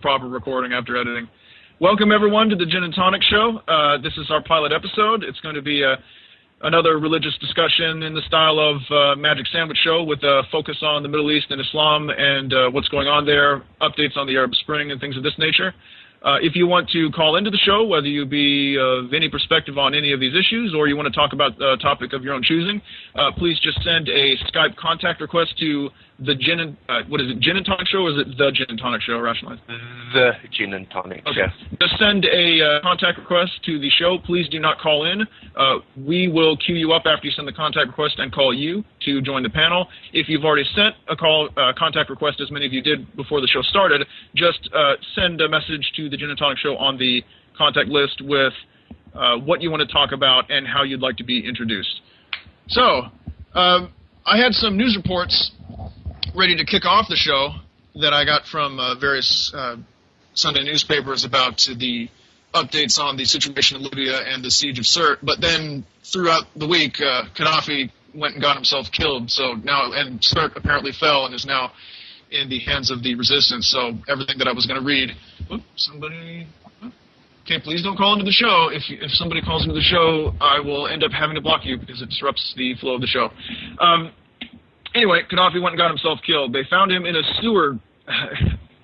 proper recording after editing. Welcome everyone to the Gin and Tonic Show. This is our pilot episode. It's going to be another religious discussion in the style of Magic Sandwich Show with a focus on the Middle East and Islam and what's going on there, updates on the Arab Spring and things of this nature. If you want to call into the show, whether you be of any perspective on any of these issues or you want to talk about a topic of your own choosing, please just send a Skype contact request to the Gin and, what is it, Gin and Tonic Show, or is it the Gin and Tonic Show, Rationalizer? The Gin and Tonic, okay. Yes. Just send a contact request to the show. Please do not call in. We will queue you up after you send the contact request and call you to join the panel. If you've already sent a contact request, as many of you did before the show started, just send a message to the Gin and Tonic Show on the contact list with what you want to talk about and how you'd like to be introduced. So, I had some news reports ready to kick off the show that I got from various Sunday newspapers about the updates on the situation in Libya and the siege of Sirte. But then throughout the week, Gaddafi went and got himself killed. So now, and Sirte apparently fell and is now in the hands of the resistance. So everything that I was going to read, somebody. Okay, please don't call into the show. If somebody calls into the show, I will end up having to block you because it disrupts the flow of the show. Anyway, Gaddafi went and got himself killed. They found him in a sewer,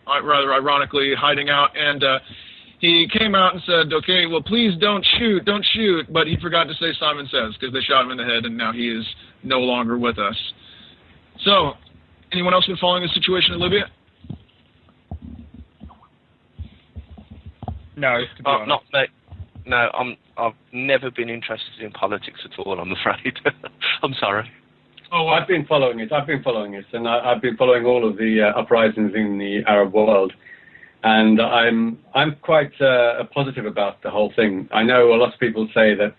rather ironically, hiding out, and he came out and said, okay, well, please don't shoot, but he forgot to say Simon Says, because they shot him in the head, and now he is no longer with us. So, anyone else been following the situation in Libya? No, not me. No, I've never been interested in politics at all, I'm afraid. I'm sorry. Oh, I've been following it, and I've been following all of the uprisings in the Arab world, and I'm quite positive about the whole thing. I know a lot of people say that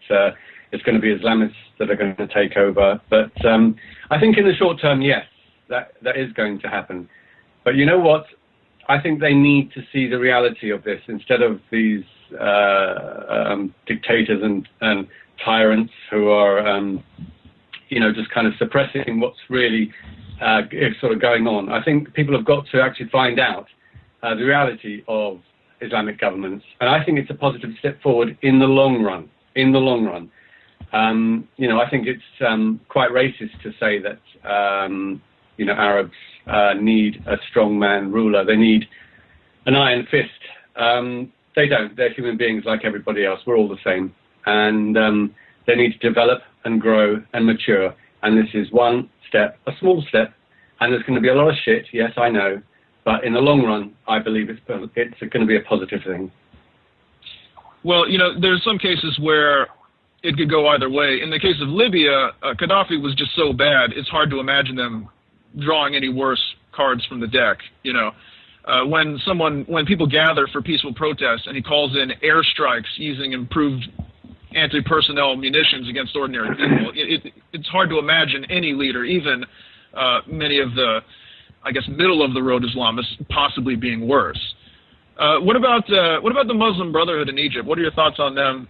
it's going to be Islamists that are going to take over, but I think in the short term, yes, that is going to happen. But you know what? I think they need to see the reality of this instead of these dictators and tyrants who are just kind of suppressing what's really sort of going on. I think people have got to actually find out the reality of Islamic governments, and I think it's a positive step forward in the long run. I think it's quite racist to say that Arabs need a strongman ruler. They need an iron fist. They don't. They're human beings like everybody else. We're all the same, and they need to develop and grow and mature, and this is one step, a small step, and there's going to be a lot of shit, yes, I know, but in the long run, I believe it's going to be a positive thing. Well, there's some cases where it could go either way. In the case of Libya, Gaddafi was just so bad, it's hard to imagine them drawing any worse cards from the deck, When people gather for peaceful protests and he calls in airstrikes using improved anti-personnel munitions against ordinary people, it's hard to imagine any leader, even many of the, I guess, middle-of-the-road Islamists, possibly being worse. What about the Muslim Brotherhood in Egypt? What are your thoughts on them?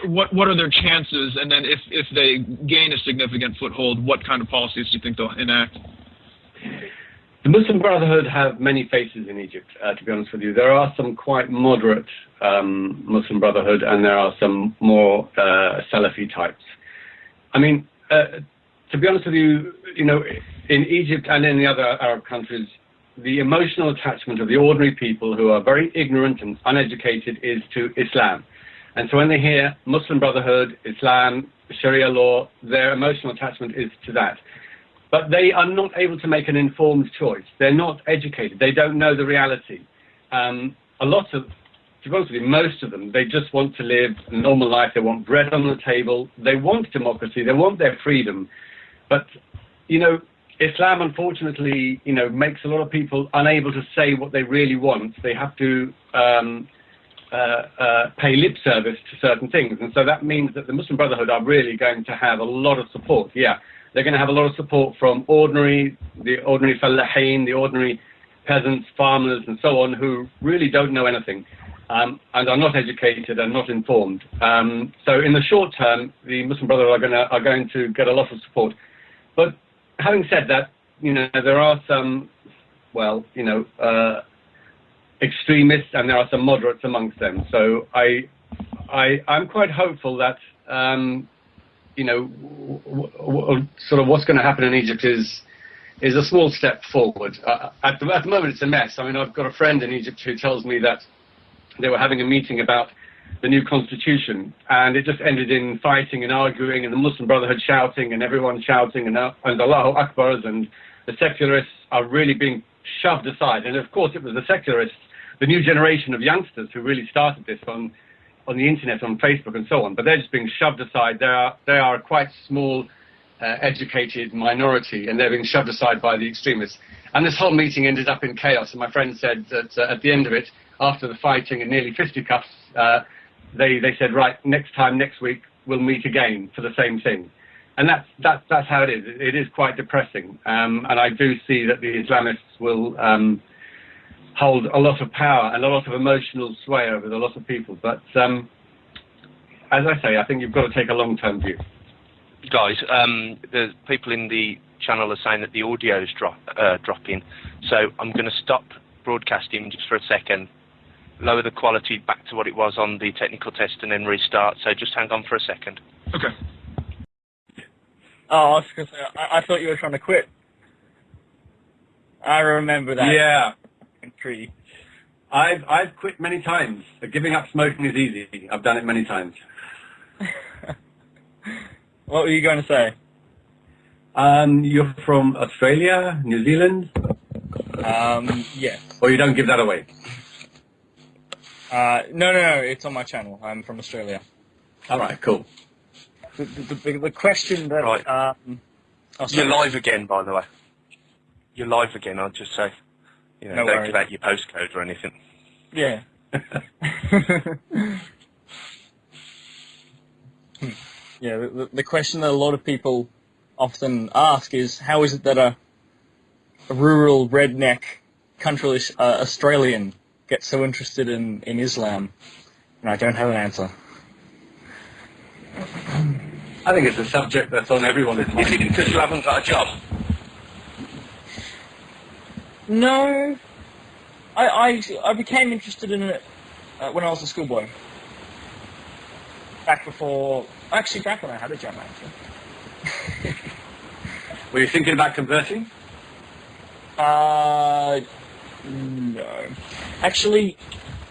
What are their chances? And then if they gain a significant foothold, what kind of policies do you think they'll enact? The Muslim Brotherhood have many faces in Egypt, to be honest with you. There are some quite moderate Muslim Brotherhood, and there are some more Salafi types. I mean, to be honest with you, in Egypt and in the other Arab countries, the emotional attachment of the ordinary people who are very ignorant and uneducated is to Islam. And so when they hear Muslim Brotherhood, Islam, Sharia law, their emotional attachment is to that. But they are not able to make an informed choice. They're not educated. They don't know the reality. To be honest with you, most of them, they just want to live a normal life. They want bread on the table. They want democracy. They want their freedom. But, Islam, unfortunately, makes a lot of people unable to say what they really want. They have to pay lip service to certain things. And so that means that the Muslim Brotherhood are really going to have a lot of support. Yeah. They're going to have a lot of support from the ordinary fallahin, the ordinary peasants, farmers, and so on, who really don't know anything and are not educated and not informed. So in the short term, the Muslim Brotherhood are going to get a lot of support. But having said that, there are some, extremists and there are some moderates amongst them. So I'm quite hopeful that you know, sort of what's going to happen in Egypt is a small step forward. At the moment, it's a mess. I mean, I've got a friend in Egypt who tells me that they were having a meeting about the new constitution, and it just ended in fighting and arguing, and the Muslim Brotherhood shouting, and everyone shouting, and Allahu Akbars, and the secularists are really being shoved aside. And of course, it was the secularists, the new generation of youngsters, who really started this on the internet, on Facebook, and so on. But they're just being shoved aside. They are a quite small, educated minority, and they're being shoved aside by the extremists. And this whole meeting ended up in chaos. And my friend said that at the end of it, after the fighting and nearly fisticuffs, they said, right, next week, we'll meet again for the same thing. And that's how it is. It is quite depressing. And I do see that the Islamists will hold a lot of power and a lot of emotional sway over a lot of people. But as I say, I think you've got to take a long-term view. Guys, the people in the channel are saying that the audio is dropping. So I'm going to stop broadcasting just for a second, lower the quality back to what it was on the technical test, and then restart. So just hang on for a second. Okay. Oh, I was going to say, I thought you were trying to quit. I remember that. Yeah. Tree. I've quit many times. Giving up smoking is easy. I've done it many times. What were you going to say? You're from Australia, New Zealand? Yes. Or you don't give that away? No, it's on my channel. I'm from Australia. All right, cool. The question that... Right. Oh, You're live again, by the way. You're live again, I'll just say. You know, No don't worries. give out your postcode or anything. Yeah. Yeah, the question that a lot of people often ask is, how is it that a rural, redneck, countryless Australian gets so interested in Islam? And I don't have an answer. I think it's a subject that's on everyone's mind. Is it because you haven't got a job? No. I became interested in it when I was a schoolboy. Back when I had a job, actually. Were you thinking about converting? No. Actually,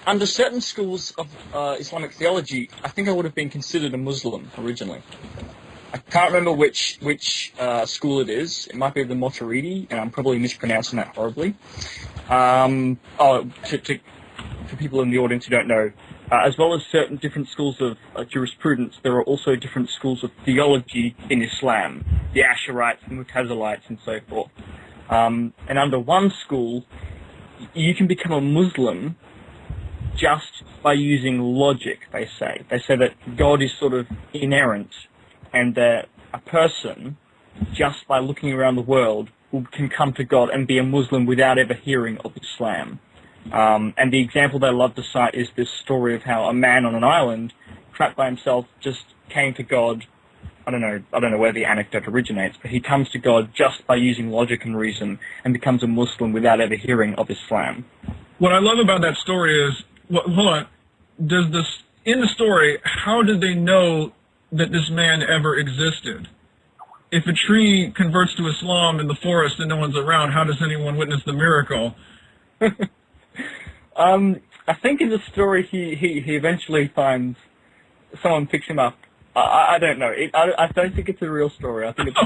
under certain schools of Islamic theology, I think I would have been considered a Muslim originally. I can't remember which school it is. It might be the Maturidi, and I'm probably mispronouncing that horribly. For people in the audience who don't know, as well as certain different schools of jurisprudence, there are also different schools of theology in Islam, the Asharites, the Mutazilites, and so forth. And under one school, you can become a Muslim just by using logic, they say. They say that God is sort of inerrant, and that a person, just by looking around the world, can come to God and be a Muslim without ever hearing of Islam. And the example they love to cite is this story of how a man on an island, trapped by himself, just came to God. I don't know where the anecdote originates, but he comes to God just by using logic and reason and becomes a Muslim without ever hearing of Islam. What I love about that story is, hold on, in the story, how did they know that this man ever existed? If a tree converts to Islam in the forest and no one's around, how does anyone witness the miracle? I think in the story he eventually finds someone picks him up. I don't know. I don't think it's a real story. I think it's...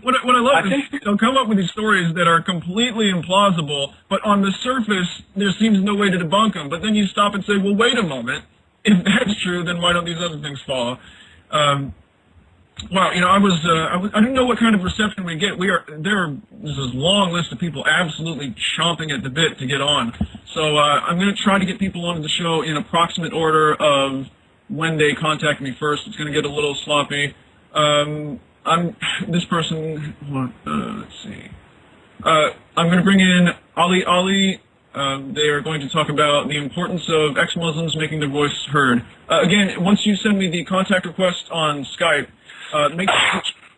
What I love is they'll come up with these stories that are completely implausible, but on the surface there seems no way to debunk them. But then you stop and say, well, wait a moment. If that's true, then why don't these other things follow? Wow, you know, I didn't know what kind of reception we get. There's this long list of people absolutely chomping at the bit to get on. So I'm going to try to get people onto the show in approximate order of when they contact me first. It's going to get a little sloppy. This person, let's see. I'm going to bring in Aly Aly. They are going to talk about the importance of ex-Muslims making their voice heard. Again, once you send me the contact request on Skype, make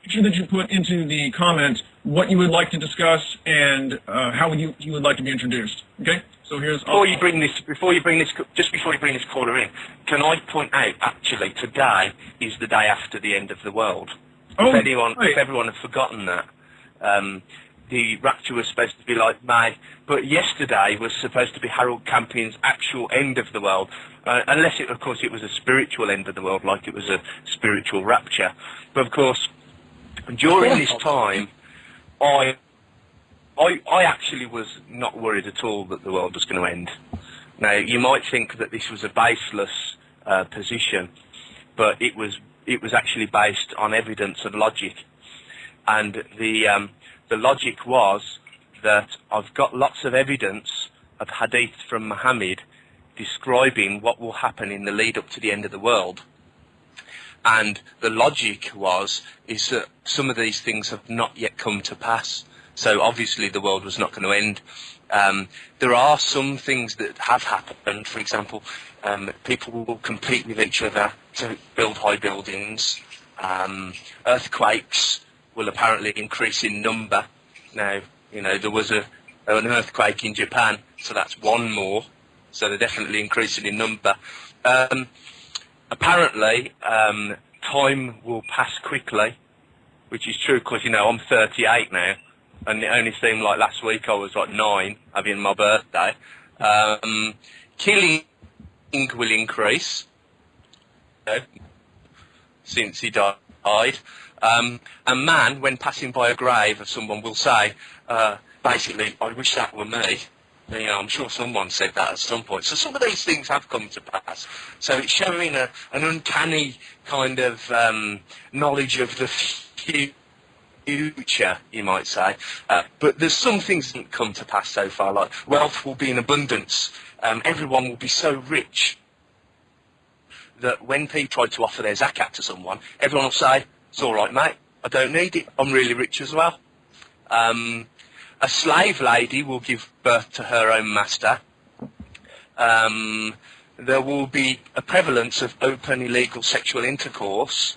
sure that you put into the comment what you would like to discuss, and how you would like to be introduced. Okay? So here's... Before you bring this caller in, can I point out, actually, today is the day after the end of the world. If everyone had forgotten that. The rapture was supposed to be like May, but yesterday was supposed to be Harold Campion's actual end of the world, unless, of course, it was a spiritual end of the world, like it was a spiritual rapture. But, of course, during this time, I actually was not worried at all that the world was going to end. Now, you might think that this was a baseless position, but it was actually based on evidence and logic. And the logic was that I've got lots of evidence of hadith from Muhammad describing what will happen in the lead up to the end of the world. And the logic is that some of these things have not yet come to pass. So obviously the world was not going to end. There are some things that have happened. For example, people will compete with each other to build high buildings. Earthquakes will apparently increase in number. Now, there was an earthquake in Japan, so that's one more. So they're definitely increasing in number. Apparently, time will pass quickly, which is true because, I'm 38 now, and it only seemed like last week I was like 9, having my birthday. Killing will increase, since he died. A man, when passing by a grave of someone, will say, basically, I wish that were me. I'm sure someone said that at some point. So some of these things have come to pass. So it's showing an uncanny kind of knowledge of the future, you might say. But there's some things that haven't come to pass so far, like wealth will be in abundance. Everyone will be so rich that when people try to offer their zakat to someone, everyone will say, it's all right, mate, I don't need it, I'm really rich as well. A slave lady will give birth to her own master. There will be a prevalence of open illegal sexual intercourse.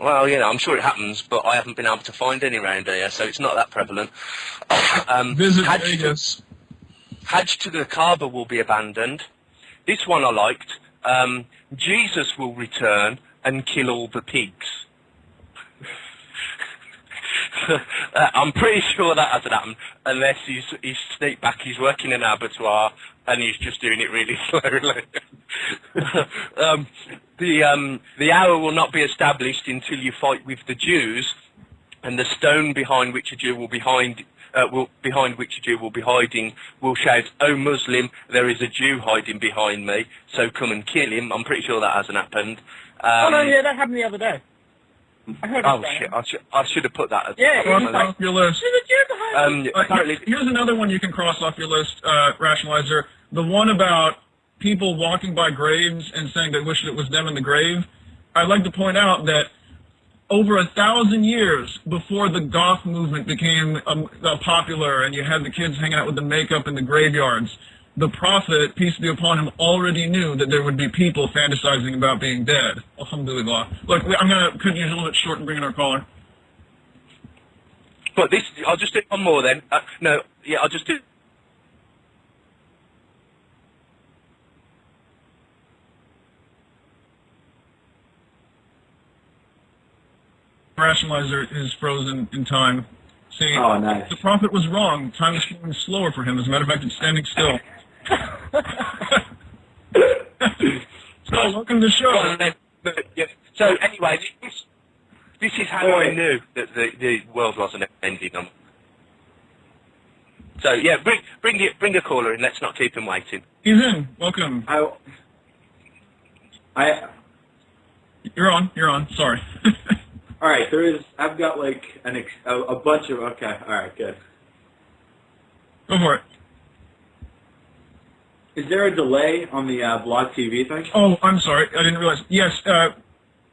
Well, I'm sure it happens, but I haven't been able to find any around here, so it's not that prevalent. Hajj to the Kaaba will be abandoned. This one I liked. Jesus will return and kill all the pigs. I'm pretty sure that hasn't happened, unless he's sneaked back, he's working in an abattoir, and he's just doing it really slowly. The hour will not be established until you fight with the Jews, and the stone behind which a Jew will be hiding will shout, "O Muslim, there is a Jew hiding behind me, so come and kill him." I'm pretty sure that hasn't happened. Yeah, that happened the other day. I heard shit! I should have put that. Off your list. Apparently, here's another one you can cross off your list, Rationalizer. The one about people walking by graves and saying they wish it was them in the grave. I'd like to point out that over 1,000 years before the goth movement became popular and you had the kids hanging out with the makeup in the graveyards, the Prophet, peace be upon him, already knew that there would be people fantasizing about being dead. Alhamdulillah. Look, I'm going to cut you a little bit short and bring in our caller. But this, I'll just do one more then. I'll just do... Rationalizer is frozen in time. See, oh, nice. The Prophet was wrong. Time is moving slower for him. As a matter of fact, it's standing still. So, welcome to the show. So, anyway, this is how I knew that the world wasn't ending. So, yeah, bring a caller in. Let's not keep him waiting. He's in. Welcome. You're on. Sorry. All right, I've got like a bunch of, okay, all right, good. Go for it. Is there a delay on the blog TV thing? Oh, I'm sorry, I didn't realize. Yes,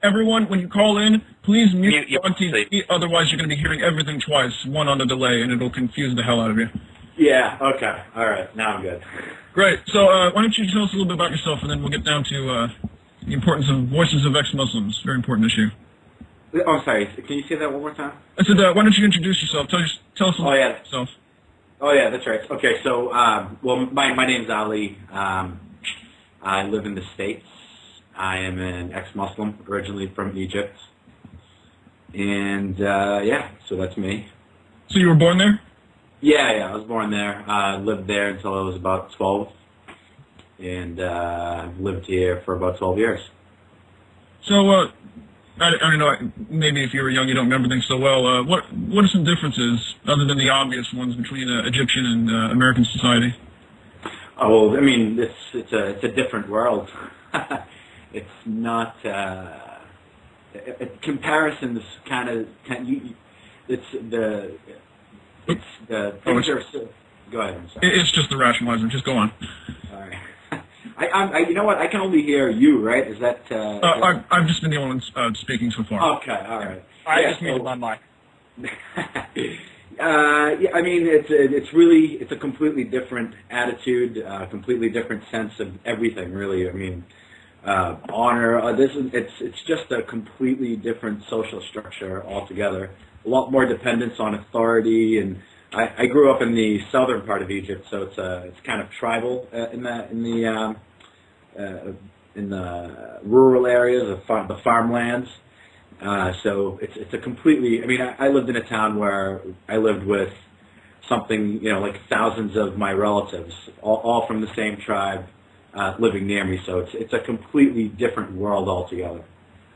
everyone, when you call in, please mute blog TV, otherwise you're going to be hearing everything twice, one on the delay, and it'll confuse the hell out of you. Yeah, okay, all right, now I'm good. Great, so why don't you tell us a little bit about yourself, and then we'll get down to the importance of voices of ex-Muslims, very important issue. Oh, sorry. Can you say that one more time? I said, why don't you introduce yourself? Tell us about yourself. Oh, yeah, that's right. Okay, so, well, my name's Ali. I live in the States. I am an ex-Muslim, originally from Egypt. And, yeah, so that's me. So you were born there? Yeah, I was born there. Lived there until I was about 12. And lived here for about 12 years. So, I don't know, maybe if you were young you don't remember things so well. What are some differences, other than the obvious ones, between Egyptian and American society? Oh, well, I mean, it's a different world. It's not, comparisons go ahead, I'm sorry. It's just the Rationalizer, just go on. All right. You know what? I can only hear you, right? Is that? I've just been the only one speaking so far. Okay, all right. I just muted my mic. Yeah, I mean, it's a completely different attitude, completely different sense of everything, really. I mean, honor. It's just a completely different social structure altogether. A lot more dependence on authority, and I grew up in the southern part of Egypt, so it's kind of tribal in the rural areas of the farmlands. So it's a completely. I mean, I lived in a town where I lived with something, like thousands of my relatives, all from the same tribe, living near me. So it's a completely different world altogether.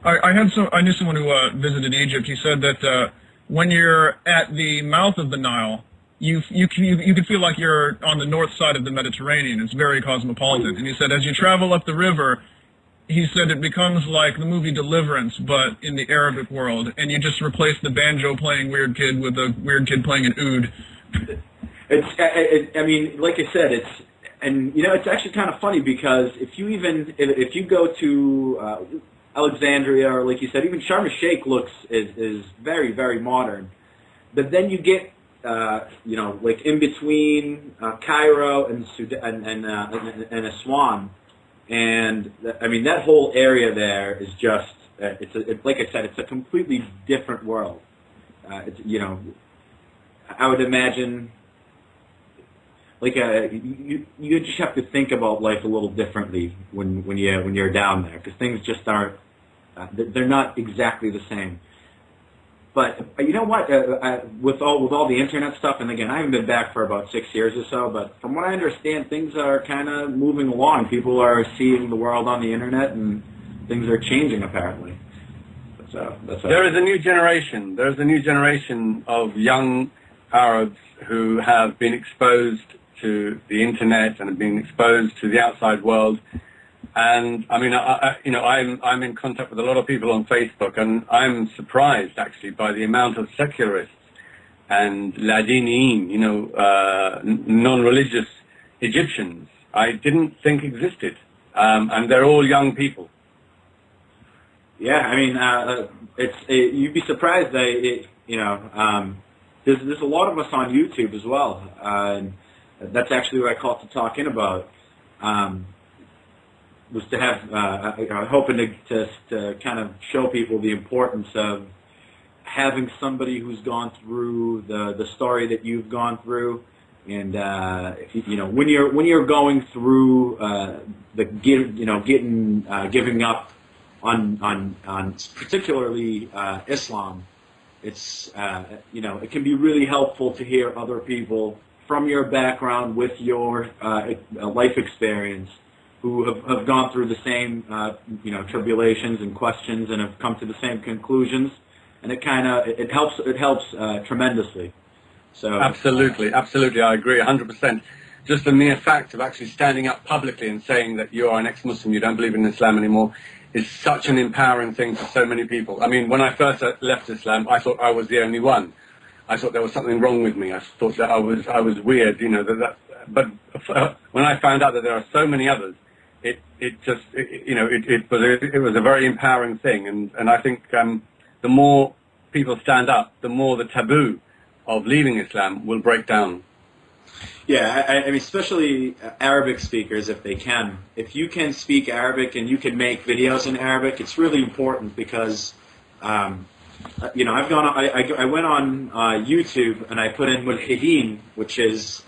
I knew someone who visited Egypt. He said that when you're at the mouth of the Nile, you can feel like you're on the north side of the Mediterranean. It's very cosmopolitan. And he said as you travel up the river, he said it becomes like the movie Deliverance, but in the Arabic world, and you just replace the banjo-playing weird kid with a weird kid playing an oud. I mean, like I said, it's actually kind of funny because if you go to Alexandria, or like you said, even Sharm el-Sheikh is very, very modern, but then you get like in between Cairo and and Aswan. And I mean, that whole area there is just, like I said, it's a completely different world. I would imagine, like you just have to think about life a little differently when you're down there, because things just aren't, they're not exactly the same. But you know what? With all the internet stuff, and again, I haven't been back for about 6 years or so. But from what I understand, things are kind of moving along. People are seeing the world on the internet, and things are changing apparently. So there is a new generation. There's a new generation of young Arabs who have been exposed to the internet and have been exposed to the outside world. And I mean, I'm in contact with a lot of people on Facebook, and I'm surprised actually by the amount of secularists and ladiniin, non-religious Egyptians I didn't think existed, and they're all young people. Yeah, I mean, you'd be surprised that there's a lot of us on YouTube as well, and that's actually what I called to talk in about. Was to have, hoping to kind of show people the importance of having somebody who's gone through the story that you've gone through, and when you're going through giving up on particularly Islam, it's it can be really helpful to hear other people from your background with your life experience, who have gone through the same, tribulations and questions, and have come to the same conclusions, and it helps tremendously. So absolutely, I agree 100%. Just the mere fact of actually standing up publicly and saying that you are an ex-Muslim, you don't believe in Islam anymore, is such an empowering thing for so many people. I mean, when I first left Islam, I thought I was the only one. I thought there was something wrong with me. I thought that I was weird, But when I found out that there are so many others, it was a very empowering thing, and I think the more people stand up, the more the taboo of leaving Islam will break down. Yeah, I mean, especially Arabic speakers, if they can. If you can speak Arabic and you can make videos in Arabic, it's really important because you know, I've gone. I went on YouTube and I put in mulhideen, which is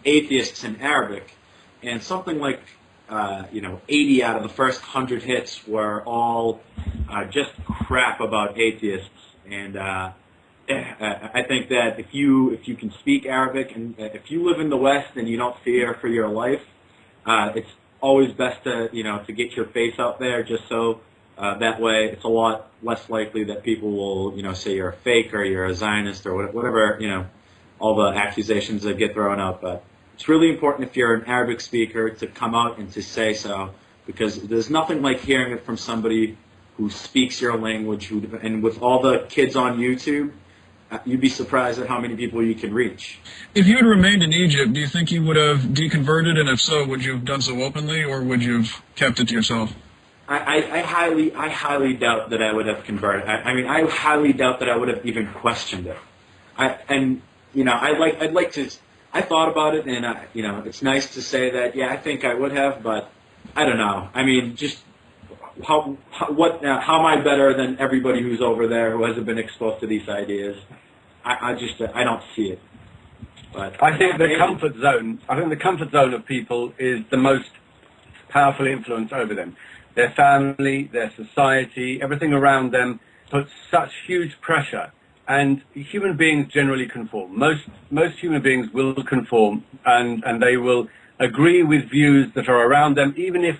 atheists in Arabic, and something like you know, 80 out of the first 100 hits were all just crap about atheists. And I think that if you can speak Arabic, and if you live in the West and you don't fear for your life, it's always best to, you know, to get your face out there, just so that way it's a lot less likely that people will, you know, say you're a fake or you're a Zionist or whatever, you know, all the accusations that get thrown out. But it's really important if you're an Arabic speaker to come out and to say so, because there's nothing like hearing it from somebody who speaks your language. And with all the kids on YouTube, you'd be surprised at how many people you can reach. If you had remained in Egypt, do you think you would have deconverted? And if so, would you have done so openly, or would you have kept it to yourself? I highly doubt that I would have converted. I mean, I highly doubt that I would have even questioned it. And you know, I'd like to. I thought about it, and you know, it's nice to say that, yeah, I think I would have, but I don't know. I mean, just how am I better than everybody who's over there who hasn't been exposed to these ideas? I don't see it. But I think the comfort zone. I think the comfort zone of people is the most powerful influence over them. Their family, their society, everything around them puts such huge pressure. And human beings generally conform. Most human beings will conform, and they will agree with views that are around them, even if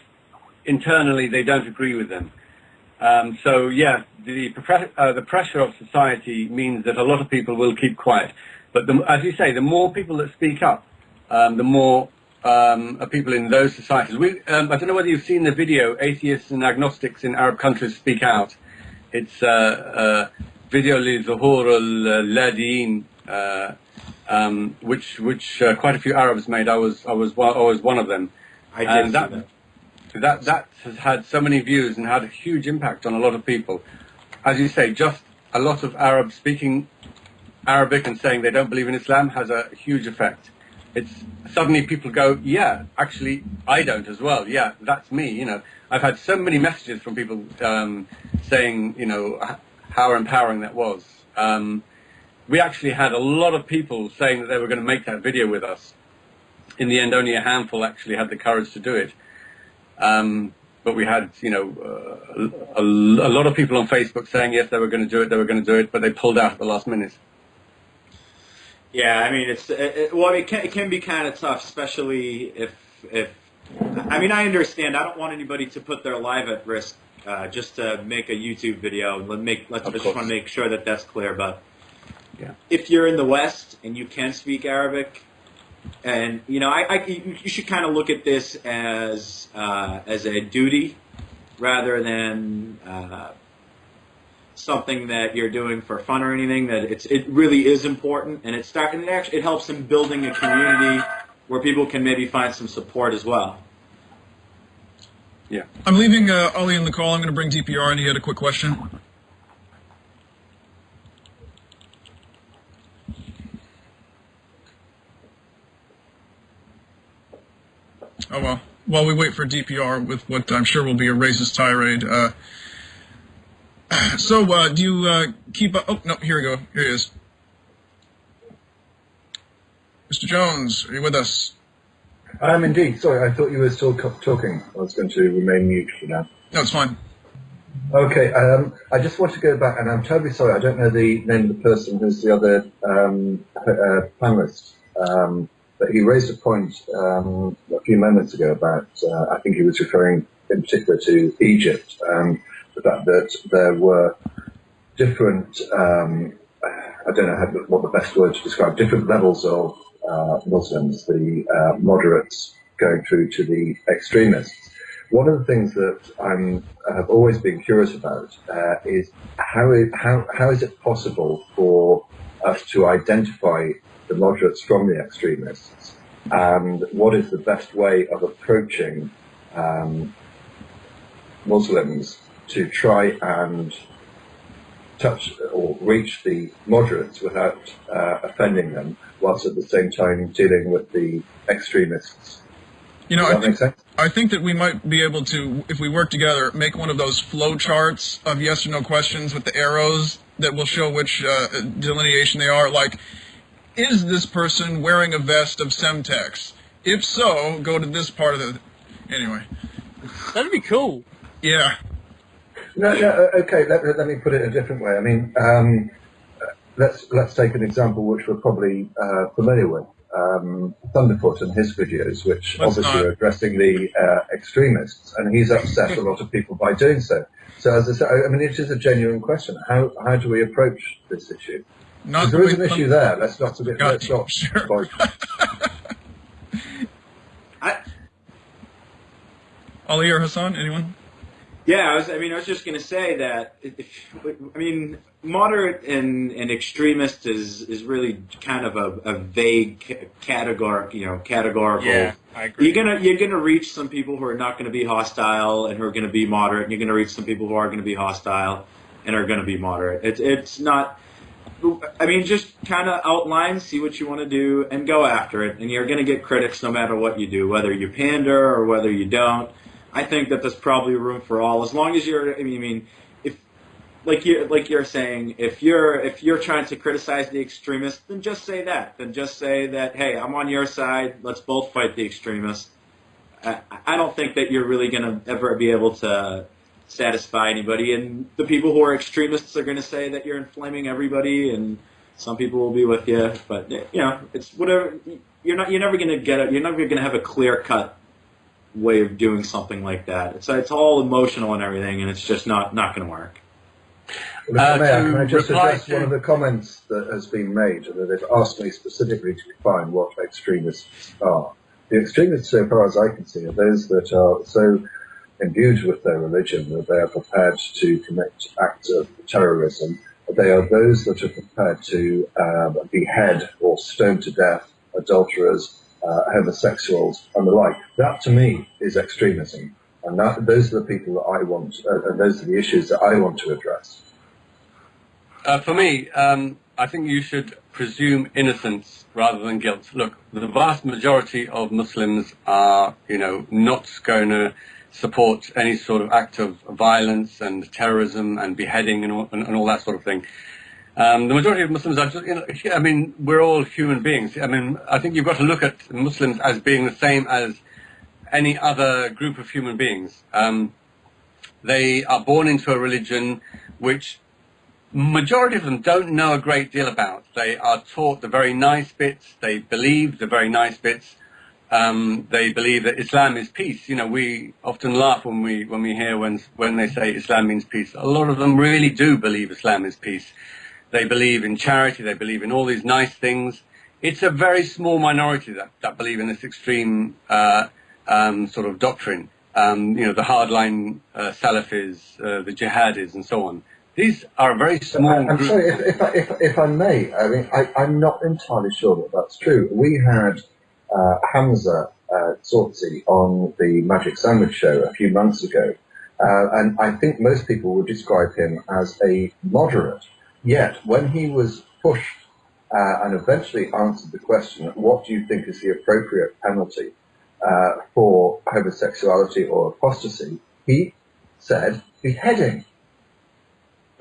internally they don't agree with them. So yeah, the pressure of society means that a lot of people will keep quiet. But as you say, the more people that speak up, the more people in those societies. I don't know whether you've seen the video, Atheists and Agnostics in Arab Countries Speak Out. It's video لظهور اللاذعين, which quite a few Arabs made. I was one of them. I did see that. That has had so many views and had a huge impact on a lot of people. As you say, just a lot of Arabs speaking Arabic and saying they don't believe in Islam has a huge effect. It's suddenly people go, yeah, actually I don't as well. Yeah, that's me. You know, I've had so many messages from people saying, you know, how empowering that was. We actually had a lot of people saying that they were going to make that video with us. In the end, only a handful actually had the courage to do it. But we had, you know, a lot of people on Facebook saying yes, they were going to do it, but they pulled out at the last minute. Yeah, I mean, it can be kind of tough, especially if I mean, I understand. I don't want anybody to put their life at risk just to make a YouTube video. I just want to make sure that that's clear. But yeah, if you're in the West and you can speak Arabic, and you know, you should kind of look at this as a duty rather than something that you're doing for fun or anything. That it really is important, and it helps in building a community where people can maybe find some support as well. Yeah. I'm leaving Aly in the call. I'm going to bring DPR in. He had a quick question. Oh, well. While we wait for DPR with what I'm sure will be a racist tirade. So, do you keep up? Oh, no, here we go. Here he is. Mr. Jones, are you with us? I am indeed. Sorry, I thought you were still talking. I was going to remain mute for now. No, it's fine. Okay, I just want to go back, and I'm terribly sorry, I don't know the name of the person who's the other panelist, but he raised a point a few moments ago about, I think he was referring in particular to Egypt, the fact that there were different, I don't know what the best word to describe, different levels of Muslims, the moderates going through to the extremists. One of the things that I have always been curious about is how is it possible for us to identify the moderates from the extremists, and what is the best way of approaching Muslims to try and touch or reach the moderates without offending them, whilst at the same time dealing with the extremists. You know, Does that make sense? I think that we might be able to, if we work together, make one of those flow charts of yes or no questions with the arrows that will show which delineation they are. Like, is this person wearing a vest of Semtex? If so, go to this part of the... Anyway. That'd be cool. Yeah. No, okay, let me put it a different way. I mean, let's take an example which we're probably familiar with. Thunderfoot and his videos, which obviously are addressing the extremists, and he's upset a lot of people by doing so. So as I say, I mean, it is a genuine question. How do we approach this issue? Because there is an issue there. Let's not Sure. Ali or Hassan, anyone? Yeah, I was just going to say that. Moderate and extremist is really kind of a vague categorical. Yeah, I agree. You're gonna reach some people who are not going to be hostile and who are going to be moderate, and you're going to reach some people who are going to be hostile and are going to be moderate. It's not. I mean, just kind of outline, see what you want to do, and go after it. And you're going to get critics no matter what you do, whether you pander or whether you don't. I think that there's probably room for all, as long as you're. If like you're saying, if you're trying to criticize the extremists, then just say that. Then just say that, hey, I'm on your side. Let's both fight the extremists. I don't think that you're really going to ever be able to satisfy anybody, and the people who are extremists are going to say that you're inflaming everybody, and some people will be with you. But it's whatever. You're never going to have a clear cut way of doing something like that. It's all emotional and everything, and it's just not going to work. Can I just address one of the comments that has been made, that they've asked me specifically to define what extremists are. The extremists, so far as I can see, are those that are so imbued with their religion that they are prepared to commit acts of terrorism. They are those that are prepared to behead or stone to death adulterers, homosexuals, and the like. That, to me, is extremism. And those are the people that I want, and those are the issues that I want to address. For me, I think you should presume innocence rather than guilt. Look, the vast majority of Muslims are, not going to support any sort of act of violence and terrorism and beheading and all that sort of thing. The majority of Muslims are just, we're all human beings. I think you've got to look at Muslims as being the same as any other group of human beings. They are born into a religion which majority of them don't know a great deal about. They are taught the very nice bits. They believe the very nice bits. They believe that Islam is peace. We often laugh when we hear when they say Islam means peace. A lot of them really do believe Islam is peace. They believe in charity. They believe in all these nice things. It's a very small minority that believe in this extreme sort of doctrine. The hardline Salafis, the jihadis, and so on. These are a very small group. I'm sorry, if I may, I'm not entirely sure that that's true. We had Hamza Tsorzi on the Magic Sandwich Show a few months ago, and I think most people would describe him as a moderate. Yet, when he was pushed and eventually answered the question, what do you think is the appropriate penalty for homosexuality or apostasy, he said beheading.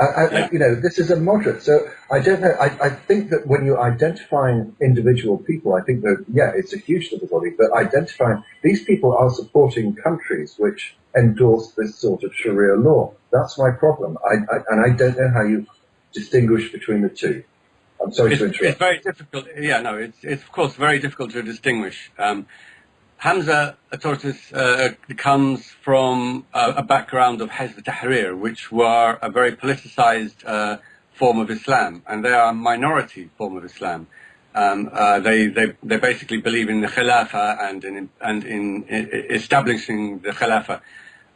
This is a moderate, so I don't know. I think that when you're identifying individual people, I think that, it's a huge difficulty, but identifying these people are supporting countries which endorse this sort of Sharia law. That's my problem. And I don't know how you distinguish between the two. I'm sorry to interrupt. It's very difficult. It's of course very difficult to distinguish. Hamza Tsorzi comes from a background of Hizb ut-Tahrir, which were a very politicized form of Islam, and they are a minority form of Islam. They basically believe in the Khilafah and in establishing the Khilafah.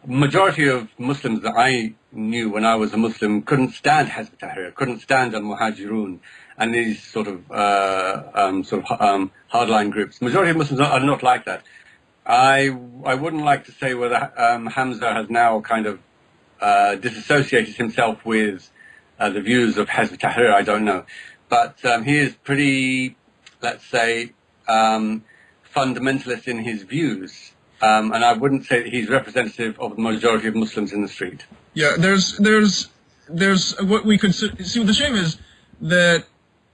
Majority of Muslims that I knew when I was a Muslim couldn't stand Hizb ut-Tahrir, couldn't stand al-Muhajirun and these sort of hardline groups. Majority of Muslims are not like that. I wouldn't like to say whether Hamza has now kind of disassociated himself with the views of Hizb ut-Tahrir. I don't know, but he is pretty, let's say, fundamentalist in his views. and I wouldn't say that he's representative of the majority of Muslims in the street. Yeah, there's what we could see. What the shame is that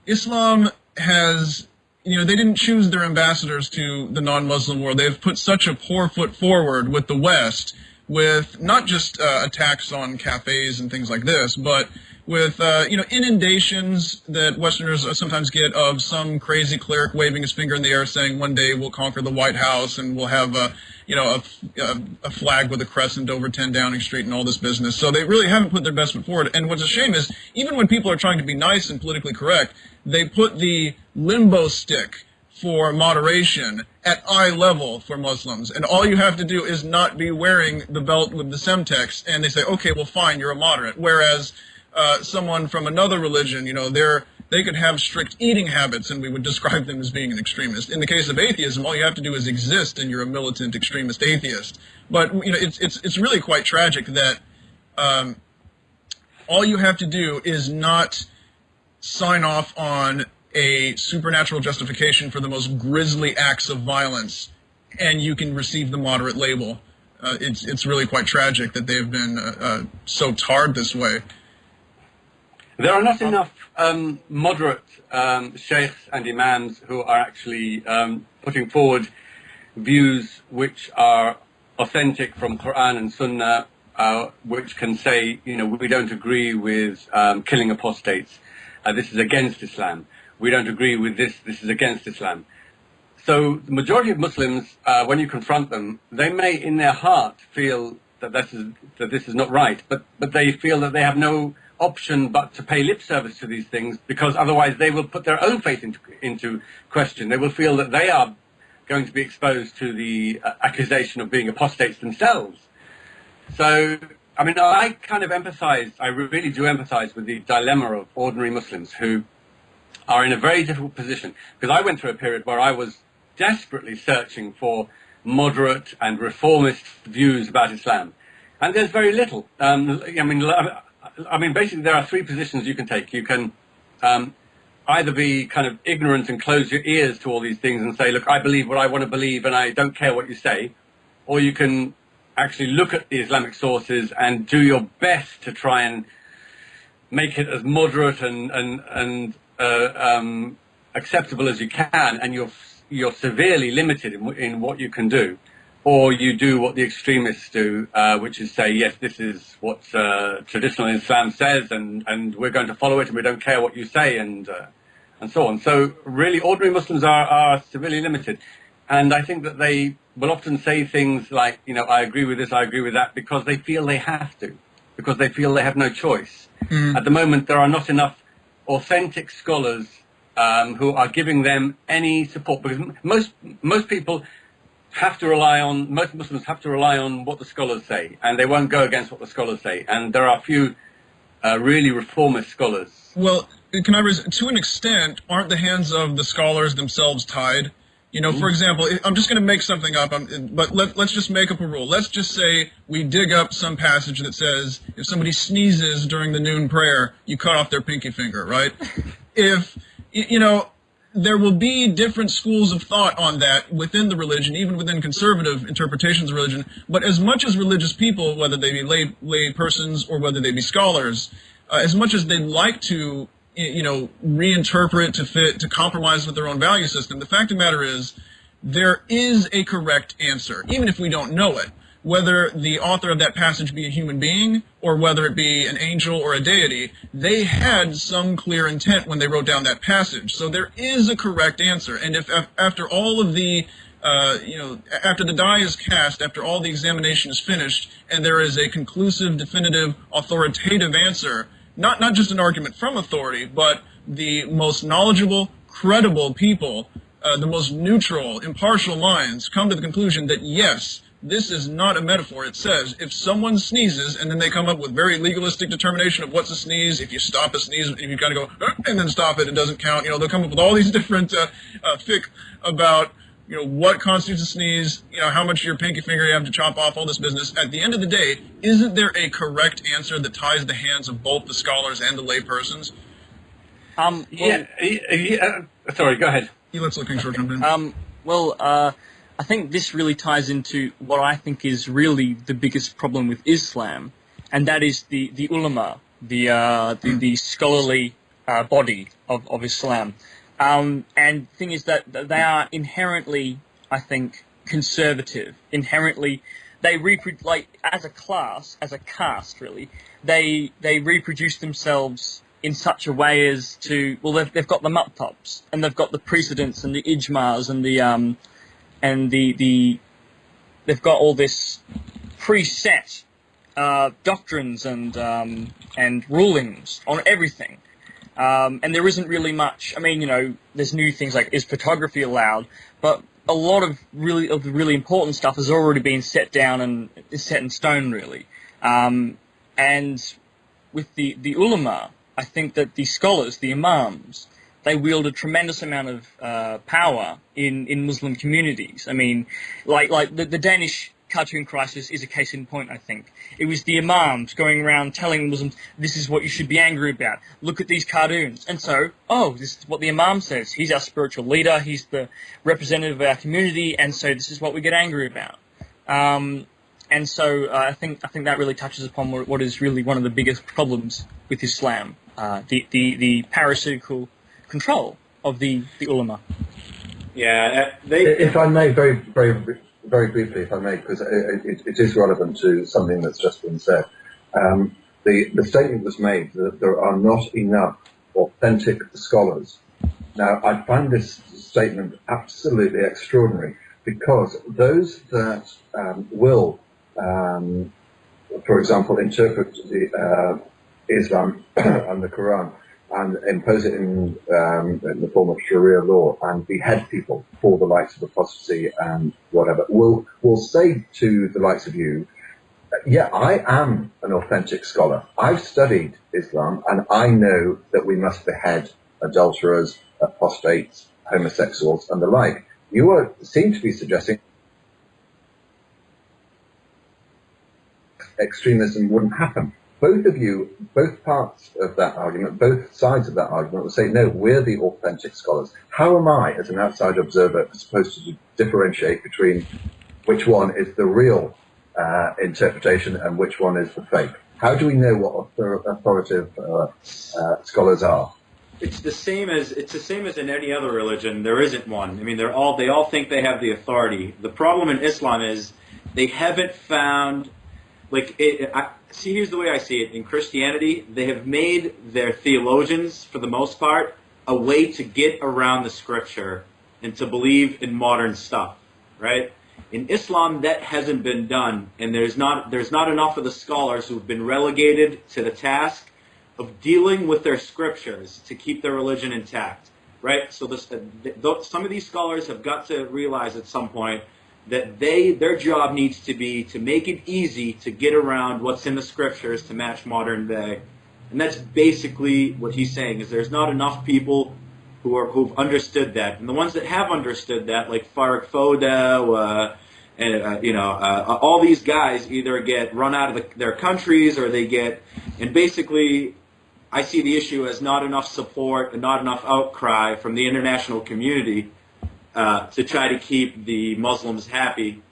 Islam has, they didn't choose their ambassadors to the non-Muslim world. They've put such a poor foot forward with the West, with not just attacks on cafes and things like this, but with inundations that Westerners sometimes get of some crazy cleric waving his finger in the air saying one day we'll conquer the White House and we'll have a flag with a crescent over 10 Downing Street and all this business. So they really haven't put their best foot forward. And what's a shame is even when people are trying to be nice and politically correct, they put the limbo stick for moderation at eye level for Muslims. And all you have to do is not be wearing the belt with the semtex, and they say, okay, well, fine, you're a moderate. Whereas someone from another religion, they could have strict eating habits, and we would describe them as being an extremist. In the case of atheism, all you have to do is exist, and you're a militant extremist atheist. But it's really quite tragic that all you have to do is not sign off on a supernatural justification for the most grisly acts of violence, and you can receive the moderate label. It's really quite tragic that they've been so tarred this way. There are not enough moderate sheikhs and imams who are actually putting forward views which are authentic from Quran and Sunnah, which can say, we don't agree with killing apostates. This is against Islam. We don't agree with this. This is against Islam. So the majority of Muslims, when you confront them, they may in their heart feel that this is not right, but they feel that they have no option but to pay lip service to these things, because otherwise they will put their own faith into question. They will feel that they are going to be exposed to the accusation of being apostates themselves. So, I kind of empathize, I really do empathize with the dilemma of ordinary Muslims who are in a very difficult position, because I went through a period where I was desperately searching for moderate and reformist views about Islam, and there's very little. Basically there are three positions you can take. You can either be kind of ignorant and close your ears to all these things and say, look, I believe what I want to believe and I don't care what you say, or you can actually look at the Islamic sources and do your best to try and make it as moderate and acceptable as you can, and you're severely limited in what you can do. Or you do what the extremists do, which is say, yes, this is what traditional Islam says, and we're going to follow it, and we don't care what you say, and so on. So really, ordinary Muslims are severely limited. And I think that they will often say things like, I agree with this, I agree with that, because they feel they have to, because they feel they have no choice. At the moment, there are not enough authentic scholars who are giving them any support, because most people have to rely on, most Muslims have to rely on what the scholars say, and they won't go against what the scholars say. And there are a few really reformist scholars. Well, can I to an extent, aren't the hands of the scholars themselves tied? For example, I'm just going to make something up, but let's just make up a rule. Let's just say we dig up some passage that says if somebody sneezes during the noon prayer, you cut off their pinky finger, right? If, there will be different schools of thought on that within the religion, even within conservative interpretations of religion. But as much as religious people, whether they be lay persons or whether they be scholars, as much as they'd like to, reinterpret to fit, to compromise with their own value system, the fact of the matter is there is a correct answer, even if we don't know it. Whether the author of that passage be a human being or whether it be an angel or a deity, they had some clear intent when they wrote down that passage. So there is a correct answer. And if after all of the, after the die is cast, after all the examination is finished, and there is a conclusive, definitive, authoritative answer, not just an argument from authority, but the most knowledgeable, credible people, the most neutral, impartial minds come to the conclusion that yes, this is not a metaphor. It says if someone sneezes, and then they come up with very legalistic determination of what's a sneeze. If you stop a sneeze, if you kind of go and then stop it, it doesn't count. They'll come up with all these different fiqh about what constitutes a sneeze. How much of your pinky finger you have to chop off. All this business. At the end of the day, isn't there a correct answer that ties the hands of both the scholars and the lay persons? Sorry, go ahead. Let's look Klingschor jump in. I think this really ties into what I think is really the biggest problem with Islam, and that is the ulama, the scholarly body of Islam. And the thing is that they are inherently, I think, conservative. Inherently, they as a class, as a caste, really, they reproduce themselves in such a way as to, well, they've got the muktabs, and they've got the precedents and the ijmas and they've got all this preset doctrines and rulings on everything. And there isn't really much. I mean, there's new things like, is photography allowed? But a lot of the really important stuff has already been set down and is set in stone, really. And with the ulama, I think that the scholars, the imams, they wield a tremendous amount of power in Muslim communities. I mean, like the Danish cartoon crisis is a case in point, I think. It was the imams going around telling Muslims, this is what you should be angry about. Look at these cartoons. And so, this is what the imam says. He's our spiritual leader. He's the representative of our community. And so this is what we get angry about. And so I think that really touches upon what is really one of the biggest problems with Islam, the parasitical control of the ulama. Yeah, if I may, very briefly, if I may, because it is relevant to something that's just been said. The statement was made that there are not enough authentic scholars. Now, I find this statement absolutely extraordinary, because those that will, for example, interpret Islam and the Quran and impose it in the form of Sharia law and behead people for the likes of apostasy and whatever, will say to the likes of you, yeah, I am an authentic scholar. I've studied Islam, and I know that we must behead adulterers, apostates, homosexuals, and the like. You seem to be suggesting extremism wouldn't happen. Both of you, both parts of that argument, both sides of that argument will say, no, we're the authentic scholars. How am I, as an outside observer, supposed to differentiate between which one is the real interpretation and which one is the fake? How do we know what authoritative scholars are? It's the same as in any other religion. There isn't one. I mean, they all think they have the authority. The problem in Islam is they haven't found, see, here's the way I see it. In Christianity, they have made their theologians, for the most part, a way to get around the scripture and to believe in modern stuff, right? In Islam, that hasn't been done, and there's not enough of the scholars who've been relegated to the task of dealing with their scriptures to keep their religion intact, right? So some of these scholars have got to realize at some point that their job needs to be to make it easy to get around what's in the scriptures to match modern day. And that's basically what he's saying, is there's not enough people who've understood that. And the ones that have understood that, like Farrokh Foda, all these guys either get run out of their countries or they get, and basically I see the issue as not enough support and not enough outcry from the international community to try to keep the Muslims happy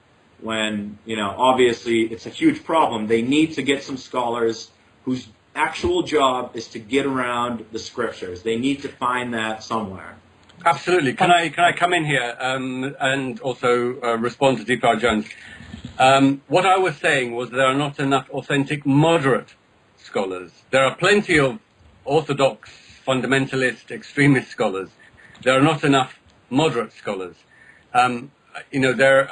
when, obviously it's a huge problem. They need to get some scholars whose actual job is to get around the scriptures. They need to find that somewhere. Absolutely. Can I come in here and also respond to Deepar Jones? What I was saying was there are not enough authentic moderate scholars. There are plenty of orthodox, fundamentalist, extremist scholars. There are not enough moderate scholars. There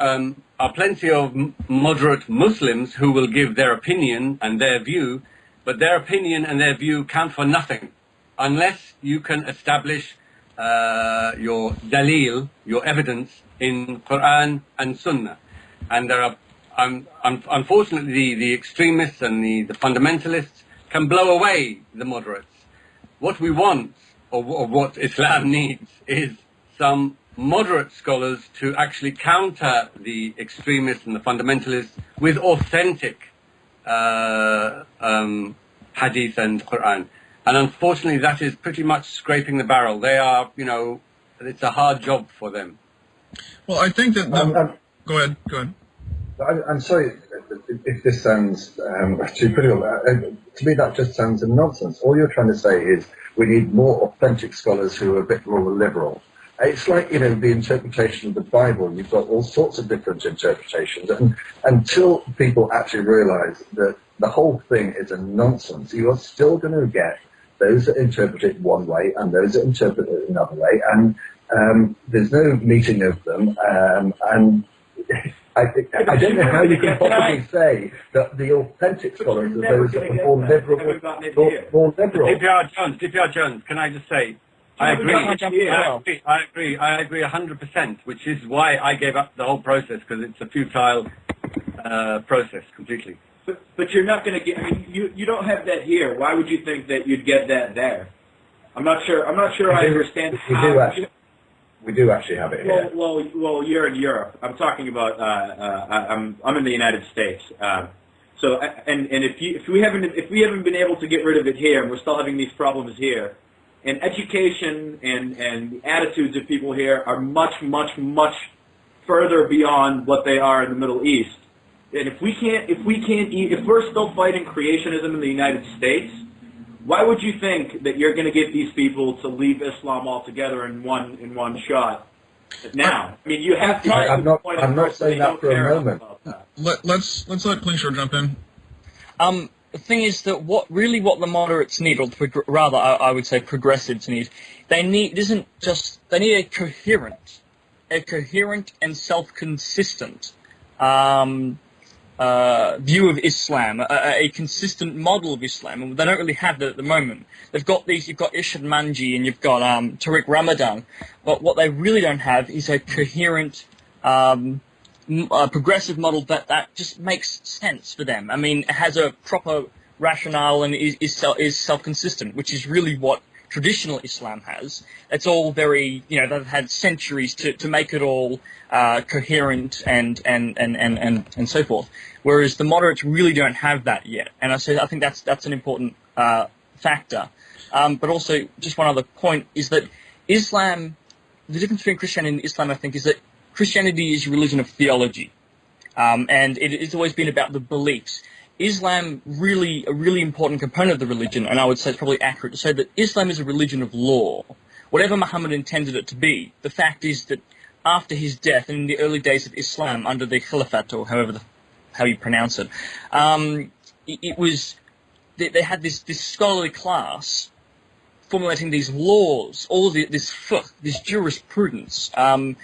are plenty of moderate Muslims who will give their opinion and their view, but their opinion and their view count for nothing unless you can establish your dalil, your evidence in Quran and Sunnah. And there are, unfortunately, the extremists and the fundamentalists can blow away the moderates. What we want, or what Islam needs, is some moderate scholars to actually counter the extremists and the fundamentalists with authentic hadith and Quran. And unfortunately, that is pretty much scraping the barrel. They are, it's a hard job for them. Well, I think that Go ahead. Go ahead. I'm sorry if this sounds too critical. To me, that just sounds nonsense. All you're trying to say is we need more authentic scholars who are a bit more liberal. It's like, the interpretation of the Bible. You've got all sorts of different interpretations. And until people actually realize that the whole thing is a nonsense, you are still going to get those that interpret it one way and those that interpret it another way. And there's no meeting of them. And I don't know how you can possibly say that the authentic scholars are those that are more liberal. More liberal. DPR Jones, can I just say, I agree 100%, which is why I gave up the whole process, because it's a futile process completely. But you're not going to get. I mean, you don't have that here. Why would you think that you'd get that there? I'm not sure. I understand how. We do actually have it here. Well, you're in Europe. I'm talking about. I'm in the United States. So, if we haven't been able to get rid of it here, and we're still having these problems here, and education and the attitudes of people here are much further beyond what they are in the Middle East. And if we're still fighting creationism in the United States, why would you think that you're going to get these people to leave Islam altogether in one shot? Now, I mean, you have to. I'm not saying that for a moment. Let's let Klingschor jump in. The thing is that what the moderates need, or rather, I would say progressives need, they need a coherent and self-consistent view of Islam, a consistent model of Islam, and they don't really have that at the moment. You've got Ishad Manji and you've got Tariq Ramadan, but what they really don't have is a coherent, progressive model that just makes sense for them. I mean, it has a proper rationale and is self-consistent, which is really what traditional Islam has. It's all very, they've had centuries to make it all coherent and so forth. Whereas the moderates really don't have that yet. And I think that's an important factor. But also, just one other point is that Islam, the difference between Christianity and Islam, I think, is that Christianity is a religion of theology. And it's always been about the beliefs. Islam, a really important component of the religion, and I would say it's probably accurate to say that Islam is a religion of law. Whatever Muhammad intended it to be, the fact is that after his death, and in the early days of Islam, under the Caliphate, or how you pronounce it, they had this scholarly class formulating these laws, this fiqh, this jurisprudence, and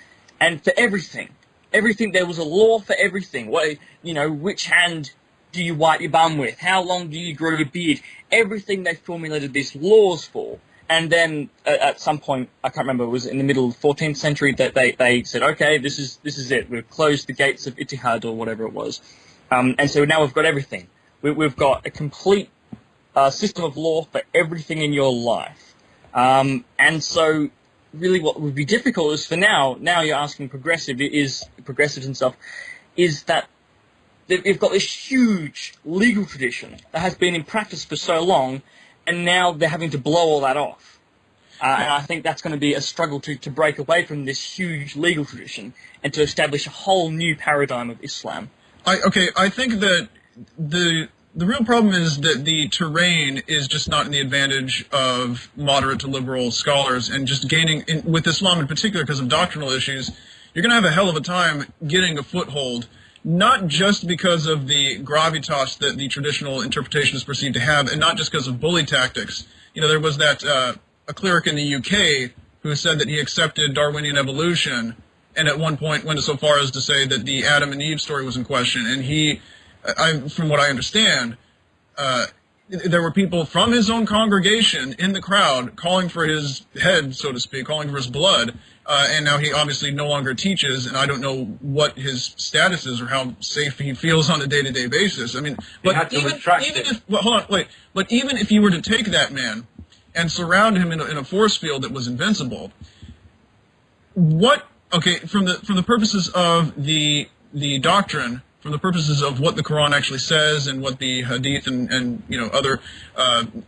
for everything, there was a law for everything. Which hand do you wipe your bum with? How long do you grow your beard? Everything they formulated these laws for. And then at some point, I can't remember, it was in the middle of the 14th century, that they said, okay, this is it. We've closed the gates of Ittihad or whatever it was. And so now we've got everything. We've got a complete system of law for everything in your life. And so really what would be difficult is for now you're asking progressives and stuff, is that they've got this huge legal tradition that has been in practice for so long, and now they're having to blow all that off. And I think that's going to be a struggle to break away from this huge legal tradition and to establish a whole new paradigm of Islam. I think that the real problem is that the terrain is just not in the advantage of moderate to liberal scholars, and just gaining, with Islam in particular, because of doctrinal issues, you're going to have a hell of a time getting a foothold. Not just because of the gravitas that the traditional interpretation is perceived to have, and not just because of bully tactics. There was that a cleric in the UK who said that he accepted Darwinian evolution, and at one point went so far as to say that the Adam and Eve story was in question. And from what I understand, there were people from his own congregation in the crowd calling for his head, so to speak, calling for his blood. And now he obviously no longer teaches, and I don't know what his status is or how safe he feels on a day-to-day basis. I mean, but even if you were to take that man and surround him in a force field that was invincible, from the purposes of the doctrine, from the purposes of what the Quran actually says and what the Hadith and other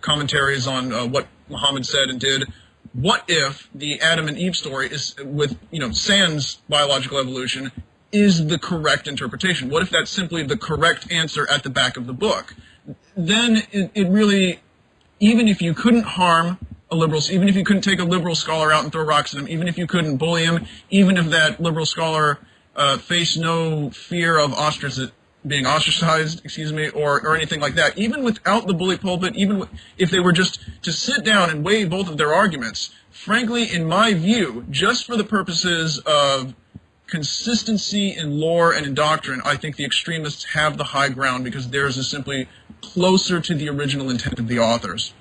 commentaries on what Muhammad said and did. What if the Adam and Eve story is with, sans biological evolution, is the correct interpretation? What if that's simply the correct answer at the back of the book? Then it really, even if you couldn't harm a liberal, even if you couldn't take a liberal scholar out and throw rocks at him, even if you couldn't bully him, even if that liberal scholar faced no fear of being ostracized, or anything like that, even without the bully pulpit, even if they were just to sit down and weigh both of their arguments, frankly, in my view, just for the purposes of consistency in lore and in doctrine, I think the extremists have the high ground because theirs is simply closer to the original intent of the authors.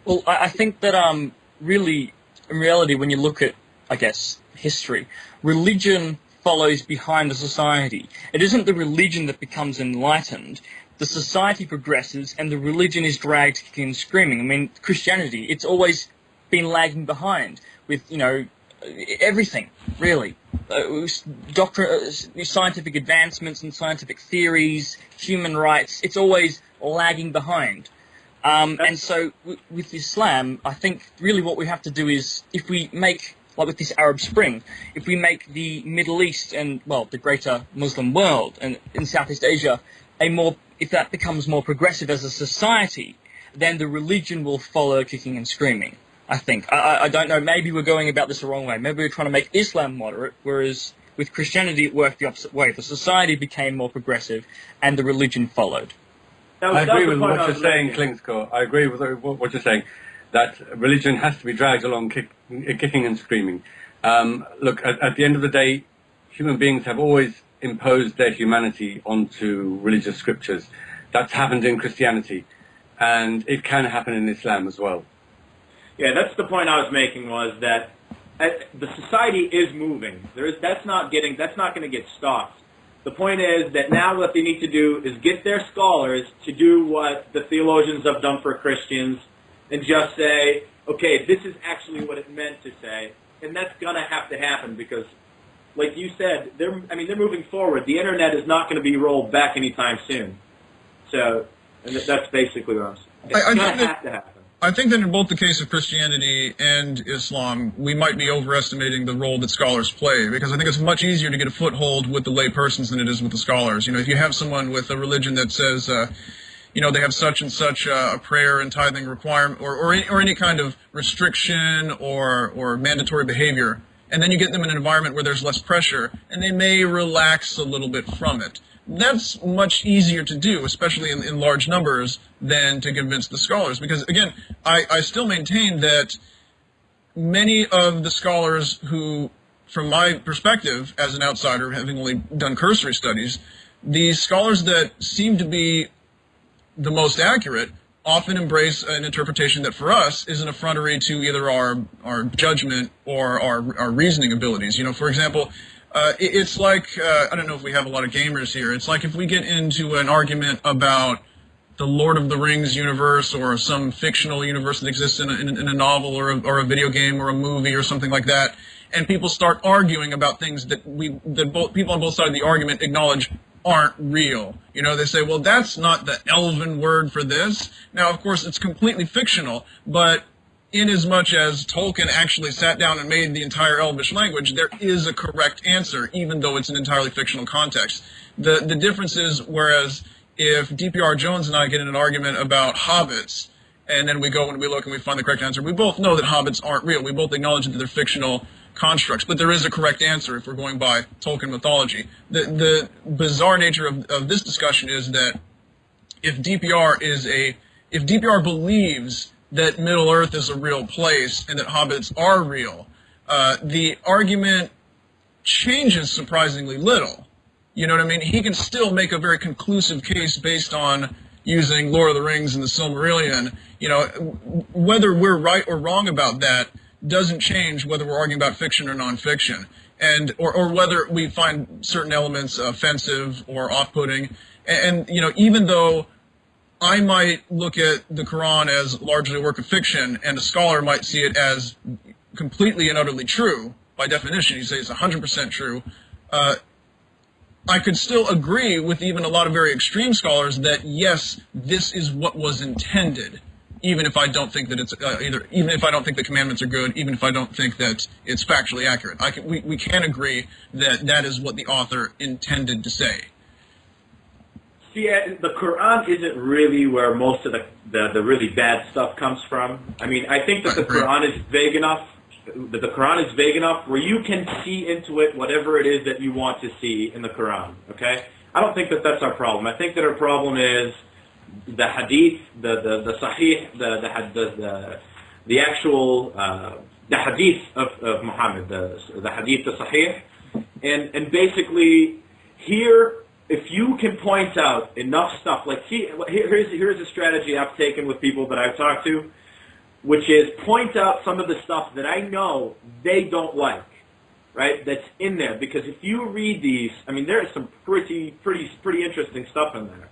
Well, I think that really, in reality, when you look at, I guess, history, religion follows behind the society. It isn't the religion that becomes enlightened. The society progresses and the religion is dragged kicking and screaming. I mean, Christianity, it's always been lagging behind with, everything, really. Scientific advancements and scientific theories, human rights, it's always lagging behind. And so with Islam, I think really what we have to do is, if we make, like with this Arab Spring, if we make the Middle East and, well, the greater Muslim world and in Southeast Asia if that becomes more progressive as a society, then the religion will follow kicking and screaming, I think. I don't know, maybe we're going about this the wrong way. Maybe we're trying to make Islam moderate, whereas with Christianity it worked the opposite way. The society became more progressive and the religion followed. I agree with what you're saying, Klingschor. I agree with what you're saying, that religion has to be dragged along kicking and screaming. Look, at the end of the day, human beings have always imposed their humanity onto religious scriptures. That's happened in Christianity, and it can happen in Islam as well. Yeah, that's the point I was making, was that the society is moving. That's not going to get stopped. The point is that now what they need to do is get their scholars to do what the theologians have done for Christians and just say, okay, this is actually what it meant to say. And that's going to have to happen because, like you said, they're moving forward. The internet is not going to be rolled back anytime soon. So that's basically what I'm saying. It's going to have to happen. I think that in both the case of Christianity and Islam, we might be overestimating the role that scholars play, because I think it's much easier to get a foothold with the lay persons than it is with the scholars. If you have someone with a religion that says, they have such and such a prayer and tithing requirement, or any kind of restriction or mandatory behavior, and then you get them in an environment where there's less pressure, and they may relax a little bit from it. That's much easier to do, especially in large numbers, than to convince the scholars. Because, again, I still maintain that many of the scholars who, from my perspective as an outsider, having only done cursory studies, the scholars that seem to be the most accurate often embrace an interpretation that for us is an effrontery to either our judgment or our reasoning abilities. For example, it's like, I don't know if we have a lot of gamers here, it's like if we get into an argument about the Lord of the Rings universe or some fictional universe that exists in a novel or a video game or a movie or something like that, and people start arguing about things that people on both sides of the argument acknowledge aren't real. They say, well, that's not the elven word for this. Now, of course, it's completely fictional, but inasmuch as Tolkien actually sat down and made the entire Elvish language, there is a correct answer, even though it's an entirely fictional context. The difference is, whereas if DPR Jones and I get in an argument about hobbits, and then we go and we look and we find the correct answer, we both know that hobbits aren't real. We both acknowledge that they're fictional constructs, but there is a correct answer if we're going by Tolkien mythology. The bizarre nature of this discussion is that if DPR believes that Middle Earth is a real place and that hobbits are real, the argument changes surprisingly little. You know what I mean? He can still make a very conclusive case based on using Lord of the Rings and the Silmarillion. Whether we're right or wrong about that doesn't change whether we're arguing about fiction or nonfiction, or whether we find certain elements offensive or off-putting. And even though I might look at the Quran as largely a work of fiction, and a scholar might see it as completely and utterly true, by definition, you say it's 100% true, I could still agree with even a lot of very extreme scholars that, yes, this is what was intended. even if I don't think that it's even if I don't think the commandments are good, even if I don't think that it's factually accurate. We can agree that that is what the author intended to say. See, the Quran isn't really where most of the really bad stuff comes from. I mean, I think that the Quran is vague enough. That the Quran is vague enough where you can see into it whatever it is that you want to see in the Quran. Okay, I don't think that that's our problem. I think that our problem is the hadith, the sahih, the actual the hadith of Muhammad, the hadith, the sahih, and basically here, if you can point out enough stuff, like here's a strategy I've taken with people that I've talked to, which is point out some of the stuff that I know they don't like, right? That's in there, because if you read these, I mean, there's some pretty interesting stuff in there.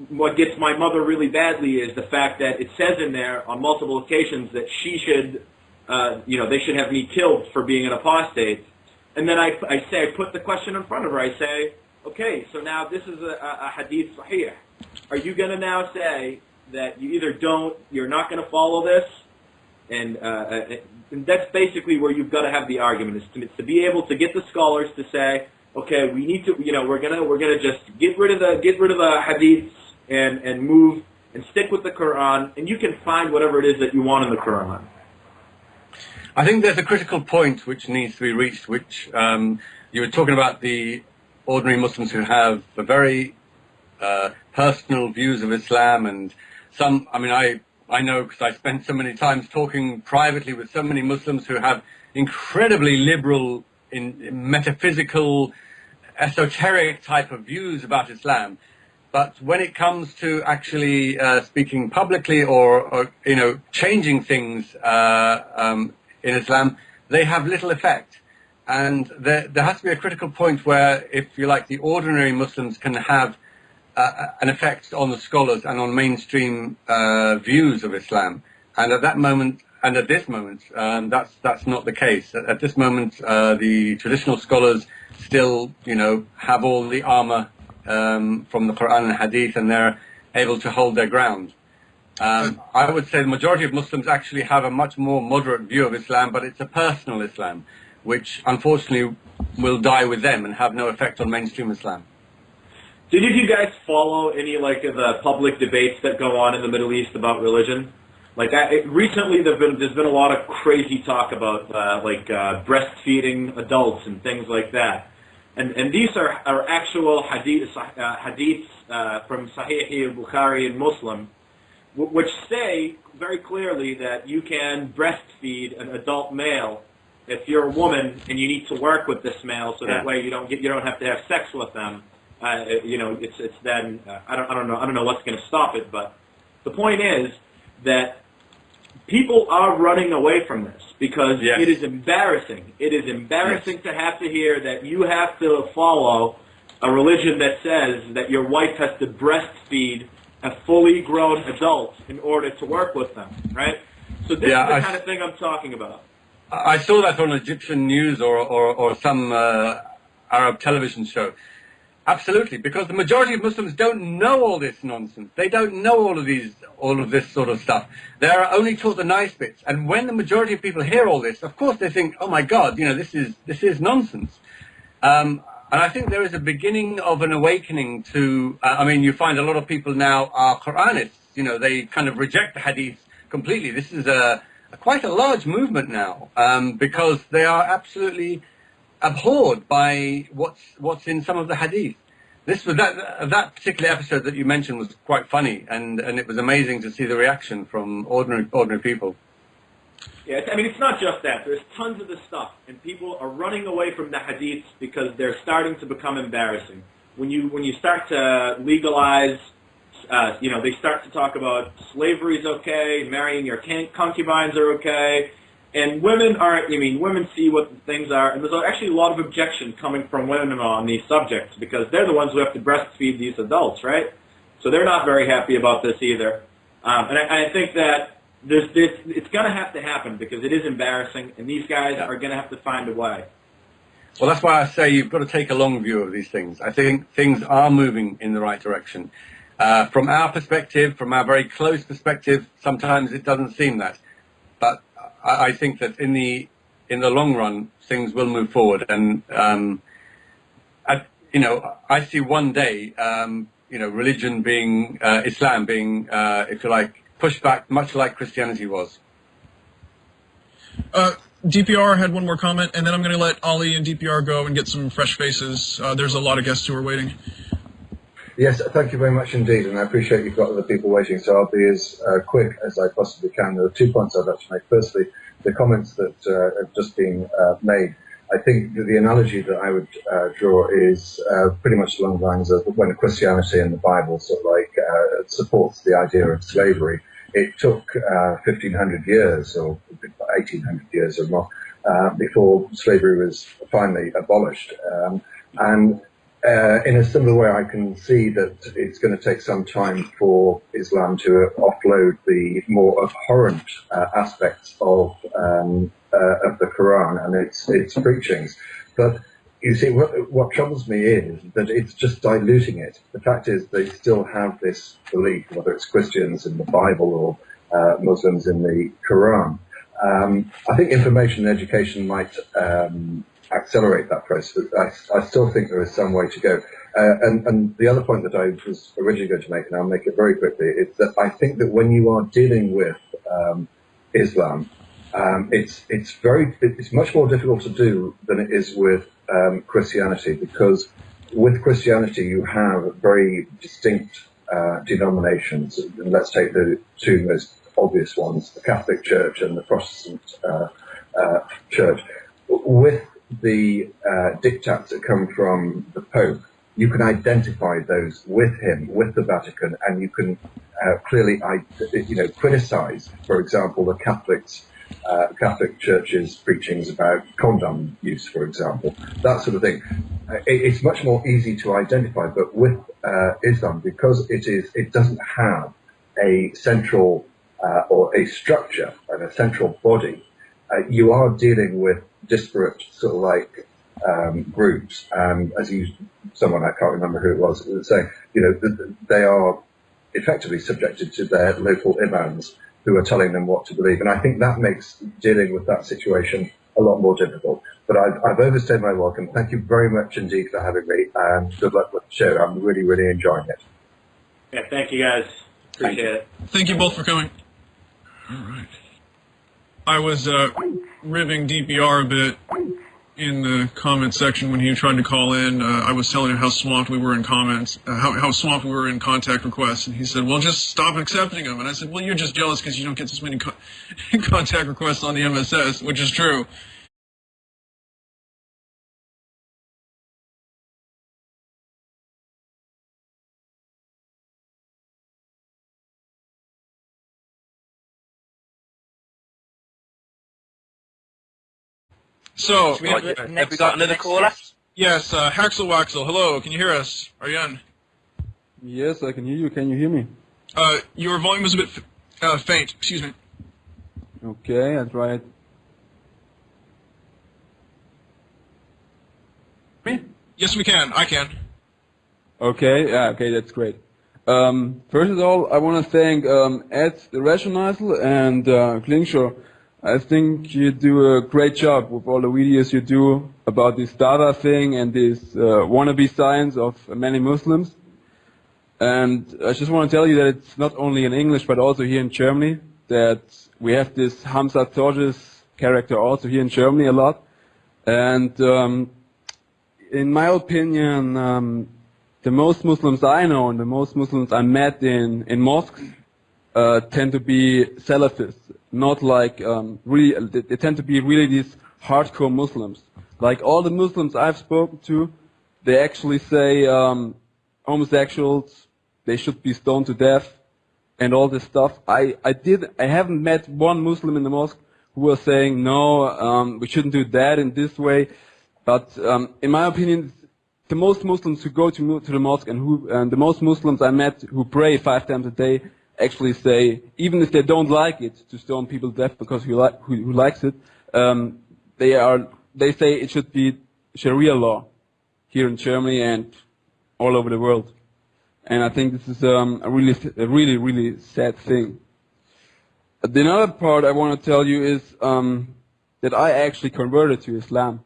What gets my mother really badly is the fact that it says in there on multiple occasions that she should, they should have me killed for being an apostate. And then I put the question in front of her. I say, okay, so now this is a hadith sahih. Are you going to now say that you either you're not going to follow this? And that's basically where you've got to have the argument, is to be able to get the scholars to say, okay, we need to, we're gonna just get rid of the hadiths and move and stick with the Quran, and you can find whatever it is that you want in the Quran. I think there's a critical point which needs to be reached, which you were talking about the ordinary Muslims who have a very personal views of Islam, and some, I mean, I know because I spent so many times talking privately with so many Muslims who have incredibly liberal, in metaphysical, esoteric type of views about Islam. But when it comes to actually speaking publicly or changing things in Islam, they have little effect. And there has to be a critical point where, if you like, the ordinary Muslims can have an effect on the scholars and on mainstream views of Islam. And at that moment, and at this moment, that's not the case. At this moment, the traditional scholars still, have all the armor from the Quran and Hadith, and they're able to hold their ground. I would say the majority of Muslims actually have a much more moderate view of Islam, but it's a personal Islam, which unfortunately will die with them and have no effect on mainstream Islam. Did you guys follow any of the public debates that go on in the Middle East about religion? Recently, there's been a lot of crazy talk about breastfeeding adults and things like that, and these are actual hadiths from Sahih al-Bukhari and Muslim, which say very clearly that you can breastfeed an adult male if you're a woman and you need to work with this male, so that way you don't have to have sex with them. It's then I don't know what's going to stop it, but the point is that people are running away from this because it is embarrassing. It is embarrassing to have to hear that you have to follow a religion that says that your wife has to breastfeed a fully grown adult in order to work with them, right? So this is the kind of thing I'm talking about. I saw that on Egyptian news or some Arab television show. Absolutely, because the majority of Muslims don't know all this nonsense. They don't know all of this sort of stuff. They are only taught the nice bits. And when the majority of people hear all this, of course they think, "Oh my God, this is nonsense." And I think there is a beginning of an awakening to. You find a lot of people now are Quranists. They kind of reject the Hadith completely. This is quite a large movement now because they are absolutely abhorred by what's in some of the Hadith. This was that particular episode that you mentioned was quite funny, and it was amazing to see the reaction from ordinary people. Yeah, it's not just that. There's tons of this stuff, and people are running away from the Hadiths because they're starting to become embarrassing. When you start to legalize, they start to talk about slavery is okay, marrying your concubines are okay. And women aren't, women see what things are, and there's actually a lot of objection coming from women on these subjects because they're the ones who have to breastfeed these adults, right? So they're not very happy about this either. And I think that it's going to have to happen because it is embarrassing, and these guys are going to have to find a way. Well, that's why I say you've got to take a long view of these things. I think things are moving in the right direction. From our perspective, from our very close perspective, sometimes it doesn't seem that. But I think that in the long run, things will move forward. And, I see one day, religion being, Islam being, if you like, pushed back much like Christianity was. DPR had one more comment, and then I'm going to let Aly and DPR go and get some fresh faces. There's a lot of guests who are waiting. Yes, thank you very much indeed, and I appreciate you've got other people waiting, so I'll be as quick as I possibly can. There are 2 points I'd like to make. Firstly, the comments that have just been made. I think that the analogy that I would draw is pretty much along the lines of when Christianity and the Bible sort of like supports the idea of slavery. It took 1,500 years or 1,800 years or more before slavery was finally abolished. In a similar way, I can see that it's going to take some time for Islam to offload the more abhorrent aspects of the Quran and its preachings. But you see, what troubles me is that it's just diluting it. The fact is, they still have this belief, whether it's Christians in the Bible or Muslims in the Quran. I think information and education might accelerate that process, but I still think there is some way to go. And the other point that I was originally going to make, and I'll make it very quickly, is that I think that when you are dealing with Islam, it's much more difficult to do than it is with Christianity, because with Christianity you have very distinct denominations. And let's take the 2 most obvious ones, the Catholic Church and the Protestant Church. With the diktats that come from the Pope, you can identify those with him, with the Vatican, and you can clearly, criticize, for example, the Catholic Church's preachings about condom use, for example, that sort of thing. It's much more easy to identify, but with Islam, because it doesn't have a central or a structure and a central body, you are dealing with disparate sort of like groups, and as someone, I can't remember who it was saying, they are effectively subjected to their local imams who are telling them what to believe, and I think that makes dealing with that situation a lot more difficult. But I've overstayed my welcome. Thank you very much indeed for having me, and good luck with the show. I'm really, really enjoying it. Yeah, thank you guys. Appreciate it. Thank you both for coming. All right. I was ribbing DPR a bit in the comment section when he tried to call in. I was telling him how swamped we were in comments, how swamped we were in contact requests, and he said, well, just stop accepting them. And I said, well, you're just jealous because you don't get this many contact requests on the MSS, which is true. So, have we got another caller? Yes, Haxel Waxel, hello, can you hear us? Are you on? Yes, I can hear you. Can you hear me? Your volume is a bit faint, excuse me. Okay, I'll try it. Me? Yes, we can. I can. Okay, yeah, okay, that's great. First of all, I want to thank Ed, the Rationalizer, and Klingschor. I think you do a great job with all the videos you do about this data thing and this wannabe science of many Muslims. And I just want to tell you that it's not only in English but also here in Germany, that we have this Hamza Torges character also here in Germany a lot. And in my opinion, the most Muslims I know and the most Muslims I met in mosques tend to be Salafists. Not like really, they tend to be really these hardcore Muslims. Like all the Muslims I've spoken to, they actually say homosexuals, they should be stoned to death, and all this stuff. I haven't met one Muslim in the mosque who was saying no, we shouldn't do that in this way. But in my opinion, the most Muslims who go to the mosque and the most Muslims I met who pray 5 times a day actually say, even if they don't like it to stone people to death because who likes it, they say it should be Sharia law here in Germany and all over the world. And I think this is a really sad thing. The another part I want to tell you is that I actually converted to Islam.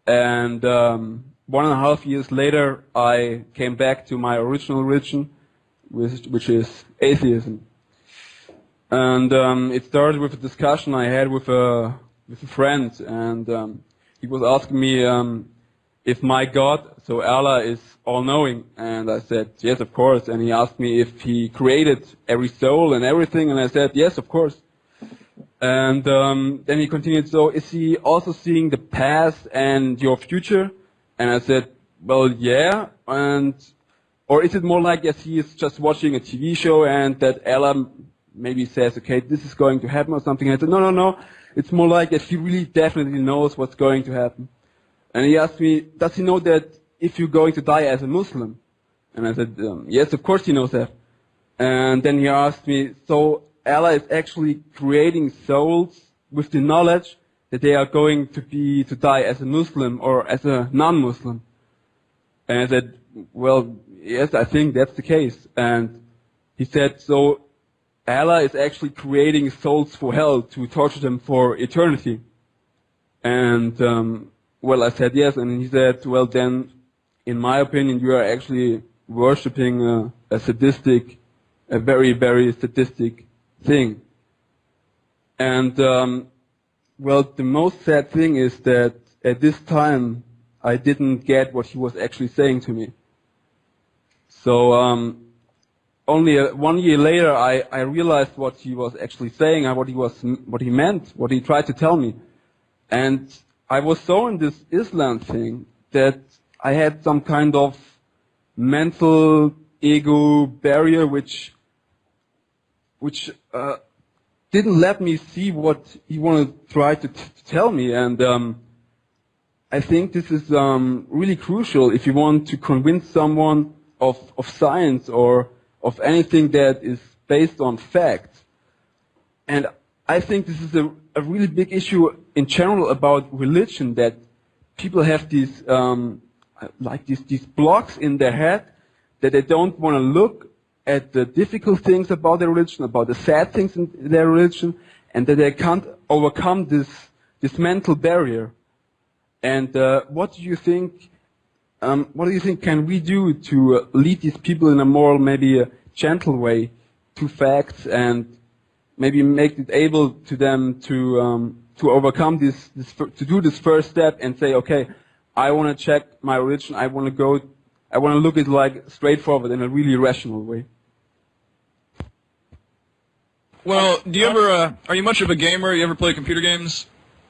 And 1.5 years later, I came back to my original religion, which is atheism. And it started with a discussion I had with a friend, and he was asking me if my God, so Allah, is all-knowing, and I said yes, of course. And he asked me if he created every soul and everything, and I said yes, of course. And then he continued, so is he also seeing the past and your future? And I said, well, yeah, or is it more like yes, he is just watching a TV show and that Allah maybe says, okay, this is going to happen or something. And I said, no, it's more like that he really definitely knows what's going to happen. And he asked me, does he know that if you're going to die as a Muslim? And I said, yes, of course he knows that. And then he asked me, so Allah is actually creating souls with the knowledge that they are going to die as a Muslim or as a non-Muslim? And I said, well, yes, I think that's the case. And he said, so Allah is actually creating souls for hell to torture them for eternity. And well, I said yes, and he said, well, then, in my opinion, you are actually worshipping a very, very sadistic thing. And well, the most sad thing is that at this time, I didn't get what he was actually saying to me. So only 1 year later, I realized what he was actually saying and what he meant, what he tried to tell me. And I was so in this Islam thing that I had some kind of mental ego barrier which didn't let me see what he wanted to try to tell me. And I think this is really crucial if you want to convince someone of science or of anything that is based on fact. And I think this is a really big issue in general about religion, that people have these these blocks in their head that they don't want to look at the difficult things about their religion, about the sad things in their religion, and that they can't overcome this mental barrier. And what do you think? What do you think can we do to lead these people in a more maybe a gentle way to facts, and maybe make it able to them to overcome to do this first step and say, okay, I want to check my religion. I want to look at like straightforward in a really rational way. Well, do you ever are you much of a gamer? You ever play computer games,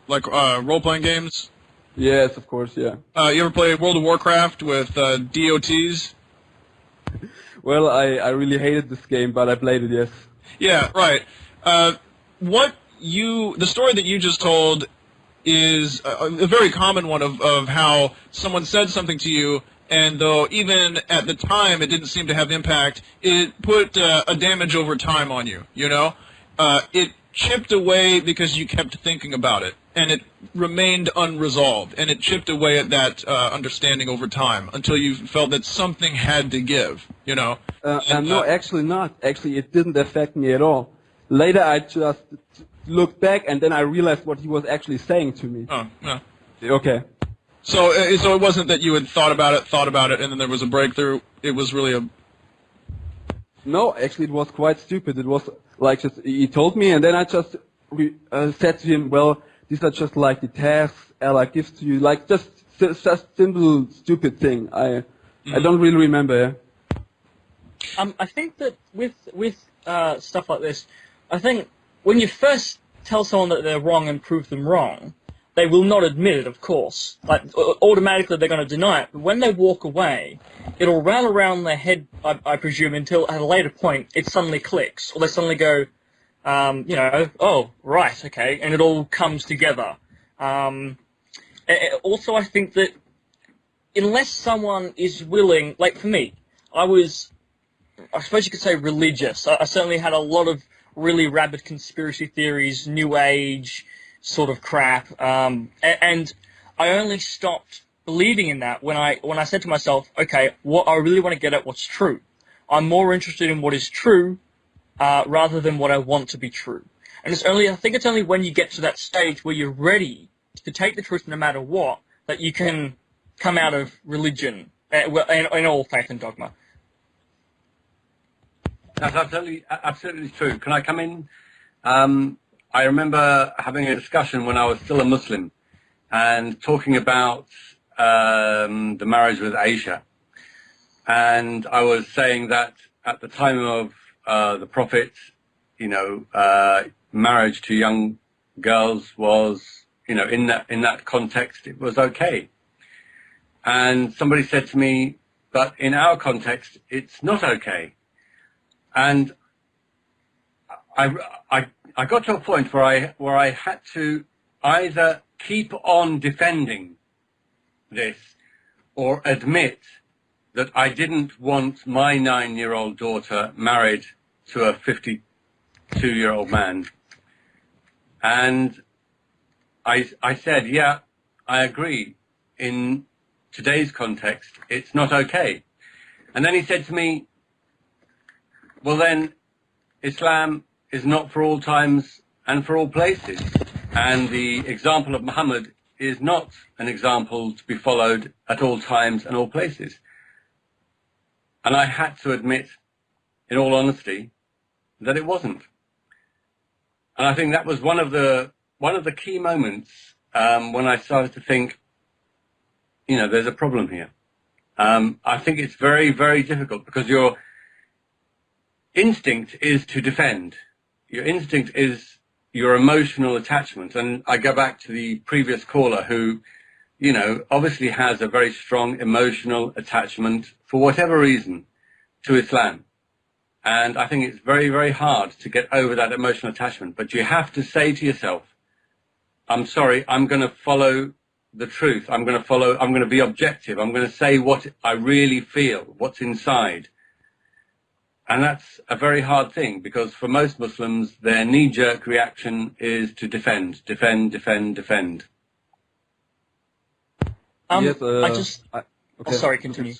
like role-playing games? Yes, of course, yeah. You ever play World of Warcraft with DOTs? Well, I really hated this game, but I played it, yes. Yeah, right. The story that you just told is a very common one of how someone said something to you, and though even at the time it didn't seem to have impact, it put a damage over time on you, you know? It chipped away because you kept thinking about it, and it remained unresolved, and it chipped away at that understanding over time until you felt that something had to give, you know? No, actually not. Actually, it didn't affect me at all. Later, I just looked back, and then I realized what he was actually saying to me. Oh, yeah. Okay. So it wasn't that you had thought about it, and then there was a breakthrough. It was really a... No, actually, it was quite stupid. It was like just he told me, and then I just said to him, "Well, these are just like the tasks Allah gives to you, like just simple stupid thing." I don't really remember. I think that with stuff like this, I think when you first tell someone that they're wrong and prove them wrong, they will not admit it, of course. Like, automatically they're going to deny it. But when they walk away, it'll rattle around their head, I presume, until at a later point it suddenly clicks. Or they suddenly go, oh, right, okay, and it all comes together. Also, I think that unless someone is willing, like for me, I suppose you could say religious. I certainly had a lot of really rabid conspiracy theories, New Age sort of crap, and I only stopped believing in that when I said to myself, okay, what I really want to get at what's true. I'm more interested in what is true rather than what I want to be true. And I think it's only when you get to that stage where you're ready to take the truth no matter what that you can come out of religion in all faith and dogma. That's absolutely true. Can I come in? I remember having a discussion when I was still a Muslim and talking about the marriage with Aisha. And I was saying that at the time of the Prophet, marriage to young girls was, in that context, it was okay. And somebody said to me, but in our context, it's not okay. And I got to a point where I had to either keep on defending this or admit that I didn't want my 9-year-old daughter married to a 52-year-old man. And I said, yeah, I agree. In today's context, it's not okay. And then he said to me, well then, Islam is not for all times and for all places. And the example of Muhammad is not an example to be followed at all times and all places. And I had to admit, in all honesty, that it wasn't. And I think that was one of the key moments when I started to think, there's a problem here. I think it's very, very difficult because your instinct is to defend. Your instinct is your emotional attachment. And I go back to the previous caller who, obviously has a very strong emotional attachment for whatever reason to Islam. And I think it's very, very hard to get over that emotional attachment. But you have to say to yourself, I'm sorry, I'm going to follow the truth. I'm going to be objective. I'm going to say what I really feel, what's inside. And that's a very hard thing because for most Muslims, their knee-jerk reaction is to defend. Yes, okay. Sorry, continue.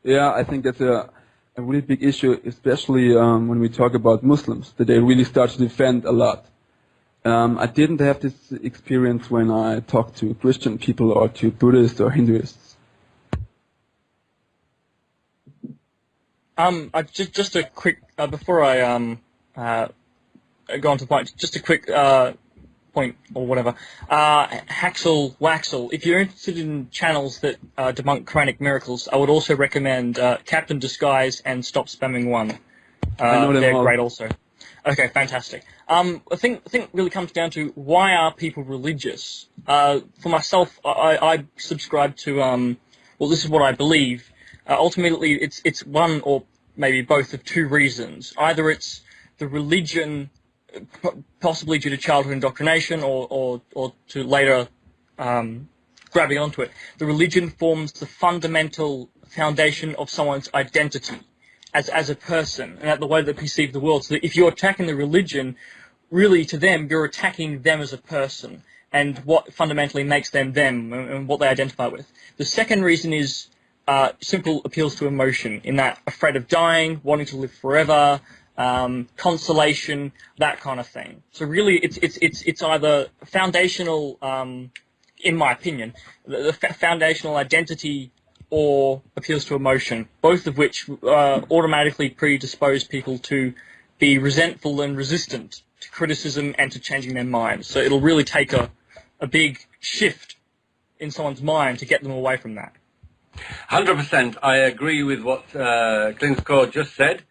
Yeah, I think that's a really big issue, especially when we talk about Muslims, that they really start to defend a lot. I didn't have this experience when I talked to Christian people or to Buddhists or Hinduists. Just a quick before I go on to the point, just a quick point or whatever. Haxel Waxel, if you're interested in channels that debunk Quranic miracles, I would also recommend Captain Disguise and Stop Spamming One. They're great also. Okay, fantastic. I think really comes down to why are people religious? For myself, I subscribe to well, this is what I believe. Ultimately, it's one or maybe both of two reasons. Either it's the religion, possibly due to childhood indoctrination or to later grabbing onto it. The religion forms the fundamental foundation of someone's identity as a person and the way they perceive the world. So that if you're attacking the religion, really to them, you're attacking them as a person and what fundamentally makes them them and what they identify with. The second reason is simple appeals to emotion, in that afraid of dying, wanting to live forever, consolation, that kind of thing. So really, it's either foundational, in my opinion, the foundational identity or appeals to emotion, both of which automatically predispose people to be resentful and resistant to criticism and to changing their minds. So it'll really take a big shift in someone's mind to get them away from that. 100%. I agree with what Klingschor just said.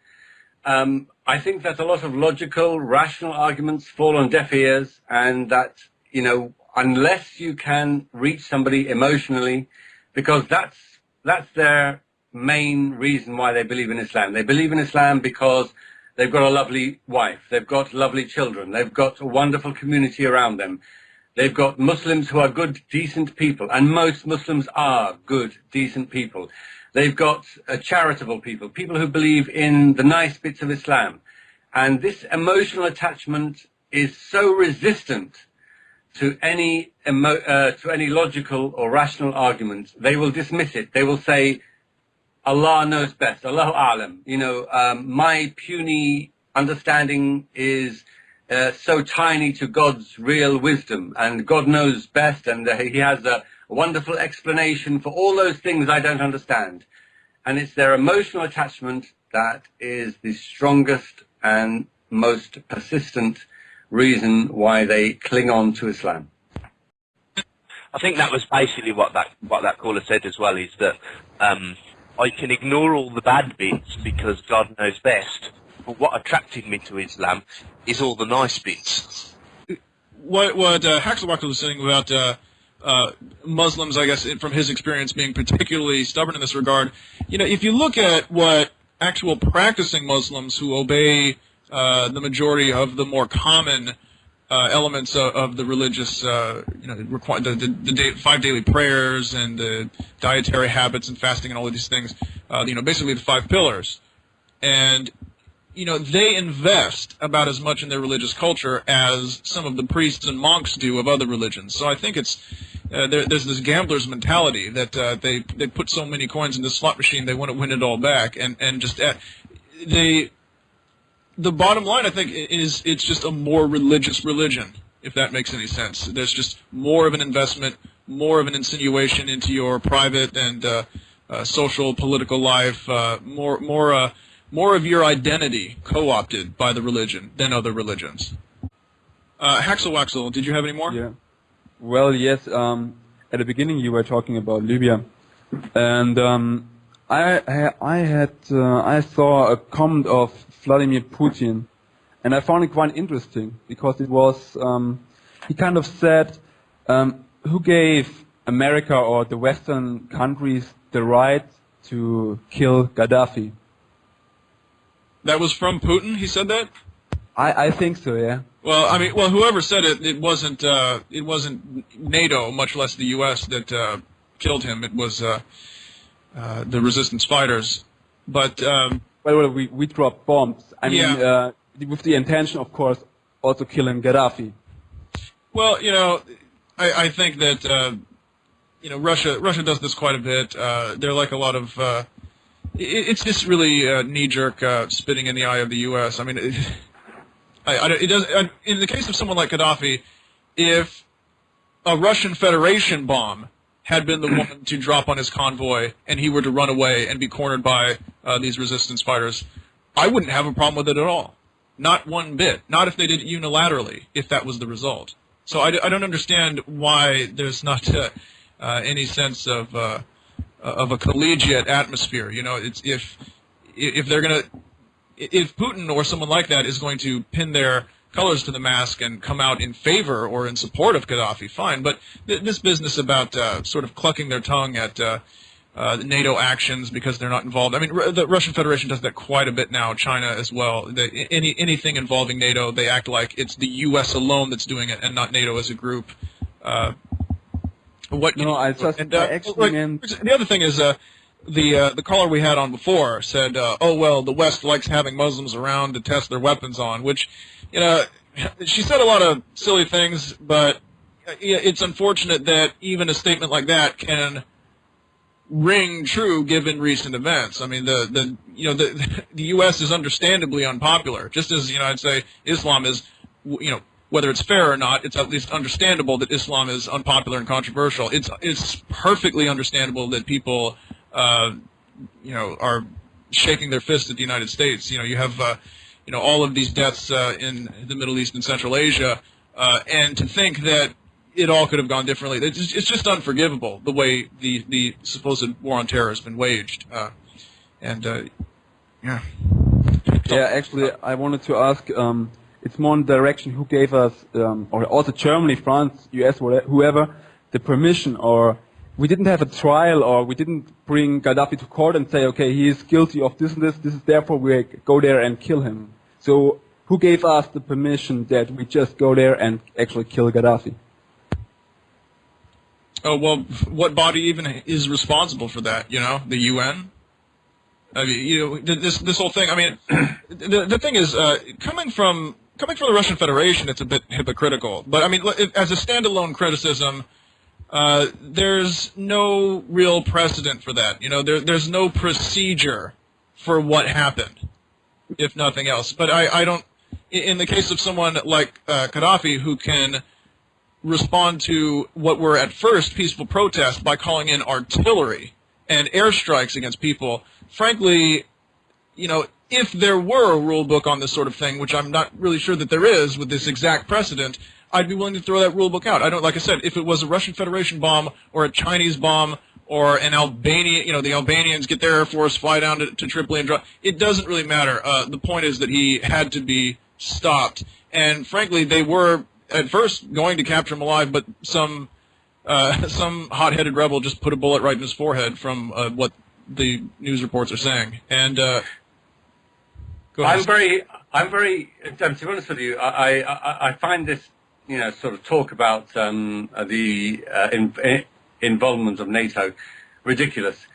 I think that a lot of logical, rational arguments fall on deaf ears, and that, unless you can reach somebody emotionally, because that's their main reason why they believe in Islam. They believe in Islam because they've got a lovely wife, they've got lovely children, they've got a wonderful community around them. They've got Muslims who are good, decent people, and most Muslims are good, decent people. They've got charitable people, people who believe in the nice bits of Islam. And this emotional attachment is so resistant to any logical or rational argument, they will dismiss it. They will say, Allah knows best, Allahu A'lam. You know, my puny understanding is so tiny to God's real wisdom, and God knows best, and He has a wonderful explanation for all those things I don't understand. And it's their emotional attachment that is the strongest and most persistent reason why they cling on to Islam. I think that was basically what that caller said as well, is that I can ignore all the bad bits because God knows best, but what attracted me to Islam is all the nice bits. What Haxelwacker was saying about Muslims, I guess, from his experience being particularly stubborn in this regard, you know, if you look at what actual practicing Muslims who obey the majority of the more common elements of the religious, you know, the 5 daily prayers and the dietary habits and fasting and all of these things, you know, basically the 5 pillars. And, you know, they invest about as much in their religious culture as some of the priests and monks do of other religions. So I think it's, there's this gambler's mentality that they put so many coins in this slot machine, they want to win it all back. And just, the bottom line, I think, is it's just a more religious religion, if that makes any sense. There's just more of an investment, more of an insinuation into your private and social, political life, more of your identity co-opted by the religion than other religions. Haxelwaxel, did you have any more? Yeah. Well, yes. At the beginning, you were talking about Libya, and I saw a comment of Vladimir Putin, and I found it quite interesting because it was he kind of said, who gave America or the Western countries the right to kill Gaddafi? That was from Putin. He said that. I think so. Yeah. Well, I mean, whoever said it, it wasn't NATO, much less the U.S. that killed him. It was the resistance fighters. But well, we dropped bombs. I mean, yeah. With the intention, of course, also killing Gaddafi. Well, you know, I think that you know, Russia does this quite a bit. They're like a lot of it's just really knee-jerk spitting in the eye of the U.S. I mean, it does. In the case of someone like Gaddafi, if a Russian Federation bomb had been the one to drop on his convoy and he were to run away and be cornered by these resistance fighters, I wouldn't have a problem with it at all. Not one bit. Not if they did it unilaterally, if that was the result. So I don't understand why there's not any sense of a collegiate atmosphere. You know, it's if they're gonna, if Putin or someone like that is going to pin their colors to the mast and come out in favor or in support of Gaddafi, fine. But this business about sort of clucking their tongue at NATO actions because they're not involved. I mean, the Russian Federation does that quite a bit now. China as well. Anything involving NATO, they act like it's the U.S. alone that's doing it and not NATO as a group. The other thing is the caller we had on before said, oh well, the West likes having Muslims around to test their weapons on, which, you know, she said a lot of silly things, but it's unfortunate that even a statement like that can ring true given recent events. I mean, the U.S. is understandably unpopular, just as, you know, I'd say Islam is, you know, whether it's fair or not, it's at least understandable that Islam is unpopular and controversial. It's perfectly understandable that people, you know, are shaking their fist at the United States. You know, you have, you know, all of these deaths in the Middle East and Central Asia, and to think that it all could have gone differently, it's just unforgivable the way the supposed war on terror has been waged. Yeah. Yeah, actually, I wanted to ask. It's more in the direction who gave us, or also Germany, France, US, whoever, the permission, or we didn't have a trial, or we didn't bring Gaddafi to court and say, okay, he is guilty of this and this is therefore we go there and kill him. So who gave us the permission that we just go there and actually kill Gaddafi? Oh, well, what body even is responsible for that, you know? The UN? I mean, you know, this whole thing, I mean, the thing is, coming from coming from the Russian Federation, it's a bit hypocritical. But I mean, as a standalone criticism, there's no real precedent for that. You know, there's no procedure for what happened, if nothing else. But I don't. In the case of someone like Gaddafi, who can respond to what were at first peaceful protests by calling in artillery and airstrikes against people, frankly, you know, if there were a rule book on this sort of thing, which I'm not really sure that there is with this exact precedent, I'd be willing to throw that rule book out. I don't, like I said, if it was a Russian Federation bomb or a Chinese bomb or an Albanian, you know, the Albanians get their Air Force, fly down to Tripoli and drop, it doesn't really matter. The point is that he had to be stopped. And frankly, they were at first going to capture him alive, but some hot-headed rebel just put a bullet right in his forehead from what the news reports are saying. And go ahead. I'm very, to be honest with you, I find this, you know, sort of talk about the involvement of NATO ridiculous.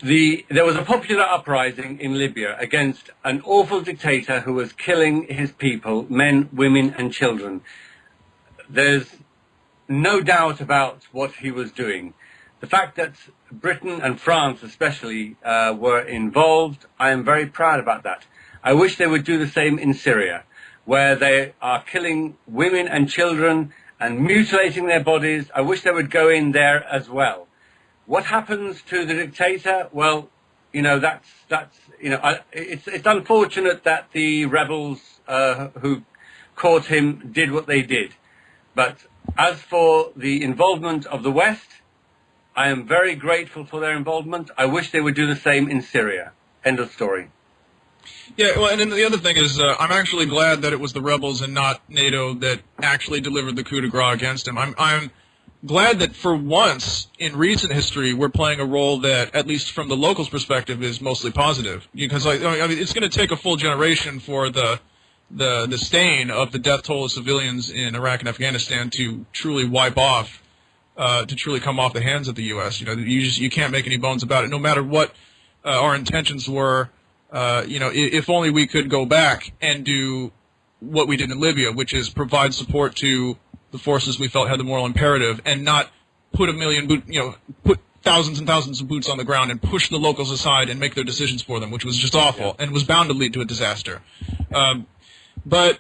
There was a popular uprising in Libya against an awful dictator who was killing his people, men, women, and children. There's no doubt about what he was doing. The fact that Britain and France especially were involved, I am very proud about that. I wish they would do the same in Syria, where they are killing women and children and mutilating their bodies. I wish they would go in there as well. What happens to the dictator? Well, you know, that's you know, it's unfortunate that the rebels who caught him did what they did. But as for the involvement of the West, I am very grateful for their involvement. I wish they would do the same in Syria. End of story. Yeah, well, and then the other thing is, I'm actually glad that it was the rebels and not NATO that actually delivered the coup de grace against him. I'm glad that for once in recent history we're playing a role that, at least from the locals' perspective, is mostly positive. Because I mean, it's going to take a full generation for the stain of the death toll of civilians in Iraq and Afghanistan to truly wipe off, to truly come off the hands of the U.S. You know, you can't make any bones about it. No matter what our intentions were, you know, if only we could go back and do what we did in Libya, which is provide support to the forces we felt had the moral imperative, and not put put thousands and thousands of boots on the ground and push the locals aside and make their decisions for them, which was just awful and was bound to lead to a disaster. But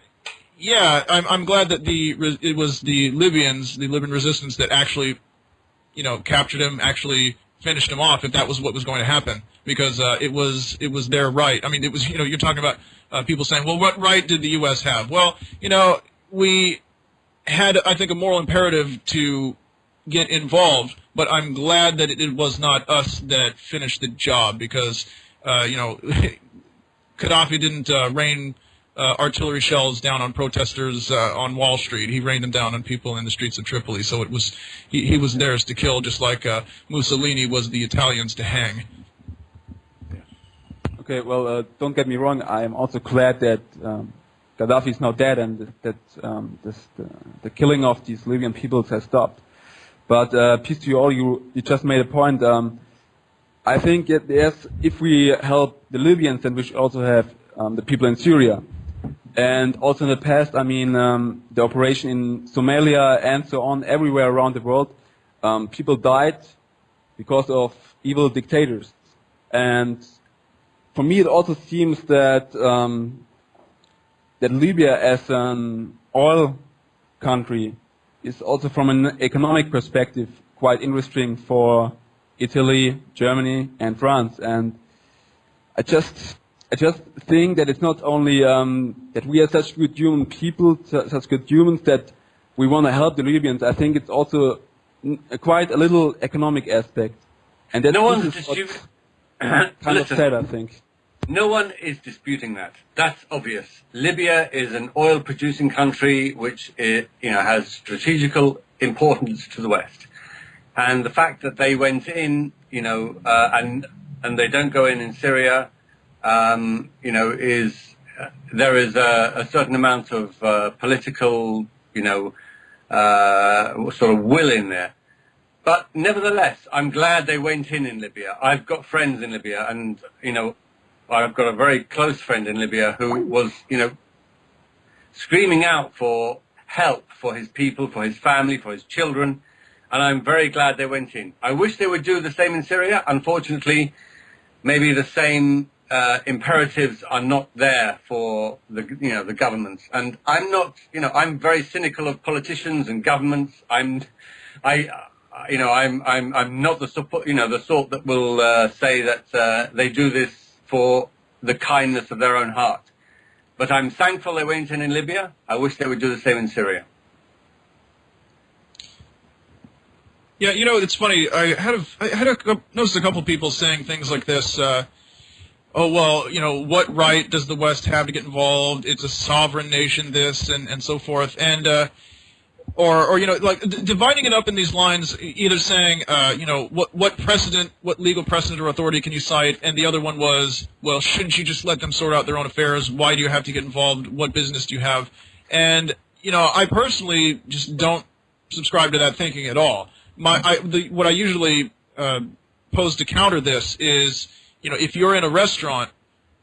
yeah, I'm glad that it was the Libyan resistance that actually, you know, captured him, actually finished him off, if that was what was going to happen, because it was their right. I mean, it was, you know, you're talking about people saying, well, what right did the U.S. have? Well, you know, we had, I think, a moral imperative to get involved, but I'm glad that it was not us that finished the job, because, you know, Gaddafi didn't rain artillery shells down on protesters on Wall Street. He rained them down on people in the streets of Tripoli. So it was he was theirs to kill, just like Mussolini was the Italians to hang. Okay, well, don't get me wrong. I am also glad that Gaddafi is now dead and that the killing of these Libyan peoples has stopped. But peace to you all. You just made a point. I think that if we help the Libyans, then we should also have the people in Syria. And also in the past, I mean, the operation in Somalia and so on, everywhere around the world, people died because of evil dictators. And for me, it also seems that that Libya, as an oil country, is also from an economic perspective quite interesting for Italy, Germany, and France. And I just think that it's not only that we are such good human people, such good humans, that we want to help the Libyans. I think it's also quite a little economic aspect, and that kind of sad, I think. No one is disputing that. That's obvious. Libya is an oil-producing country which has strategical importance to the West, and the fact that they went in, and they don't go in Syria. There is a certain amount of political, sort of will in there. But nevertheless, I'm glad they went in Libya. I've got friends in Libya, and, I've got a very close friend in Libya who was, screaming out for help for his people, for his family, for his children, and I'm very glad they went in. I wish they would do the same in Syria. Unfortunately, maybe the same imperatives are not there for the governments. And I'm not, I'm very cynical of politicians and governments. I'm not the sort that will say that they do this for the kindness of their own heart. But I'm thankful they went in Libya. I wish they would do the same in Syria. Yeah, it's funny. I noticed a couple people saying things like this. Oh, well, what right does the West have to get involved? It's a sovereign nation, this and so forth. And or dividing it up in these lines, either saying, what legal precedent or authority can you cite? And the other one was, well, shouldn't you just let them sort out their own affairs? Why do you have to get involved? What business do you have? And, I personally just don't subscribe to that thinking at all. What I usually pose to counter this is, if you're in a restaurant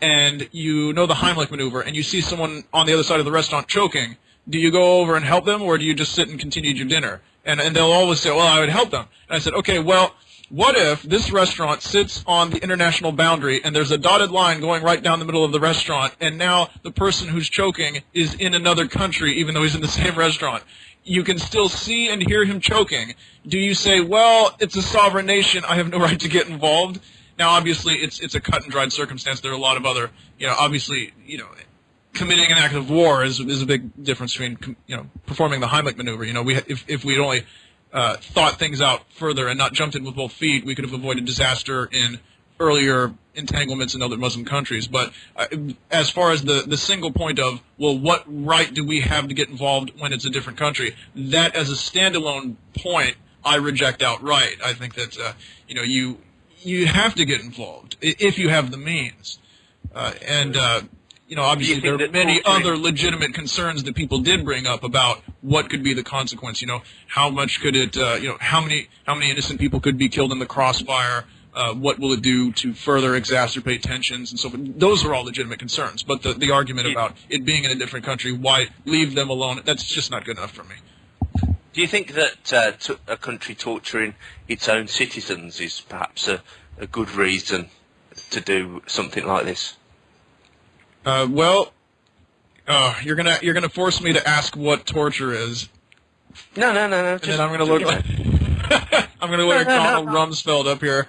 and you know the Heimlich maneuver and you see someone on the other side of the restaurant choking, do you go over and help them, or do you just sit and continue your dinner? And they'll always say, well, I would help them. And I said, okay, well, what if this restaurant sits on the international boundary and there's a dotted line going right down the middle of the restaurant, and now the person who's choking is in another country even though he's in the same restaurant? You can still see and hear him choking. Do you say, well, it's a sovereign nation, I have no right to get involved? Now, obviously, it's a cut and dried circumstance. There are a lot of other, obviously, committing an act of war is a big difference between, performing the Heimlich maneuver. If we'd only thought things out further and not jumped in with both feet, we could have avoided disaster in earlier entanglements in other Muslim countries. But as far as the single point of, well, what right do we have to get involved when it's a different country, that as a standalone point, I reject outright. I think that, you have to get involved if you have the means. Obviously there are many other legitimate concerns that people did bring up about what could be the consequence. How much could it, how many innocent people could be killed in the crossfire? What will it do to further exacerbate tensions and so forth? Those are all legitimate concerns. But the argument about it being in a different country, why leave them alone, that's just not good enough for me. Do you think that a country torturing its own citizens is perhaps a good reason to do something like this? Well, you're gonna force me to ask what torture is. No. And then I'm gonna look like I'm gonna look like Donald Rumsfeld up here.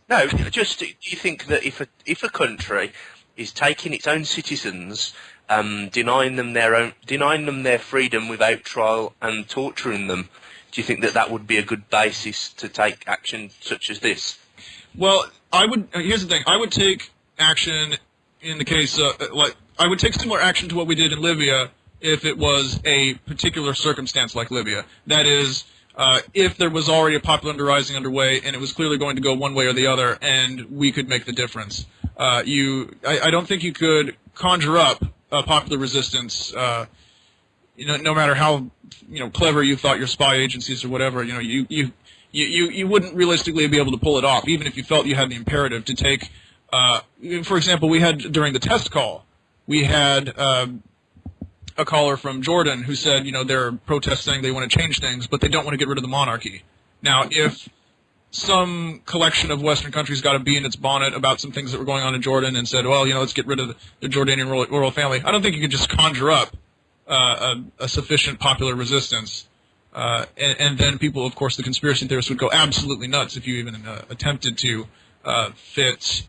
No, just do you think that if a country is taking its own citizens, denying them their freedom without trial and torturing them, do you think that would be a good basis to take action such as this? Well, here's the thing. I would take action in the case I would take similar action to what we did in Libya if it was a particular circumstance like Libya. That is, if there was already a popular uprising underway and it was clearly going to go one way or the other, and we could make the difference. I don't think you could conjure up a popular resistance. No matter how clever you thought your spy agencies or whatever, you wouldn't realistically be able to pull it off, even if you felt you had the imperative to take. For example, we had during the test call, we had a caller from Jordan who said, they're protesting, they want to change things, but they don't want to get rid of the monarchy. Now, if some collection of Western countries got a bee in its bonnet about some things that were going on in Jordan and said, well, let's get rid of the Jordanian royal family, I don't think you could just conjure up a sufficient popular resistance. And then people, of course, the conspiracy theorists would go absolutely nuts if you even attempted to fit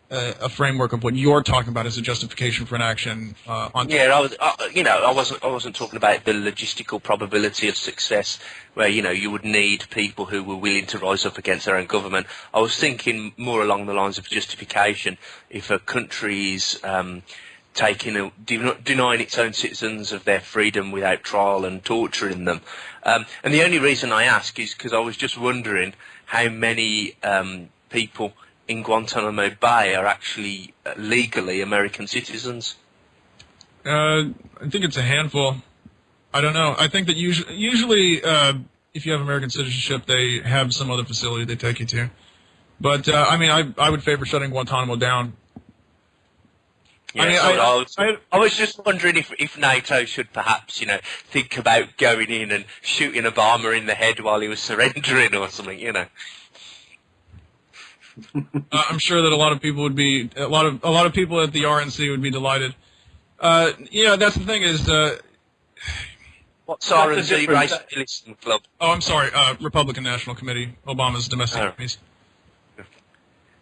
a framework of what you're talking about as a justification for an action. I wasn't talking about the logistical probability of success, where you would need people who were willing to rise up against their own government. I was thinking more along the lines of justification. If a country is denying its own citizens of their freedom without trial and torturing them, and the only reason I ask is because I was just wondering how many people in Guantanamo Bay are actually legally American citizens. I think it's a handful. I don't know. I think that usually if you have American citizenship, they have some other facility they take you to. But, I would favor shutting Guantanamo down. Yeah, I was just wondering if NATO should perhaps, think about going in and shooting Obama in the head while he was surrendering or something, I'm sure that a lot of people would be a lot of people at the RNC would be delighted. That's the thing is. What's RNC Rationalism Club? Oh, I'm sorry, Republican National Committee, Obama's domestic enemies.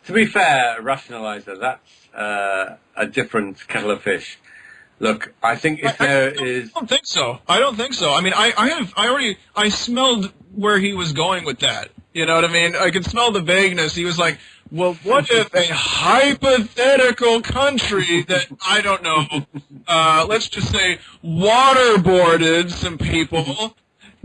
To be fair, Rationalizer, that's a different kettle of fish. Look, I think if there is... I don't think so. I don't think so. I mean, I smelled where he was going with that. You know what I mean? I could smell the vagueness. He was like, well, what if a hypothetical country that, I don't know, let's just say waterboarded some people.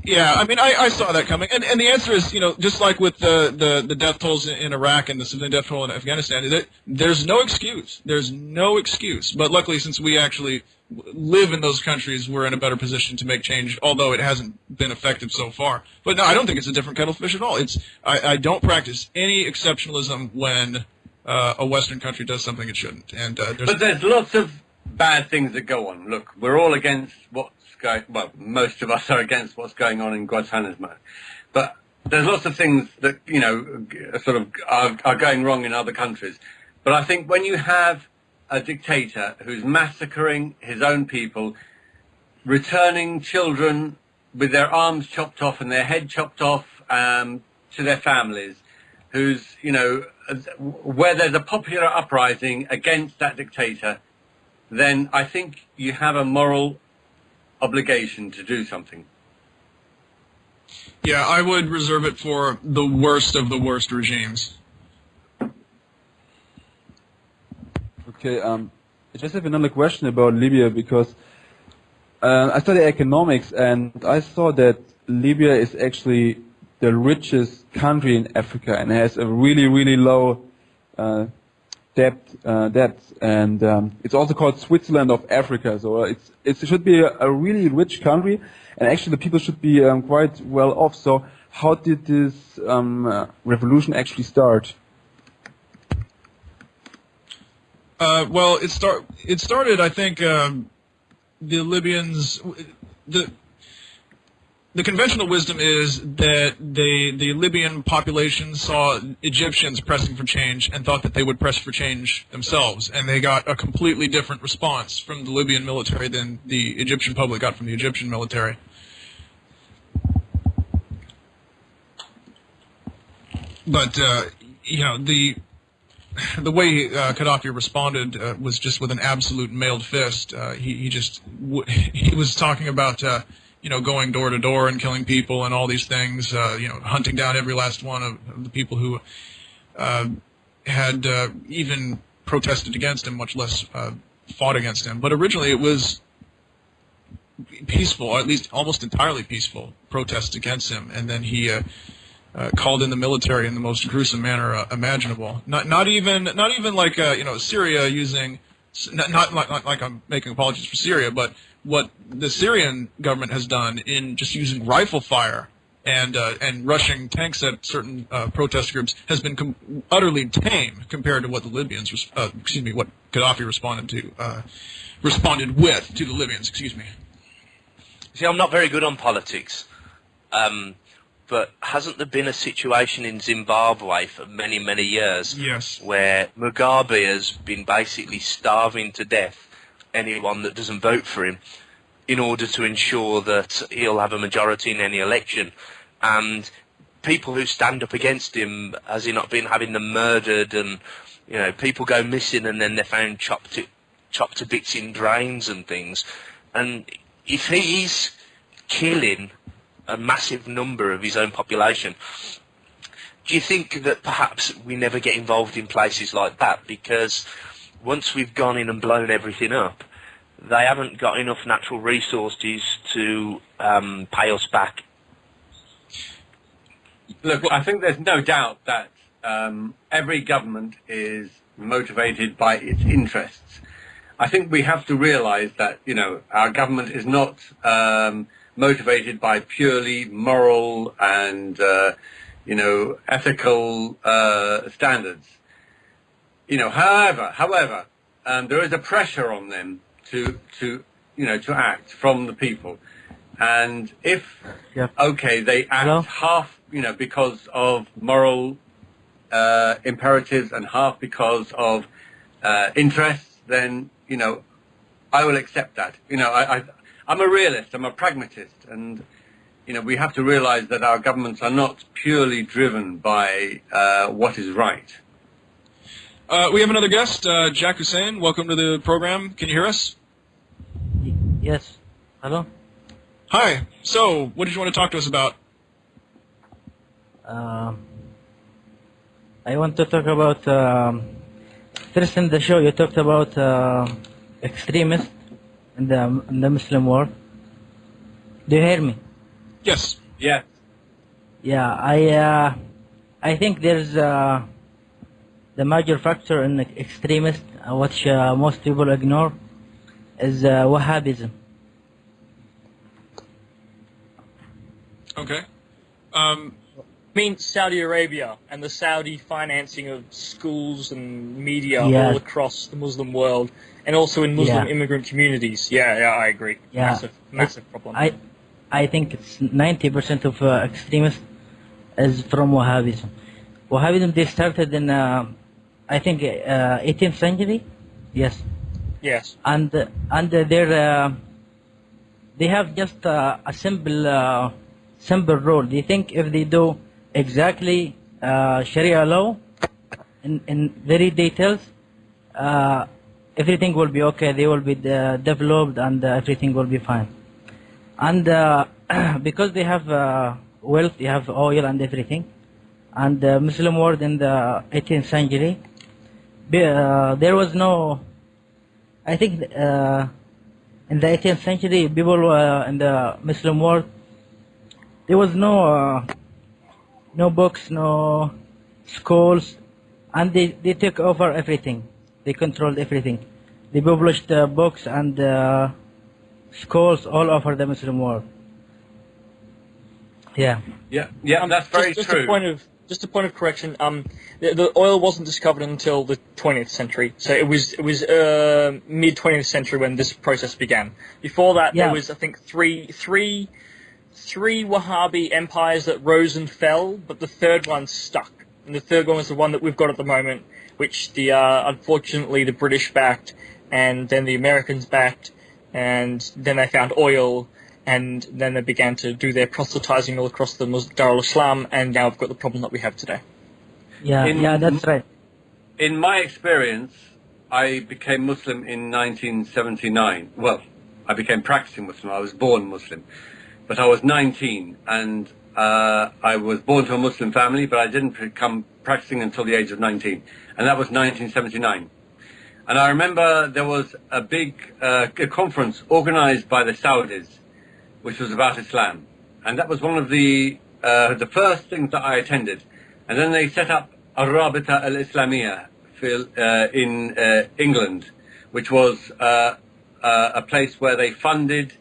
Yeah, I mean, I saw that coming. And the answer is, just like with the death tolls in Iraq and the civilian death toll in Afghanistan, there's no excuse. There's no excuse. But luckily, since we actually live in those countries, we're in a better position to make change, although it hasn't been effective so far. But no, I don't think it's a different kettle of fish at all. I don't practice any exceptionalism when a Western country does something it shouldn't. And but there's lots of bad things that go on. Look, we're all against most of us are against what's going on in Guantanamo. But there's lots of things that, sort of are going wrong in other countries. But I think when you have a dictator who's massacring his own people, returning children with their arms chopped off and their head chopped off to their families, who's, where there's a popular uprising against that dictator, then I think you have a moral obligation to do something. Yeah, I would reserve it for the worst of the worst regimes. Okay, I just have another question about Libya because I study economics and I saw that Libya is actually the richest country in Africa and has a really, really low debt, and it's also called Switzerland of Africa. So it should be a really rich country, and actually the people should be quite well off. So how did this revolution actually start? Well, it started. I think the Libyans. The conventional wisdom is that the Libyan population saw Egyptians pressing for change and thought that they would press for change themselves, and they got a completely different response from the Libyan military than the Egyptian public got from the Egyptian military. But the way Gaddafi responded was just with an absolute mailed fist. He was talking about going door to door and killing people and all these things, hunting down every last one of the people who had even protested against him, much less fought against him. But originally it was peaceful, or at least almost entirely peaceful, protests against him, and then he called in the military in the most gruesome manner imaginable. Not even like Syria using, not like I'm making apologies for Syria, but what the Syrian government has done in just using rifle fire and rushing tanks at certain protest groups has been utterly tame compared to what the Libyans, what Gaddafi responded with to the Libyans. Excuse me. See, I'm not very good on politics, but hasn't there been a situation in Zimbabwe for many, many years where Mugabe has been basically starving to death anyone that doesn't vote for him in order to ensure that he'll have a majority in any election? And people who stand up against him, has he not been having them murdered, and people go missing and then they're found chopped to bits in drains and things. And if he's killing a massive number of his own population, do you think that perhaps we never get involved in places like that? Because once we've gone in and blown everything up, they haven't got enough natural resources to pay us back. Look, I think there's no doubt that every government is motivated by its interests. I think we have to realize that, our government is not motivated by purely moral and, ethical standards. However, there is a pressure on them to act from the people. And if, okay, they act half, because of moral imperatives and half because of interests, then, I will accept that. I'm a realist, I'm a pragmatist, and, we have to realize that our governments are not purely driven by what is right. We have another guest, Jack Hussein. Welcome to the program. Can you hear us? Yes. Hello? Hi. So, what did you want to talk to us about? I want to talk about, first in the show you talked about extremists in the Muslim world. Do you hear me? Yes. Yeah. Yeah, I think there's the major factor in extremist, which most people ignore, is Wahhabism. Okay. I mean Saudi Arabia and the Saudi financing of schools and media all across the Muslim world, and also in Muslim immigrant communities. Yeah, I agree. Yeah. Massive problem. I think it's 90% of extremists is from Wahhabism. Wahhabism, they started in, I think, 18th century. Yes. Yes. And they have just a simple rule. They think if they do exactly Sharia law in very details, everything will be okay. They will be developed and everything will be fine. And because they have wealth, they have oil and everything, and the Muslim world in the 18th century, there was no, I think in the 18th century, people in the Muslim world, there was no books, no schools, and they took over everything. They controlled everything. They published books and schools all over the Muslim world. Yeah, that's very true. Just a point of correction. The oil wasn't discovered until the 20th century, so it was mid 20th century when this process began. Before that, there was I think three Wahhabi empires that rose and fell, but the third one stuck, and the third one was the one that we've got at the moment, which unfortunately the British backed, and then the Americans backed, and then they found oil, and then they began to do their proselytizing all across the Darul Islam, and now we've got the problem that we have today. Yeah, that's right. In my experience, I became Muslim in 1979. Well, I became practicing Muslim. I was born Muslim. But I was 19, and I was born to a Muslim family, but I didn't become practicing until the age of 19. And that was 1979. And I remember there was a big conference organized by the Saudis, which was about Islam. And that was one of the first things that I attended. And then they set up Al-Rabita Al-Islamiyya in England, which was a place where they funded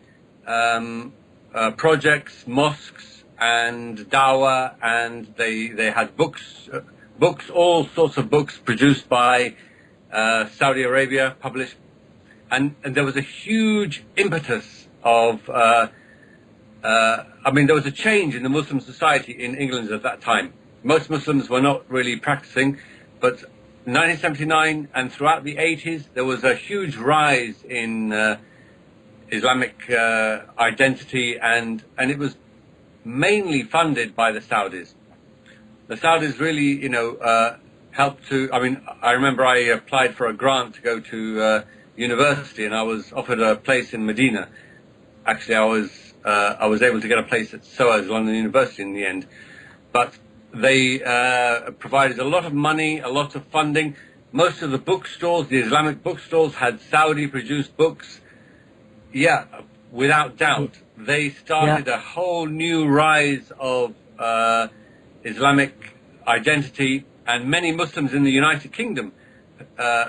projects, mosques, and dawah, and they had books, all sorts of books produced by Saudi Arabia, published, and there was a huge impetus of, there was a change in the Muslim society in England at that time. Most Muslims were not really practicing, but 1979 and throughout the 80s, there was a huge rise in Islamic identity, and it was mainly funded by the Saudis. The Saudis really, helped to. I remember I applied for a grant to go to university, and I was offered a place in Medina. Actually, I was able to get a place at SOAS, London University, in the end. But they provided a lot of money, a lot of funding. Most of the bookstores, the Islamic bookstores, had Saudi-produced books. Yeah, without doubt. They started a whole new rise of Islamic identity, and many Muslims in the United Kingdom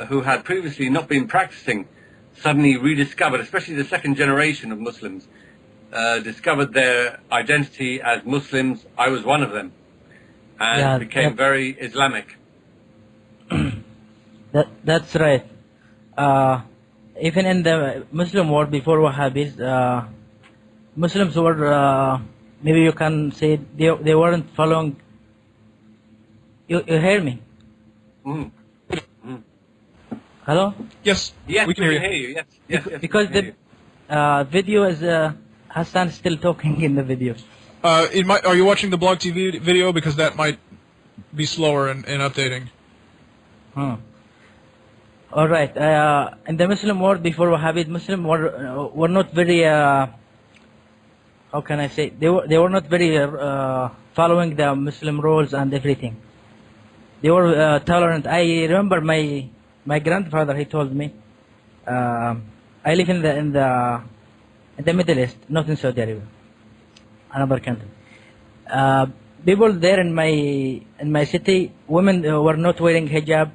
who had previously not been practicing suddenly rediscovered, especially the second generation of Muslims, discovered their identity as Muslims. I was one of them, and became very Islamic. That's right. even in the Muslim world before Wahhabis, Muslims were, maybe you can say, they weren't following. You hear me? Mm. Hello? Yes, Yes, we can hear you. you. Yes, Because the video is Hassan still talking in the video. Are you watching the blog TV video? Because that might be slower in updating. All right. In the Muslim world before Wahhabis, Muslims were not very. How can I say? They were not very following the Muslim rules and everything. They were tolerant. I remember my grandfather. He told me, I live in the Middle East, not in Saudi Arabia, another country. People there in my city, women were not wearing hijab.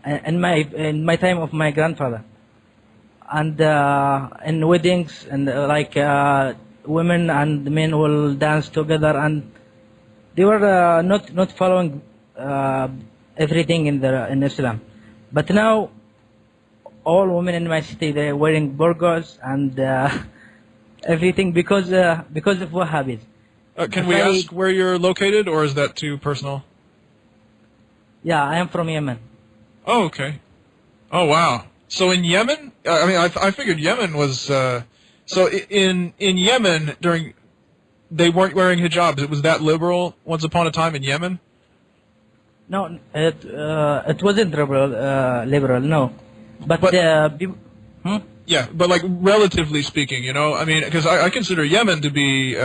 In my time of my grandfather, and in weddings and women and men will dance together, and they were not following everything in Islam. But now, all women in my city, they're wearing burqas and everything because of Wahhabis. Can we ask where you're located, or is that too personal? Yeah, I am from Yemen. Oh, okay. Oh, wow. So in Yemen, I figured Yemen was. So in Yemen they weren't wearing hijabs. Was that liberal once upon a time in Yemen? No, it wasn't liberal. No, but Yeah, but like relatively speaking, because I consider Yemen to be,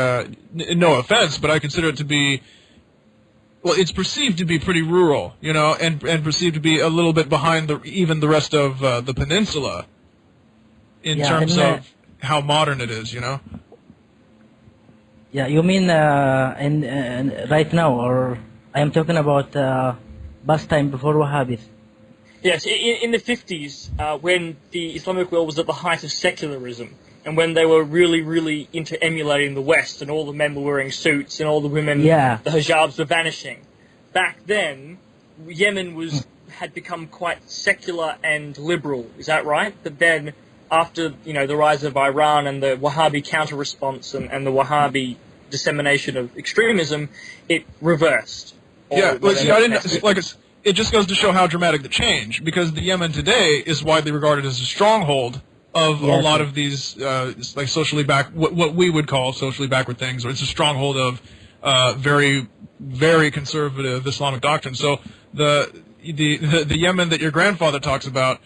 no offense, but I consider it to be. Well, it's perceived to be pretty rural, and perceived to be a little bit behind even the rest of the peninsula in terms of how modern it is, Yeah, you mean right now, or I am talking about past time before Wahhabis? Yes, in the 50s, when the Islamic world was at the height of secularism, and when they were really, really into emulating the West, and all the men were wearing suits, and all the women, the hijabs were vanishing. Back then, Yemen had become quite secular and liberal. Is that right? But then, after the rise of Iran and the Wahhabi counter-response and the Wahhabi dissemination of extremism, it reversed. Yeah, it just goes to show how dramatic the change, because the Yemen today is widely regarded as a stronghold of a lot of these socially what we would call socially backward things, or it's a stronghold of very, very conservative Islamic doctrine. So the Yemen that your grandfather talks about,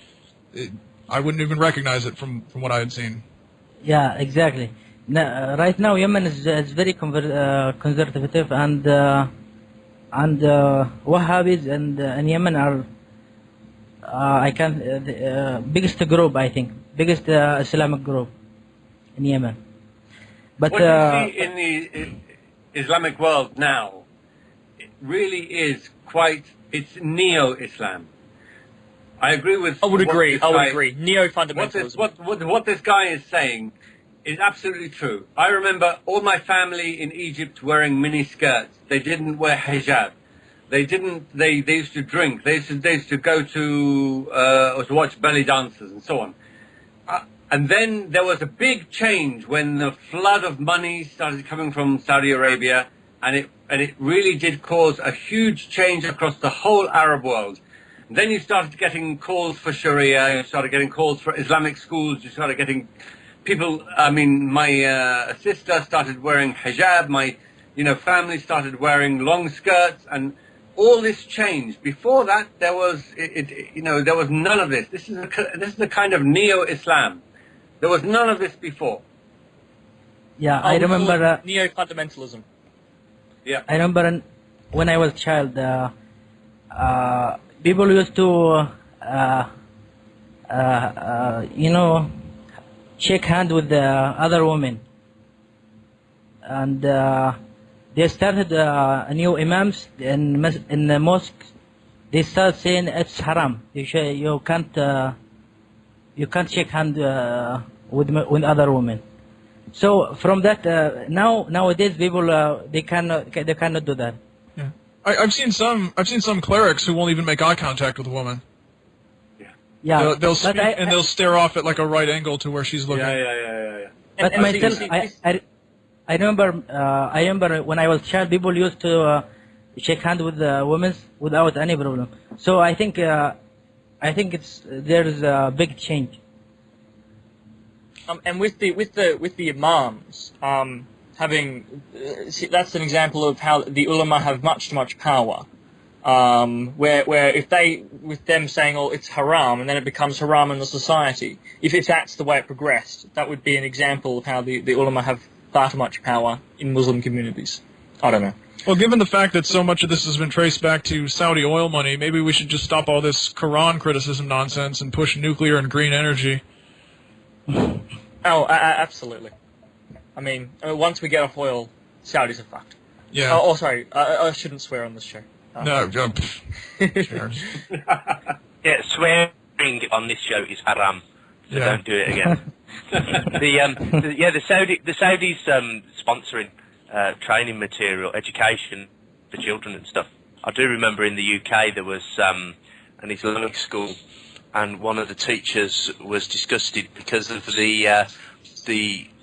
I wouldn't even recognize it from what I had seen. Yeah, exactly. Right now, Yemen is very conservative, and Wahhabis and Yemen are biggest group, I think. Biggest Islamic group in Yemen. But what you see in the Islamic world now, it really is it's neo-Islam. I agree with. I would agree. Neo-fundamentalism. What this guy is saying is absolutely true. I remember all my family in Egypt wearing mini skirts. They didn't wear hijab. They used to drink. They used to go to watch belly dancers and so on. And then there was a big change when the flood of money started coming from Saudi Arabia, and it really did cause a huge change across the whole Arab world. And then you started getting calls for Sharia, you started getting calls for Islamic schools, you started getting people, my sister started wearing hijab, my family started wearing long skirts, and all this changed. Before that, there was there was none of this. This is a kind of neo-Islam. There was none of this before. Yeah, I remember neo-fundamentalism. Yeah, I remember when I was a child, people used to shake hands with the other women, and they started new imams in the mosque. They started saying it's haram. You can't shake hands with other women. So from that, nowadays people they cannot do that. Yeah, I've seen some clerics who won't even make eye contact with a woman. Yeah. Yeah. They'll speak, and they'll stare off at like a right angle to where she's looking. Yeah. But myself, I remember when I was child, people used to shake hands with women without any problem. So I think there's a big change. And with the imams having, that's an example of how the ulama have much power. Where if they, with them saying, oh, it's haram, and then it becomes haram in the society, if that's the way it progressed, that would be an example of how the ulama have far too much power in Muslim communities. I don't know. Well, given the fact that so much of this has been traced back to Saudi oil money, maybe we should just stop all this Quran criticism nonsense and push nuclear and green energy. Oh, absolutely. I mean, once we get off oil, Saudis are fucked. Yeah. Oh, sorry, I shouldn't swear on this show. No, yeah, swearing on this show is haram. So don't do it again. the Saudis sponsoring training material, education for children and stuff. I do remember in the UK there was an Islamic school, and one of the teachers was disgusted because of the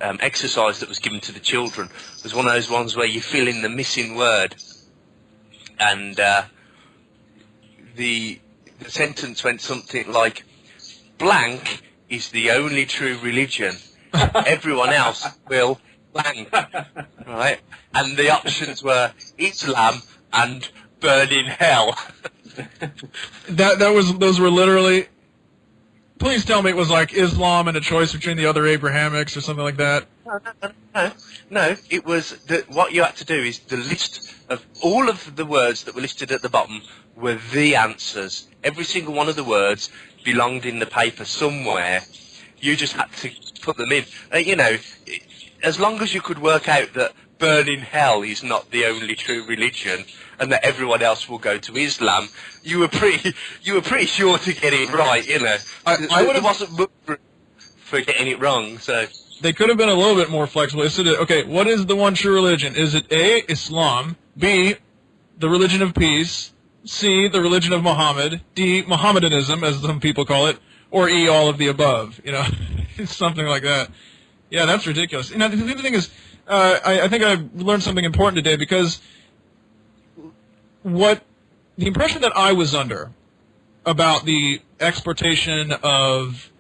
exercise that was given to the children. It was one of those ones where you fill in the missing word, and the sentence went something like, blank is the only true religion. Everyone else will blank. Right? And the options were Islam and burn in hell. Those were literally. Please tell me it was like Islam and a choice between the other Abrahamics or something like that. No, it was what you had to do is the list of all of the words that were listed at the bottom were the answers. Every single one of the words belonged in the paper somewhere. You just had to put them in. As long as you could work out that burning hell is not the only true religion and that everyone else will go to Islam, you were pretty sure to get it right, There wasn't much for getting it wrong, so. They could have been a little bit more flexible. Okay, what is the one true religion? Is it A, Islam, B, the religion of peace, C, the religion of Muhammad, D, Mohammedanism, as some people call it, or E, all of the above, something like that. Yeah, that's ridiculous. The other thing is, I think I learned something important today, because the impression that I was under about the exportation of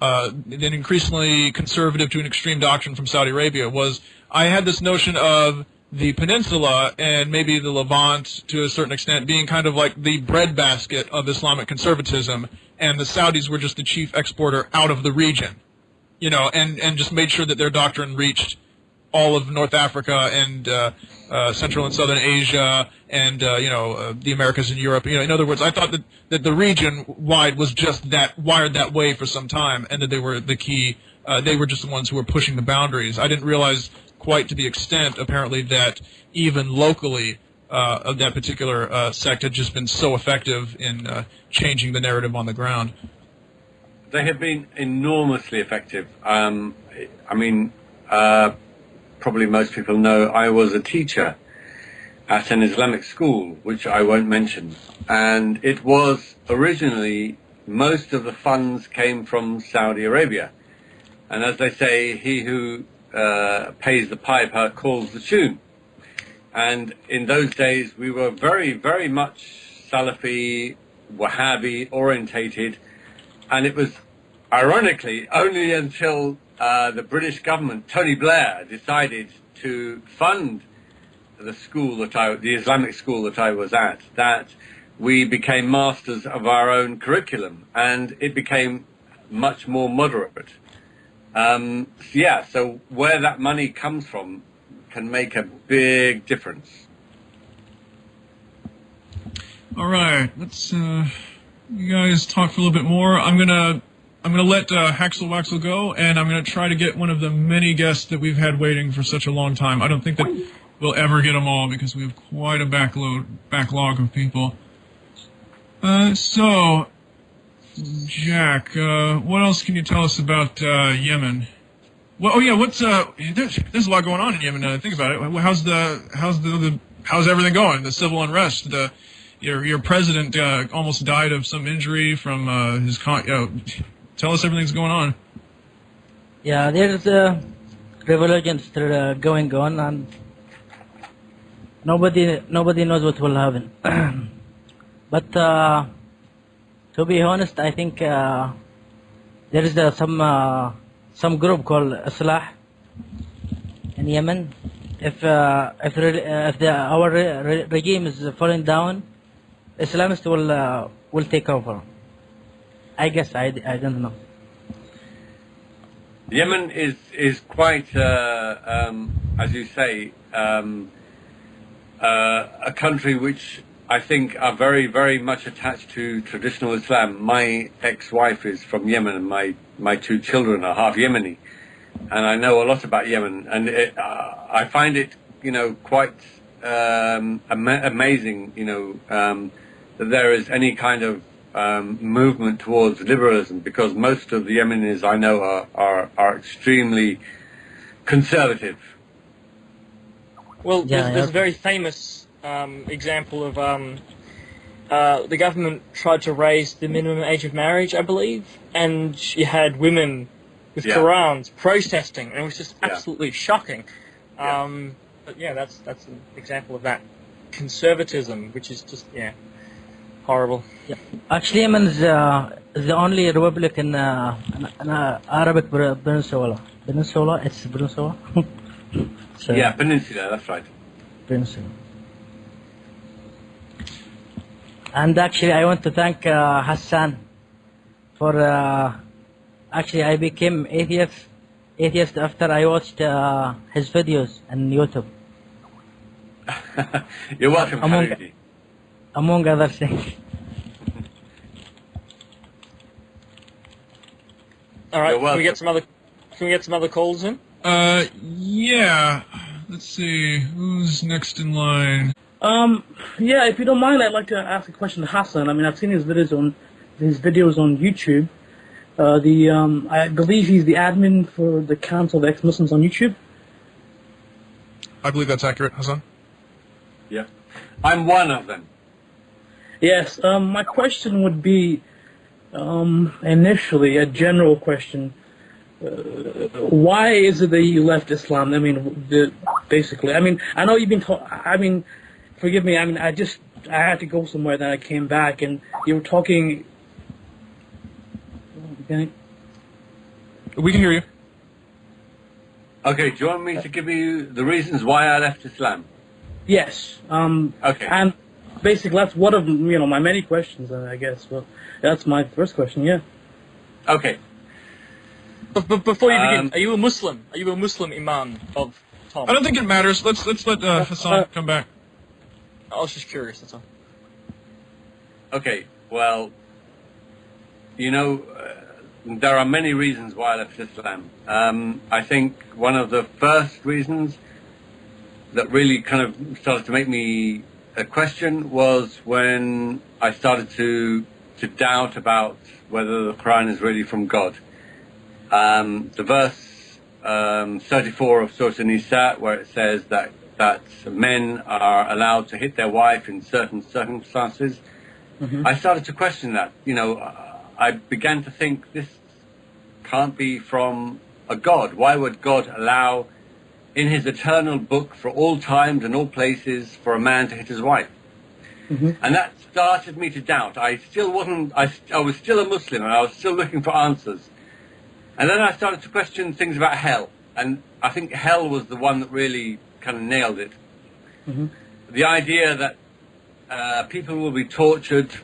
an increasingly conservative to an extreme doctrine from Saudi Arabia was, I had this notion of the peninsula and maybe the Levant to a certain extent being kind of like the breadbasket of Islamic conservatism, and the Saudis were just the chief exporter out of the region, and just made sure that their doctrine reached all of North Africa and Central and Southern Asia and the Americas and Europe. In other words, I thought that the region wide was just wired that way for some time, and that they were the key. They were just the ones who were pushing the boundaries. I didn't realize quite to the extent, apparently, that even locally of that particular sect had just been so effective in changing the narrative on the ground. They have been enormously effective. Probably most people know I was a teacher at an Islamic school, which I won't mention. And it was originally, most of the funds came from Saudi Arabia. And as they say, he who pays the piper calls the tune. And in those days, we were very, very much Salafi, Wahhabi orientated. And it was, ironically, only until the British government, Tony Blair, decided to fund the Islamic school that I was at, that we became masters of our own curriculum, and it became much more moderate. So where that money comes from can make a big difference. All right, let's you guys talk for a little bit more. I'm gonna let Haxel Waxel go, and I'm gonna try to get one of the many guests that we've had waiting for such a long time. I don't think that we'll ever get them all because we have quite a backlog of people. So, Jack, what else can you tell us about Yemen? Well, there's a lot going on in Yemen. Think about it. How's everything going? The civil unrest, the your president almost died of some injury from his tell us everything's going on. Yeah, there's revolutions going on, and nobody knows what will happen. But to be honest, I think there is some group called Islah in Yemen. If our regime is falling down, Islamists will take over. I guess I don't know. Yemen is quite, as you say, a country which I think are very, very much attached to traditional Islam. My ex-wife is from Yemen, and my two children are half Yemeni, and I know a lot about Yemen, and I find it, quite amazing, that there is any kind of movement towards liberalism, because most of the Yemenis I know are extremely conservative. Well, there's a very famous example of the government tried to raise the minimum age of marriage, I believe, and you had women with Qurans protesting, and it was just absolutely shocking. But yeah, that's an example of that conservatism, which is just horrible. Yeah. Actually, Yemen is the only republic in Arabic peninsula. Peninsula, it's peninsula. So, yeah, peninsula. That's right. Peninsula. And actually, I want to thank Hassan for. Actually, I became atheist after I watched his videos on YouTube. You're welcome, among other things. All right, can we get some other calls in? Yeah. Let's see who's next in line. Yeah, if you don't mind, I'd like to ask a question to Hassan. I mean, I've seen his videos on YouTube. I believe he's the admin for the Council of Ex-Muslims on YouTube. I believe that's accurate, Hassan. Yeah, I'm one of them. Yes, my question would be, initially, a general question. Why is it that you left Islam? I mean, basically. I mean, I know you've been forgive me, I mean, I had to go somewhere, then I came back, and you were talking... Okay. We can hear you. Okay, do you want me to give you the reasons why I left Islam? Yes. Okay. And basically, that's one of my many questions, I guess. Well, that's my first question. Yeah. Okay. But before you begin, are you a Muslim? Are you a Muslim imam of Tom? I don't think it matters. Let's let Hassan come back. I was just curious. That's all. Okay. Well, there are many reasons why I left Islam. I think one of the first reasons that really kind of started to make me question was when I started to doubt about whether the Quran is really from God. The verse 34 of Surah An-Nisa, where it says that men are allowed to hit their wife in certain circumstances, I started to question that. I began to think this can't be from a God. Why would God allow in his eternal book for all times and all places for a man to hit his wife? And that started me to doubt. I was still a Muslim, and I was still looking for answers. And then I started to question things about hell. And I think hell was the one that really kind of nailed it. The idea that people will be tortured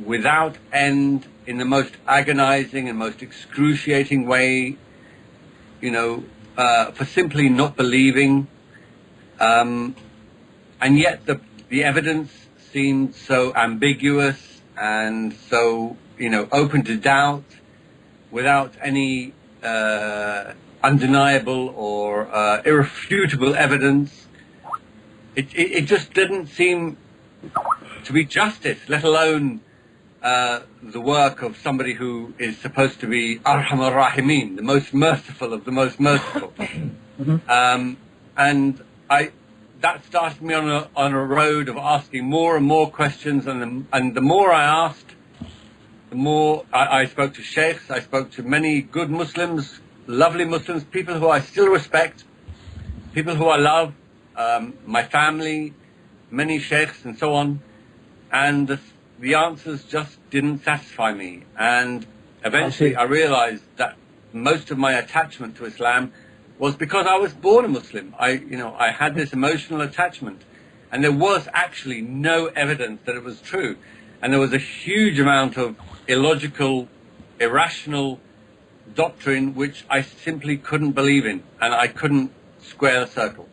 without end in the most agonizing and most excruciating way, for simply not believing. And yet the evidence seemed so ambiguous and so, open to doubt without any undeniable or irrefutable evidence. It just didn't seem to be justice, let alone the work of somebody who is supposed to be Arhamar Rahimin, the most merciful of the most merciful. And that started me on a road of asking more and more questions, and the more I asked, the more I spoke to sheikhs, I spoke to many good Muslims, lovely Muslims, people who I still respect, people who I love, my family, many sheikhs and so on, and the answers just didn't satisfy me. And eventually I realized that most of my attachment to Islam was because I was born a Muslim. I had this emotional attachment, and there was actually no evidence that it was true. And there was a huge amount of illogical, irrational doctrine which I simply couldn't believe in, and I couldn't square the circle.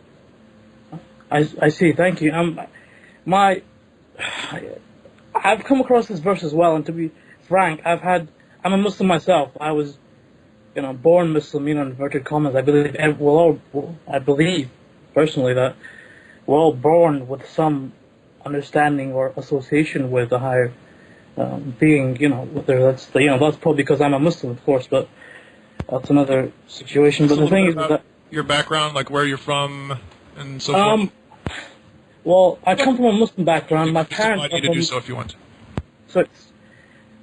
I see. Thank you. I've come across this verse as well, and to be frank, I'm a Muslim myself. I was, born Muslim, in inverted commas. I believe I believe personally that we're all born with some understanding or association with a higher being. Whether that's that's probably because I'm a Muslim, of course, but that's another situation. But the thing is that your background, like where you're from, and so forth. Well, I come from a Muslim background. My parents. I need to do so if you want. So,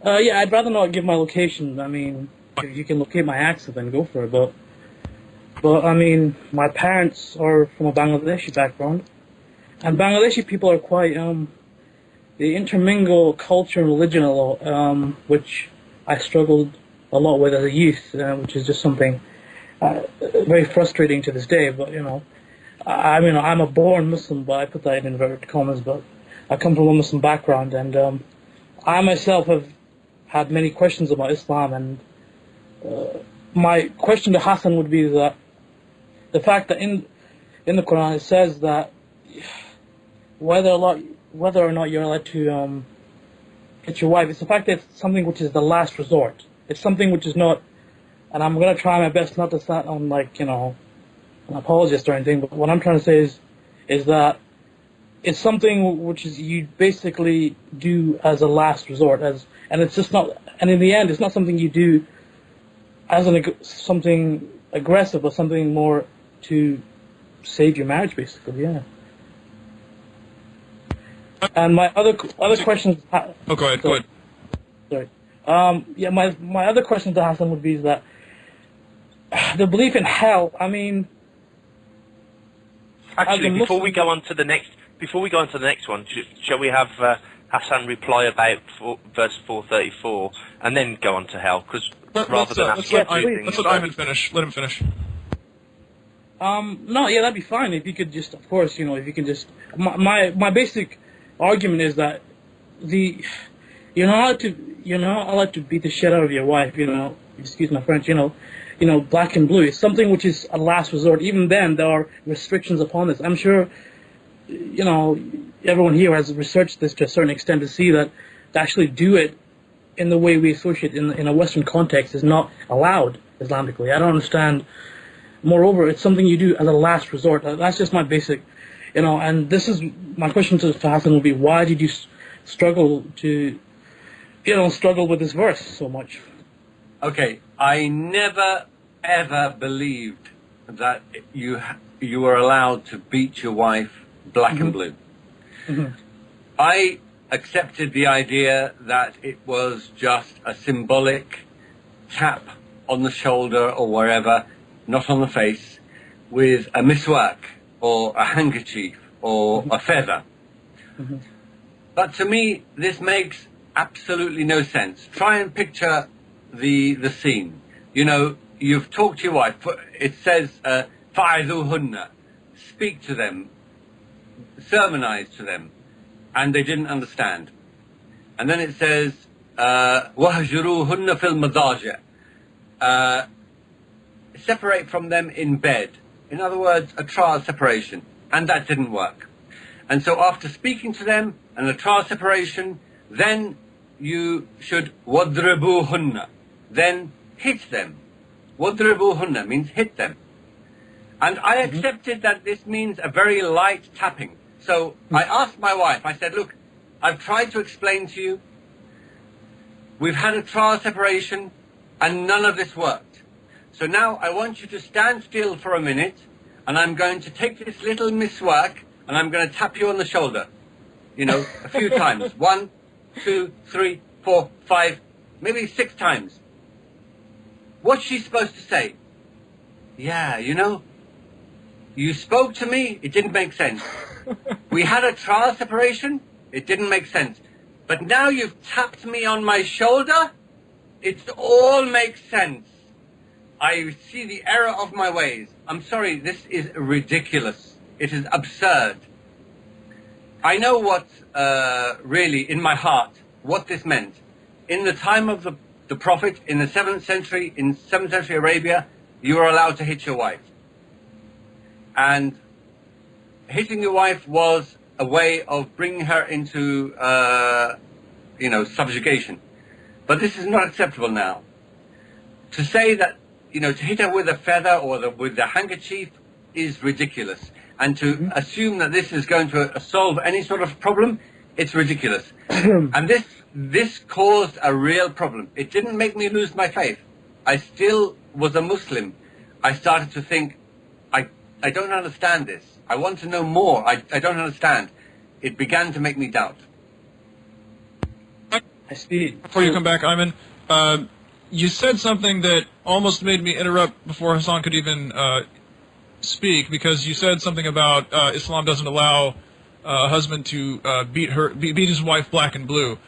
yeah, I'd rather not give my location. I mean, if you can locate my accent, then go for it. But I mean, my parents are from a Bangladeshi background, and Bangladeshi people are quite they intermingle culture and religion a lot, which I struggled a lot with as a youth, which is just something very frustrating to this day. But I mean, I'm a born Muslim, but I put that in inverted commas. But I come from a Muslim background, and I myself have had many questions about Islam. And my question to Hassan would be that the fact that in the Quran it says that whether or not you're allowed to get your wife, it's the fact that it's something which is the last resort. It's something which is not, and I'm going to try my best not to sound on an apologist or anything, but what I'm trying to say is that it's something which is you basically do as a last resort, and it's just not, and in the end, it's not something you do as something aggressive or something more to save your marriage, basically, yeah. And my other questions. Oh, go ahead. Sorry. Yeah, my other question to Hassan would be that the belief in hell. I mean. Actually, before we go on to the next one, shall we have Hassan reply about verse 434 and then go on to hell? Because rather than let's let Ayman finish. Let him finish. No, yeah, that'd be fine if you could just, of course, if you can just. My basic argument is that you're not allowed to beat the shit out of your wife. Excuse my French. Black and blue. It's something which is a last resort. Even then, there are restrictions upon this. I'm sure, everyone here has researched this to a certain extent to see that to actually do it in the way we associate in a Western context is not allowed Islamically. I don't understand. Moreover, it's something you do as a last resort. That's just my basic, and this is my question to Hassan would be, why did you struggle with this verse so much? Okay, I never ever believed that you were allowed to beat your wife black and blue. Mm-hmm. I accepted the idea that it was just a symbolic tap on the shoulder or wherever, not on the face, with a miswak or a handkerchief or a feather. Mm-hmm. But to me, this makes absolutely no sense. Try and picture the scene. You've talked to your wife. It says, فَعِذُوهُنَّ, speak to them, sermonize to them, and they didn't understand. And then it says, وَهْجُرُوهُنَّ فِي الْمَضَاجِعِ, separate from them in bed. In other words, a trial separation. And that didn't work. And so after speaking to them and a trial separation, then you should وَضْرِبُوهُنَّ, then hit them. وَضْرِبُوهُنَّ means hit them. And I accepted that this means a very light tapping. So I asked my wife, I said, look, I've tried to explain to you, we've had a trial separation and none of this worked. So now I want you to stand still for a minute, and I'm going to take this little miswak and I'm going to tap you on the shoulder, you know, a few times. 1, 2, 3, 4, 5, maybe 6 times. What's she supposed to say? Yeah, you know, you spoke to me, it didn't make sense. We had a trial separation, it didn't make sense. But now you've tapped me on my shoulder, it all makes sense. I see the error of my ways. I'm sorry, this is ridiculous. It is absurd. I know what, really, in my heart, what this meant. In the time of the Prophet, in the 7th century, in 7th century Arabia, you were allowed to hit your wife. And hitting your wife was a way of bringing her into, you know, subjugation. But this is not acceptable now. To say that, you know, to hit her with a feather or with a handkerchief is ridiculous. And to assume that this is going to solve any sort of problem, it's ridiculous. And this caused a real problem. It didn't make me lose my faith. I still was a Muslim. I started to think, I don't understand this. I want to know more. I don't understand. It began to make me doubt. I see. Before you come back, Ayman, you said something that almost made me interrupt before Hassan could even speak, because you said something about Islam doesn't allow a husband to beat his wife black and blue.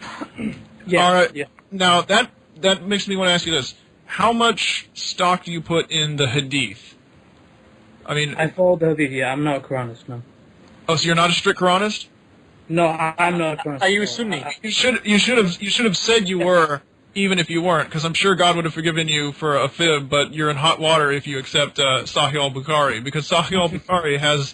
Yeah. All right. Yeah. Now that makes me want to ask you this: how much stock do you put in the Hadith? I mean, I follow the Hadith. Yeah, I'm not a Quranist, no. Oh, so you're not a strict Quranist? No, I'm not a Quranist. Are you a Sunni? You should have said you were, even if you weren't, because I'm sure God would have forgiven you for a fib, but you're in hot water if you accept Sahih al-Bukhari, because Sahih al-Bukhari has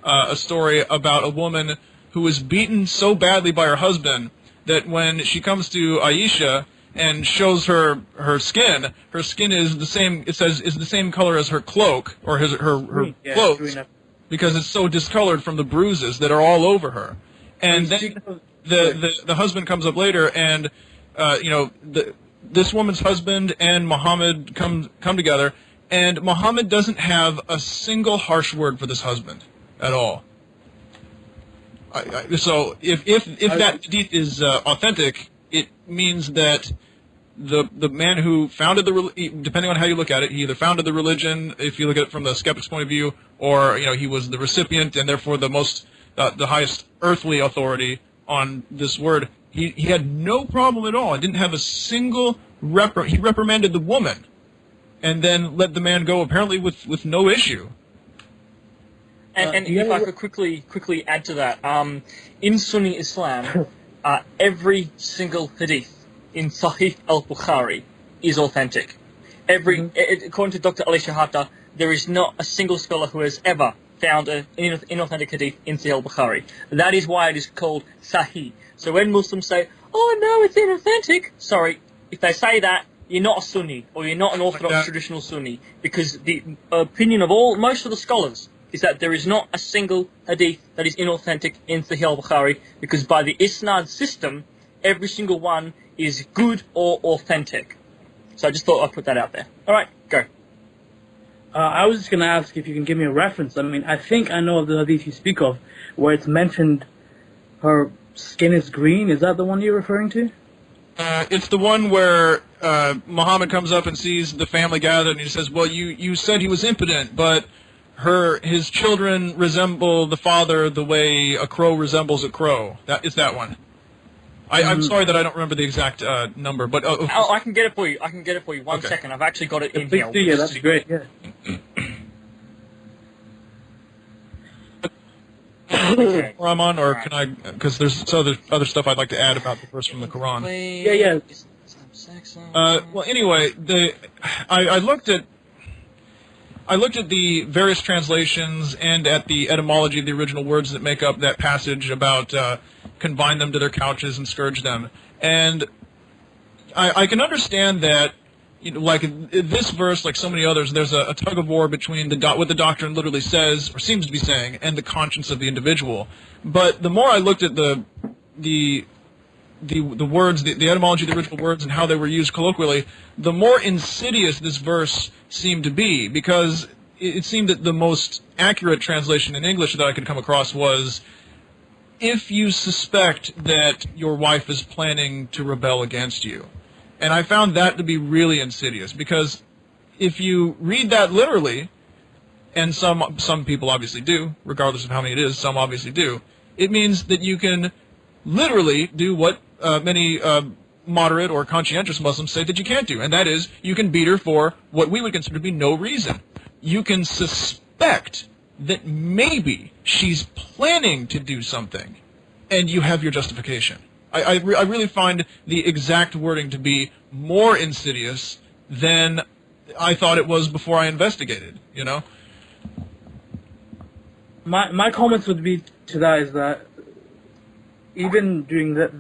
a story about a woman who was beaten so badly by her husband that when she comes to Aisha and shows her skin is the same. It says is the same color as her cloak or her clothes, because it's so discolored from the bruises that are all over her. And then the husband comes up later, and you know, this woman's husband and Muhammad come together, and Muhammad doesn't have a single harsh word for this husband at all. So if that hadith is authentic, it means that the man who founded depending on how you look at it, he either founded the religion, if you look at it from the skeptic's point of view, or you know, he was the recipient and therefore the highest earthly authority on this word. He had no problem at all. He didn't have a single he reprimanded the woman, and then let the man go apparently with no issue. And if I could quickly add to that, in Sunni Islam, every single hadith in Sahih al-Bukhari is authentic. According to Dr. Ali Shahata, there is not a single scholar who has ever found an inauthentic hadith in Sahih al-Bukhari. That is why it is called Sahih. So when Muslims say, "Oh no, it's inauthentic," sorry, if they say that, you're not a Sunni, or you're not an Orthodox traditional Sunni, because the opinion of most of the scholars is that there is not a single hadith that is inauthentic in Sahih al-Bukhari, because by the Isnad system, every single one is good or authentic. So I just thought I'd put that out there. Alright, go. I was just going to ask if you can give me a reference. I mean, I think I know of the hadith you speak of, where it's mentioned her skin is green. Is that the one you're referring to? It's the one where Muhammad comes up and sees the family gathered, and he says, "Well, you said he was impotent, but his children resemble the father the way a crow resembles a crow." It's that one. I'm sorry that I don't remember the exact number, but I can get it for you. One second. I've actually got it in here. Yeah, that's great. Yeah. Where I'm on, or can I? Because there's other stuff I'd like to add about the verse from the Quran. Yeah. Well, anyway, I looked at the various translations and at the etymology of the original words that make up that passage about confine them to their couches and scourge them, and I can understand that. You know, like this verse, like so many others, there's a tug of war between what the doctrine literally says or seems to be saying and the conscience of the individual. But the more I looked at the words, the etymology of the original words and how they were used colloquially, the more insidious this verse seemed to be, because it seemed that the most accurate translation in English that I could come across was, if you suspect that your wife is planning to rebel against you. And I found that to be really insidious, because if you read that literally, and some people obviously do, regardless of how many it is, some obviously do, it means that you can literally do what many moderate or conscientious Muslims say that you can't do, and that is, you can beat her for what we would consider to be no reason. You can suspect that maybe she's planning to do something, and you have your justification. I really find the exact wording to be more insidious than I thought it was before I investigated, you know? My comments would be to that is that even during that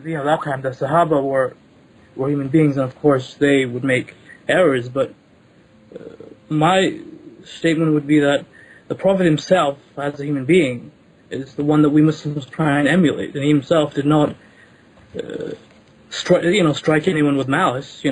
time, the Sahaba were human beings, and of course they would make errors. But my statement would be that the Prophet himself, as a human being, is the one that we Muslims try and emulate, and he himself did not strike anyone with malice,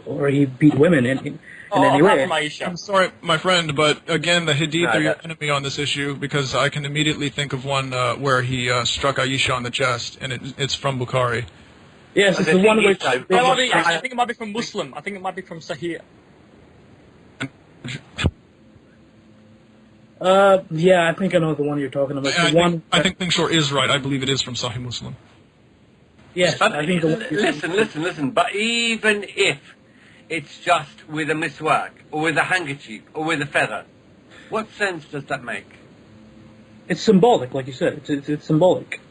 or he beat women in any way. I'm sorry, my friend, but again, the Hadith are your enemy on this issue, because I can immediately think of one where he struck Aisha on the chest, and it's from Bukhari. Yes, it's the one which... I think it might be from Muslim. I think it might be from Sahih. Yeah, I think I know the one you're talking about. I think Klingschor is right. I believe it is from Sahih Muslim. Yes, but I think listen. But even if it's just with a miswak, or with a handkerchief, or with a feather, what sense does that make? It's symbolic, like you said. It's symbolic.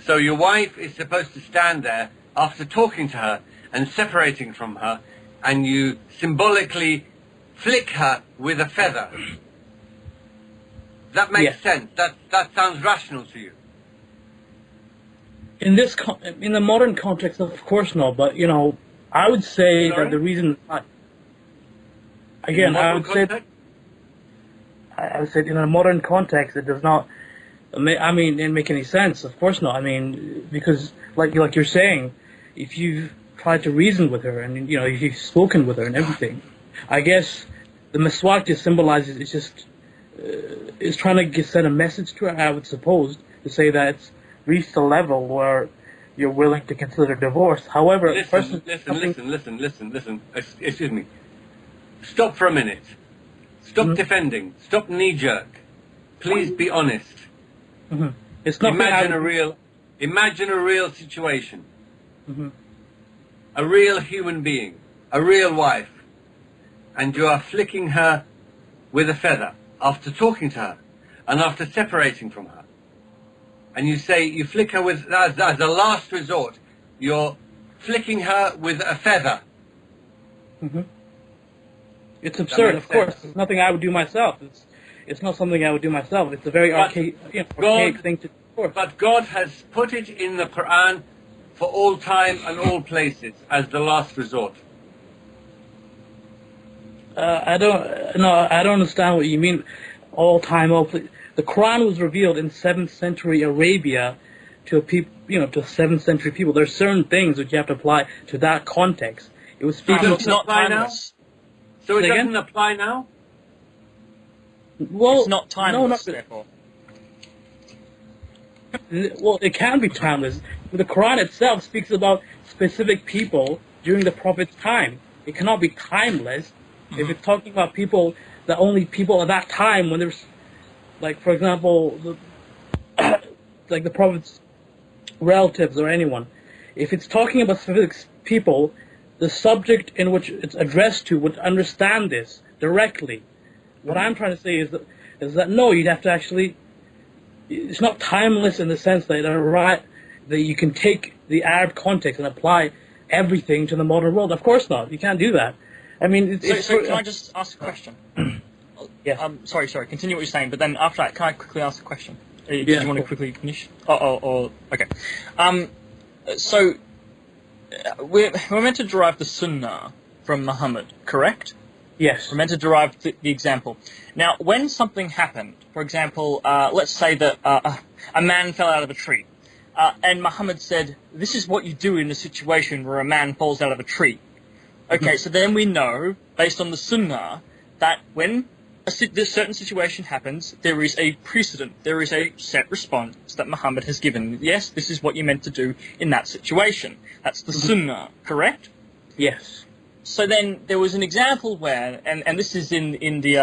So your wife is supposed to stand there after talking to her and separating from her, and you symbolically flick her with a feather. That makes sense. That sounds rational to you. In the modern context, of course not. But I would say that the reason, I would say in a modern context, it does not. Didn't make any sense. Of course not. Because like you're saying, if you've tried to reason with her and if you've spoken with her and everything, I guess the miswak just symbolizes it's trying to send a message to her. I would suppose to say that it's reached a level where you're willing to consider divorce. However, listen. Excuse me. Stop for a minute. Stop defending. Stop knee-jerk. Please be honest. Mm-hmm. It's not imagine a real situation. Mm-hmm. A real human being, a real wife, and you are flicking her with a feather after talking to her and after separating from her. And you say you flick her with, as a last resort, you're flicking her with a feather. Mm-hmm. It's absurd, of course. It's nothing I would do myself. It's not something I would do myself. It's a very archaic thing to do. But God has put it in the Quran for all time and all places as the last resort. I don't understand what you mean. All time, all place. The Quran was revealed in 7th century Arabia to to 7th century people. There are certain things which you have to apply to that context. It was speaking. So it doesn't apply now. So it doesn't apply now. Well, it's not timeless, therefore. Well, it can be timeless. The Quran itself speaks about specific people during the Prophet's time. It cannot be timeless. Mm-hmm. If it's talking about people, that only people at that time, when there's, like, for example, like the Prophet's relatives or anyone. If it's talking about specific people, the subject in which it's addressed to would understand this directly. What I'm trying to say is that no, you'd have to actually. It's not timeless in the sense that that you can take the Arab context and apply everything to the modern world. Of course not. You can't do that. So can I just ask a question? Yeah. Sorry. Continue what you're saying, but then after that, can I quickly ask a question? Do you want to quickly finish? Okay. So we're meant to derive the Sunnah from Muhammad, correct? Yes. We're meant to derive the example. Now, when something happened, for example, let's say that a man fell out of a tree, and Muhammad said, "This is what you do in a situation where a man falls out of a tree." Okay, so then we know, based on the Sunnah, that when this certain situation happens, there is a precedent, there is a set response that Muhammad has given. Yes, this is what you meant to do in that situation. That's the Sunnah, correct? Yes. So then there was an example where, and this is in the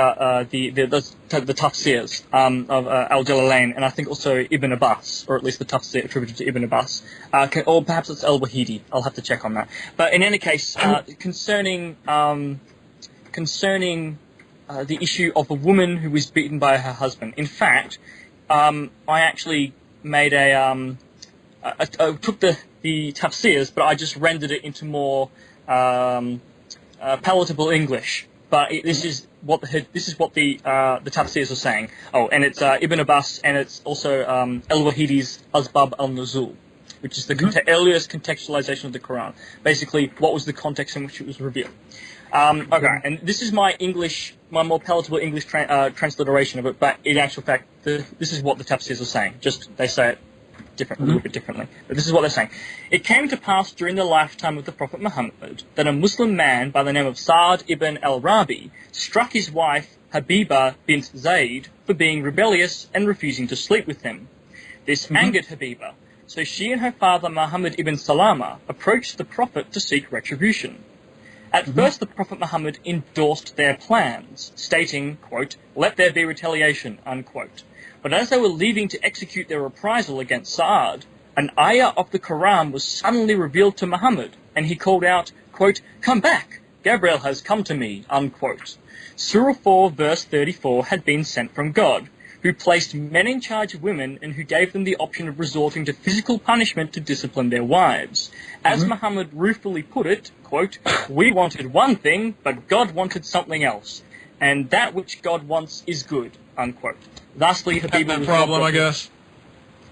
tafsirs of Al-Jalalain, and I think also Ibn Abbas, or at least the tafsir attributed to Ibn Abbas, or perhaps it's Al-Wahidi. I'll have to check on that. But in any case, concerning the issue of a woman who was beaten by her husband. In fact, I actually made I took the tafsirs, but I just rendered it into more palatable English. But this is what the tafsirs are saying. Oh, and it's Ibn Abbas, and it's also Al-Wahidi's Asbab al-Nuzul, which is the earliest contextualization of the Quran. Basically, what was the context in which it was revealed. Okay, and this is my more palatable English transliteration of it, but in actual fact, this is what the tafsirs are saying. Just, they say it a little bit differently. But this is what they're saying. It came to pass during the lifetime of the Prophet Muhammad that a Muslim man by the name of Sa'd ibn al-Rabi struck his wife Habiba bint Zayd for being rebellious and refusing to sleep with him. This angered Habiba, so she and her father Muhammad ibn Salama approached the Prophet to seek retribution. At first, the Prophet Muhammad endorsed their plans, stating, quote, "Let there be retaliation," unquote. But as they were leaving to execute their reprisal against Sa'ad, an ayah of the Quran was suddenly revealed to Muhammad, and he called out, quote, "Come back, Gabriel has come to me," unquote. Surah 4, verse 34 had been sent from God, who placed men in charge of women and who gave them the option of resorting to physical punishment to discipline their wives. As Muhammad ruefully put it, quote, "We wanted one thing, but God wanted something else, and that which God wants is good," unquote. Thusly, Habiba was problem, I guess.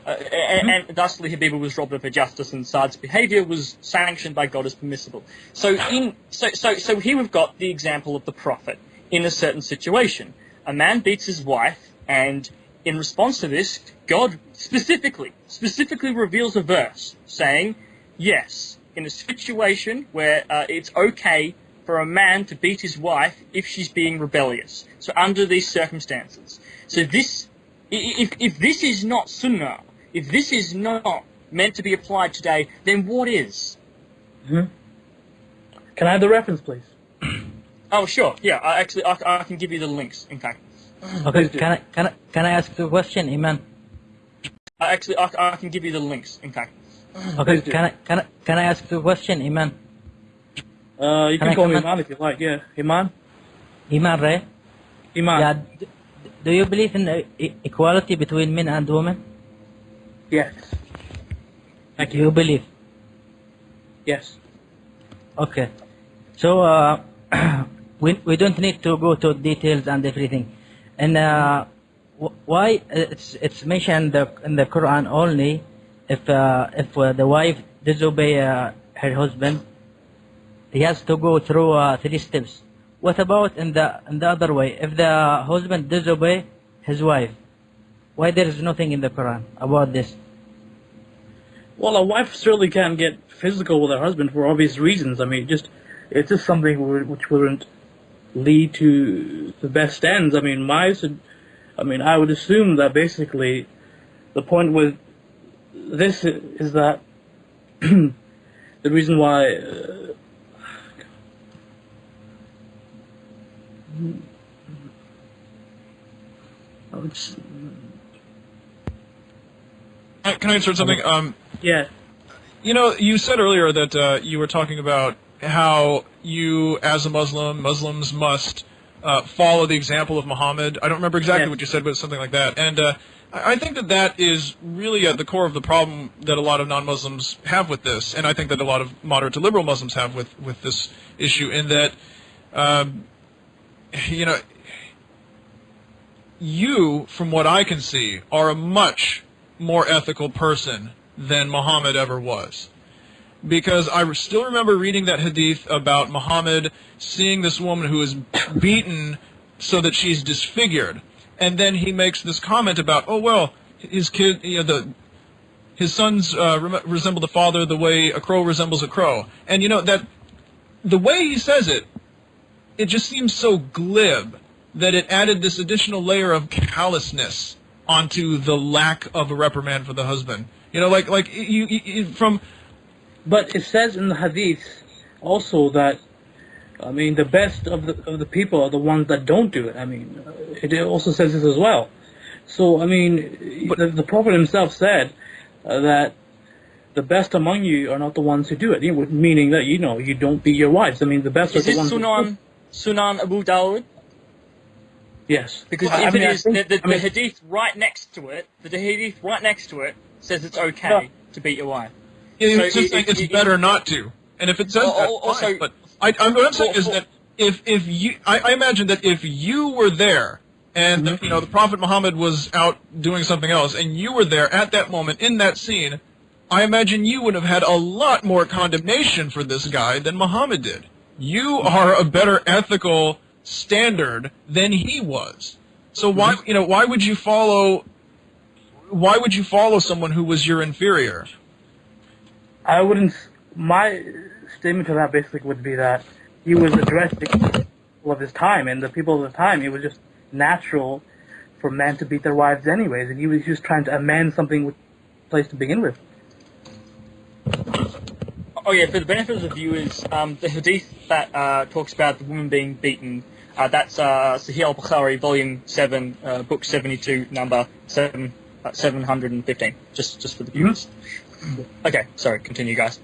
And thusly, Habiba was robbed of her justice, and Saad's behavior was sanctioned by God as permissible. So here we've got the example of the Prophet in a certain situation. A man beats his wife, and in response to this, God specifically reveals a verse saying, yes, in a situation where it's okay for a man to beat his wife if she's being rebellious. So under these circumstances. So this, if this is not Sunnah, if this is not meant to be applied today, then what is? Can I have the reference, please? Oh, sure. Yeah, I can give you the links, in fact. Okay, can I ask a question, Iman? I can give you the links, in fact. Okay, can I ask a question, Iman? You can call me Iman if you like, yeah. Iman? Iman, right? Iman. Yeah. Do you believe in equality between men and women? Yes. Do you believe? Yes. Okay. So we don't need to go to details and everything. And why it's mentioned in the Quran only if the wife disobey her husband, he has to go through 3 steps. What about in the other way? If the husband disobey his wife, why there is nothing in the Quran about this? Well, a wife certainly can get physical with her husband for obvious reasons. I mean, it's just something which wouldn't lead to the best ends. I mean, I would assume that basically the point with this is that the reason why Can I insert something? Yeah. You know, you said earlier that you were talking about how you, as a Muslims must follow the example of Muhammad. I don't remember exactly what you said, but something like that. And I think that is really at the core of the problem that a lot of non-Muslims have with this, and I think that a lot of moderate to liberal Muslims have with this issue, in that, you know, you, from what I can see, are a much more ethical person than Muhammad ever was. Because I still remember reading that hadith about Muhammad seeing this woman who is beaten so that she's disfigured, and then he makes this comment about, oh well, his kid, you know, his sons resemble the father the way a crow resembles a crow, and you know that the way he says it, it just seems so glib that it added this additional layer of callousness onto the lack of a reprimand for the husband. You know, like you from. But it says in the hadith also that, I mean, the best of the people are the ones that don't do it. I mean, it also says this as well. So, I mean, the Prophet himself said that the best among you are not the ones who do it, meaning that, you don't beat your wives. I mean, the best are the ones Sunan Abu Dawud? Yes. Because if it is, the hadith right next to it, says it's okay to beat your wife. Yeah, so it's better not to. And if it says that, also, fine. But what I'm saying is that if you, I imagine that if you were there, and the Prophet Muhammad was out doing something else, and you were there at that moment in that scene, I imagine you would have had a lot more condemnation for this guy than Muhammad did. You are a better ethical standard than he was. So why would you follow someone who was your inferior? I wouldn't. My statement to that basically would be that he was addressing people of his time, and the people of the time, it was just natural for men to beat their wives anyways, and he was just trying to amend something with place to begin with. Oh yeah, for the benefit of the viewers, the hadith that talks about the woman being beaten, that's Sahih al-Bukhari, volume 7, book 72, number 715, just for the viewers. Okay, sorry, continue guys.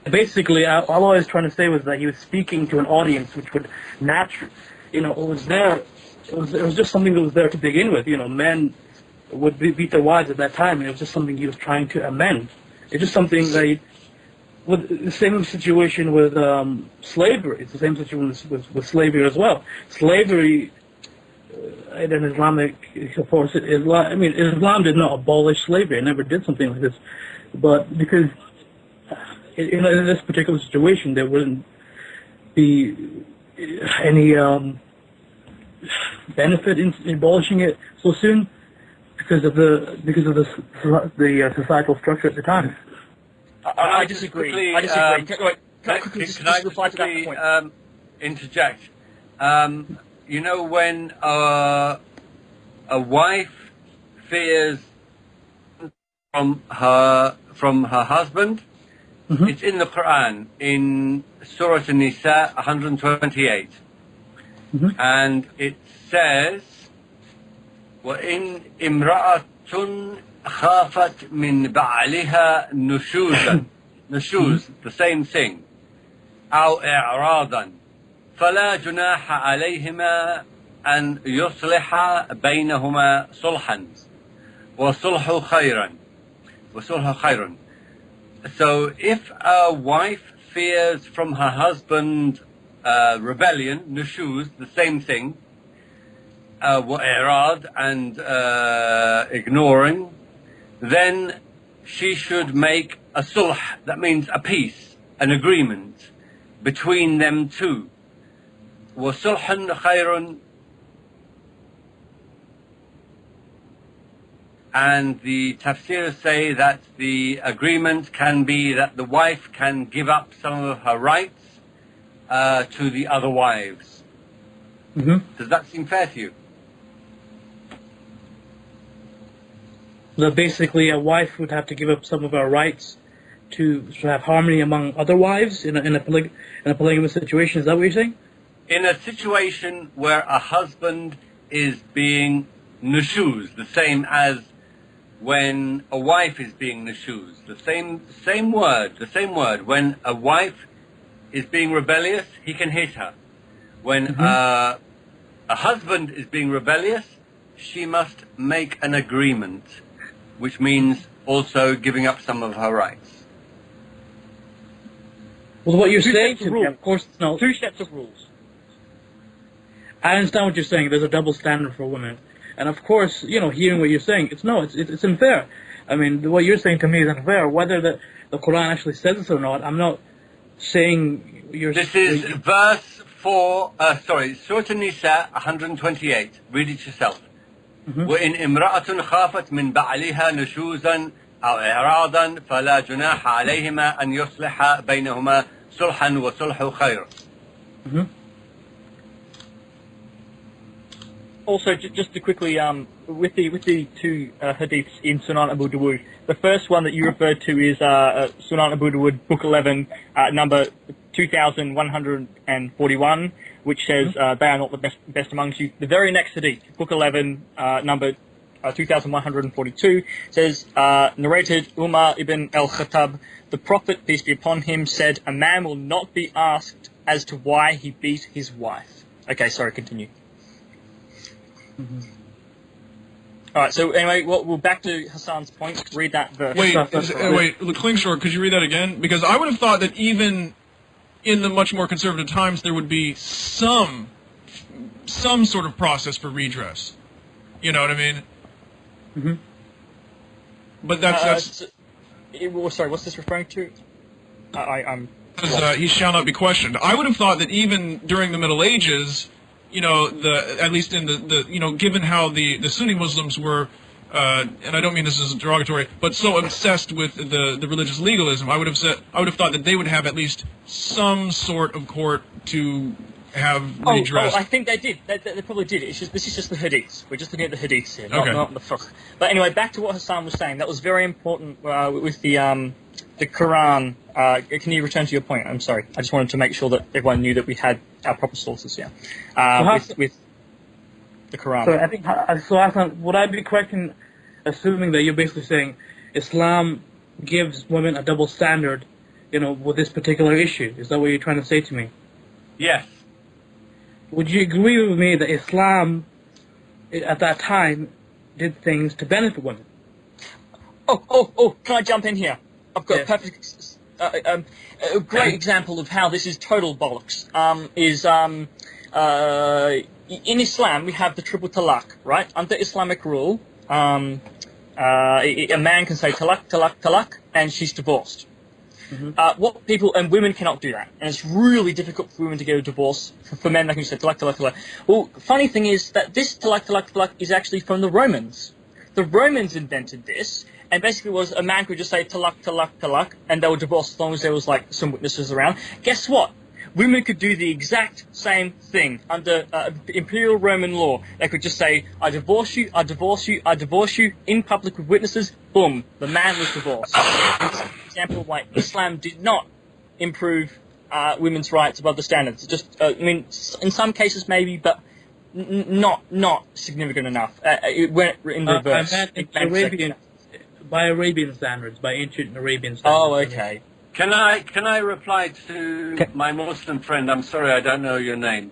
Basically, all I was trying to say was that he was speaking to an audience which would naturally, it was there. It was just something that was there to begin with. Men would beat their wives at that time, and it was just something he was trying to amend. It's just something that, with the same situation with slavery. It's the same situation with slavery as well. Slavery, in an Islamic, of course, Islam did not abolish slavery. It never did something like this, but because in this particular situation, there wouldn't be any benefit in abolishing it so soon because of the societal structure at the time. I disagree. Can I quickly reply to that point? Interject? When a wife fears from her husband, it's in the Quran in Surah An-Nisa 128, and it says, وَإِنْ إِمْرَأَةٌ خَافَتْ مِنْ بَعْلِهَا نُشُوزًا, nushuz, the same thing, أو إعراضا فلا جناح عليهما أن يصلح بينهما صلحا وصلح خيرا. So if a wife fears from her husband rebellion, nushuz, the same thing, وإعراض, and ignoring, then she should make a sulh, that means a peace, an agreement between them two. وَصُلْحٌ خَيْرٌ, and the tafsirs say that the agreement can be that the wife can give up some of her rights to the other wives. Does that seem fair to you? So basically, a wife would have to give up some of her rights to have harmony among other wives in a polygamous situation. Is that what you're saying? In a situation where a husband is being nushuz, the same as when a wife is being nushuz, the same word. When a wife is being rebellious, he can hit her. When a husband is being rebellious, she must make an agreement, which means also giving up some of her rights. Well, what you're saying to me, of course, no. 2 sets of rules. I understand what you're saying. There's a double standard for women, and of course, hearing what you're saying, it's unfair. I mean, what you're saying to me is unfair. Whether the Quran actually says this or not, I'm not saying you're. This is verse 4. Surah An-Nisa 128. Read it yourself. وإن امرأة خافت من بعلها نشوزا أو إعراضا فلا جناح عليهما أن يصلح بينهما صلحا وصلح خير. Also, just to quickly, with the two hadiths in Sunan Abu Dawud, the first one that you referred to is Sunan Abu Dawud, Book 11, number 2141, which says they are not the best amongst you. The very next hadith, Book 11, number 2142, says, narrated Umar ibn al-Khattab, the Prophet, peace be upon him, said, a man will not be asked as to why he beat his wife. Okay, sorry, continue. All right, so anyway, we're back to Hassan's point. Read that verse. Wait, Klingschor, could you read that again? Because I would have thought that even in the much more conservative times, there would be some sort of process for redress. You know what I mean? Mm-hmm. But that's sorry, what's this referring to? I'm. He shall not be questioned. I would have thought that even during the Middle Ages, you know, at least in the you know, given how the Sunni Muslims were, and I don't mean this as derogatory, but so obsessed with the religious legalism, I would have thought that they would have at least some sort of court to have redress. I think they did. They probably did. This is just the hadiths. We're just looking at the hadiths here, not the fiqh. But anyway, back to what Hassan was saying. That was very important with the Quran. Can you return to your point? I'm sorry. I just wanted to make sure that everyone knew that we had our proper sources here with the Quran. So I think, Hassan, would I be correct in assuming that you're basically saying Islam gives women a double standard, you know, with this particular issue? Is that what you're trying to say to me? Yes. Would you agree with me that Islam, at that time, did things to benefit women? Oh! Can I jump in here? I've got a perfect, a great example of how this is total bollocks. In Islam we have the triple talaq, right? Under Islamic rule, a man can say talaq, talaq, talaq, and she's divorced. What people and women cannot do that, and it's really difficult for women to get a divorce. For men, they can just say talaq, talaq, talaq. Well, funny thing is that this talaq, talaq, talaq is actually from the Romans. The Romans invented this, and basically was a man could just say talaq, talaq, talaq, and they were divorced as long as there was like some witnesses around. Guess what? Women could do the exact same thing under imperial Roman law. They could just say, I divorce you, I divorce you, I divorce you, in public with witnesses, boom, the man was divorced. It's an example of why Islam did not improve women's rights above the standards. Just, I mean, in some cases maybe, but not significant enough. It went in reverse. By Arabian standards, by ancient Arabian standards. Oh, okay. Can I reply to my Muslim friend? I'm sorry, I don't know your name.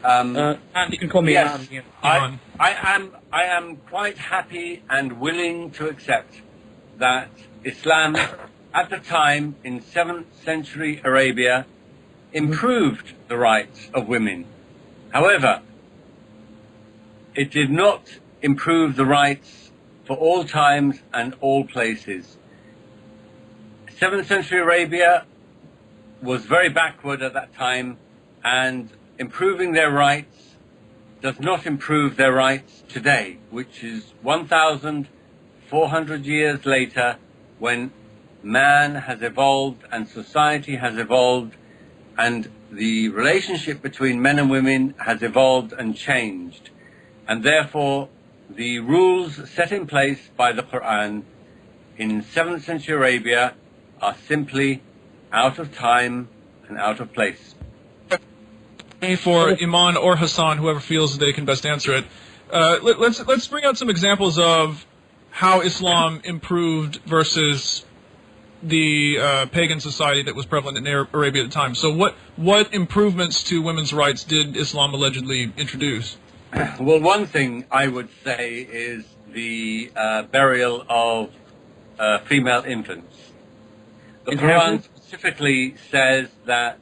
You can call me yes, Iman. I am quite happy and willing to accept that Islam, at the time in 7th century Arabia, improved the rights of women. However, it did not improve the rights for all times and all places. 7th century Arabia was very backward at that time, and improving their rights does not improve their rights today, which is 1,400 years later, when man has evolved and society has evolved and the relationship between men and women has evolved and changed. And therefore, the rules set in place by the Quran in 7th century Arabia are simply out of time and out of place. For Iman or Hassan, whoever feels they can best answer it, let's bring out some examples of how Islam improved versus the pagan society that was prevalent in Arabia at the time. So what improvements to women's rights did Islam allegedly introduce? Well, one thing I would say is the burial of female infants. The Quran specifically says that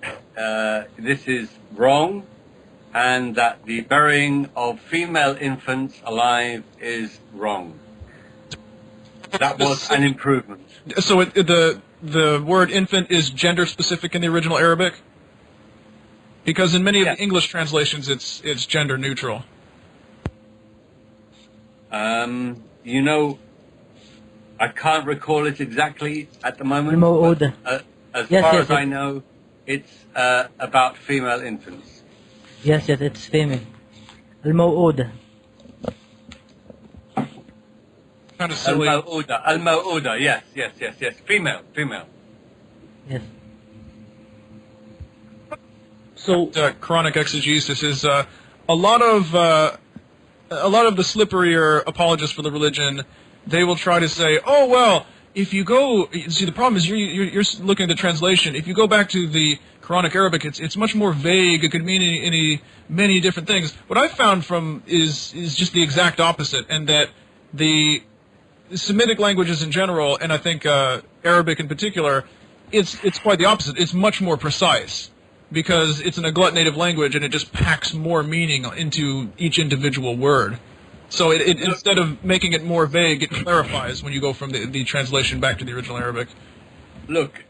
this is wrong, and that the burying of female infants alive is wrong. That was an improvement. So the word infant is gender specific in the original Arabic? Because in many of the English translations it's gender neutral. You know, I can't recall it exactly at the moment. As far as I know, it's about female infants. Yes, it's female. الموؤودة. Kind of silly. Al-Maw'uda, yes. Female. Yes. So Quranic exegesis is a lot of the slipperier apologists for the religion. They will try to say, oh well, if you go, see, the problem is you're looking at the translation. If you go back to the Quranic Arabic, it's much more vague. It could mean many different things. What I found from is just the exact opposite, and that the Semitic languages in general, and I think Arabic in particular, it's quite the opposite. It's much more precise because it's an Aglut native language, and it just packs more meaning into each individual word. So it instead of making it more vague, it clarifies when you go from the translation back to the original Arabic. Look,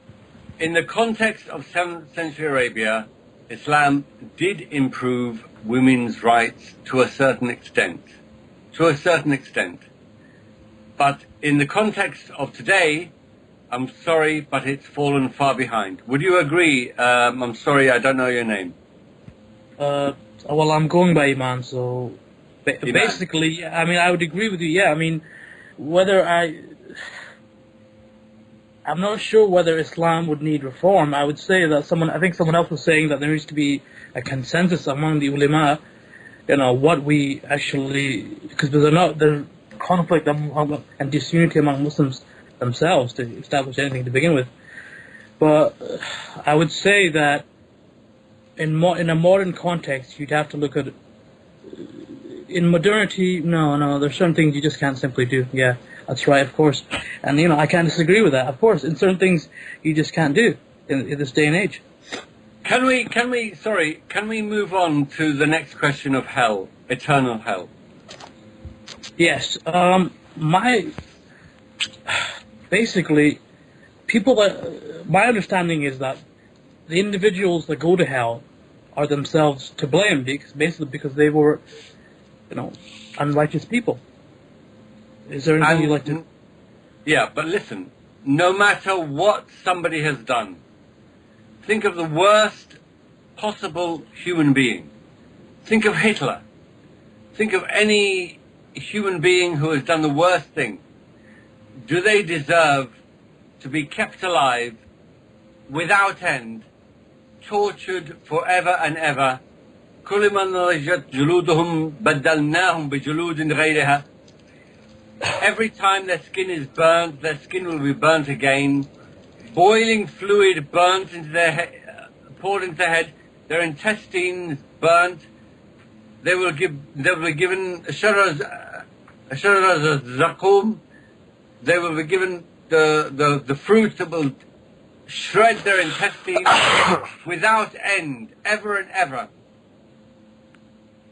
in the context of 7th century Arabia, Islam did improve women's rights to a certain extent. But in the context of today, I'm sorry, but it's fallen far behind. Would you agree? I'm sorry, I don't know your name. Well, I'm going by Iman, so basically, I mean, I would agree with you. Yeah, I mean, I'm not sure whether Islam would need reform. I would say that I think someone else was saying that there needs to be a consensus among the ulama, what we actually, because there's conflict and disunity among Muslims themselves to establish anything to begin with. But I would say that in a modern context, you'd have to look at. In modernity, no, there's certain things you just can't simply do. Yeah, that's right, of course. And, I can't disagree with that. Of course, in certain things you just can't do in this day and age. Can we move on to the next question of hell, eternal hell? Yes. Basically, my understanding is that the individuals that go to hell are themselves to blame, because they were, unrighteous people. Is there anything you'd like to... Yeah, but listen, no matter what somebody has done, think of the worst possible human being. Think of Hitler. Think of any human being who has done the worst thing. Do they deserve to be kept alive without end, tortured forever and ever? Every time their skin is burnt, their skin will be burnt again. Boiling fluid burnt into their head, poured into their head. Their intestines burnt. They will be given sharaz zakum. They will be given the fruit that will shred their intestines without end, ever and ever.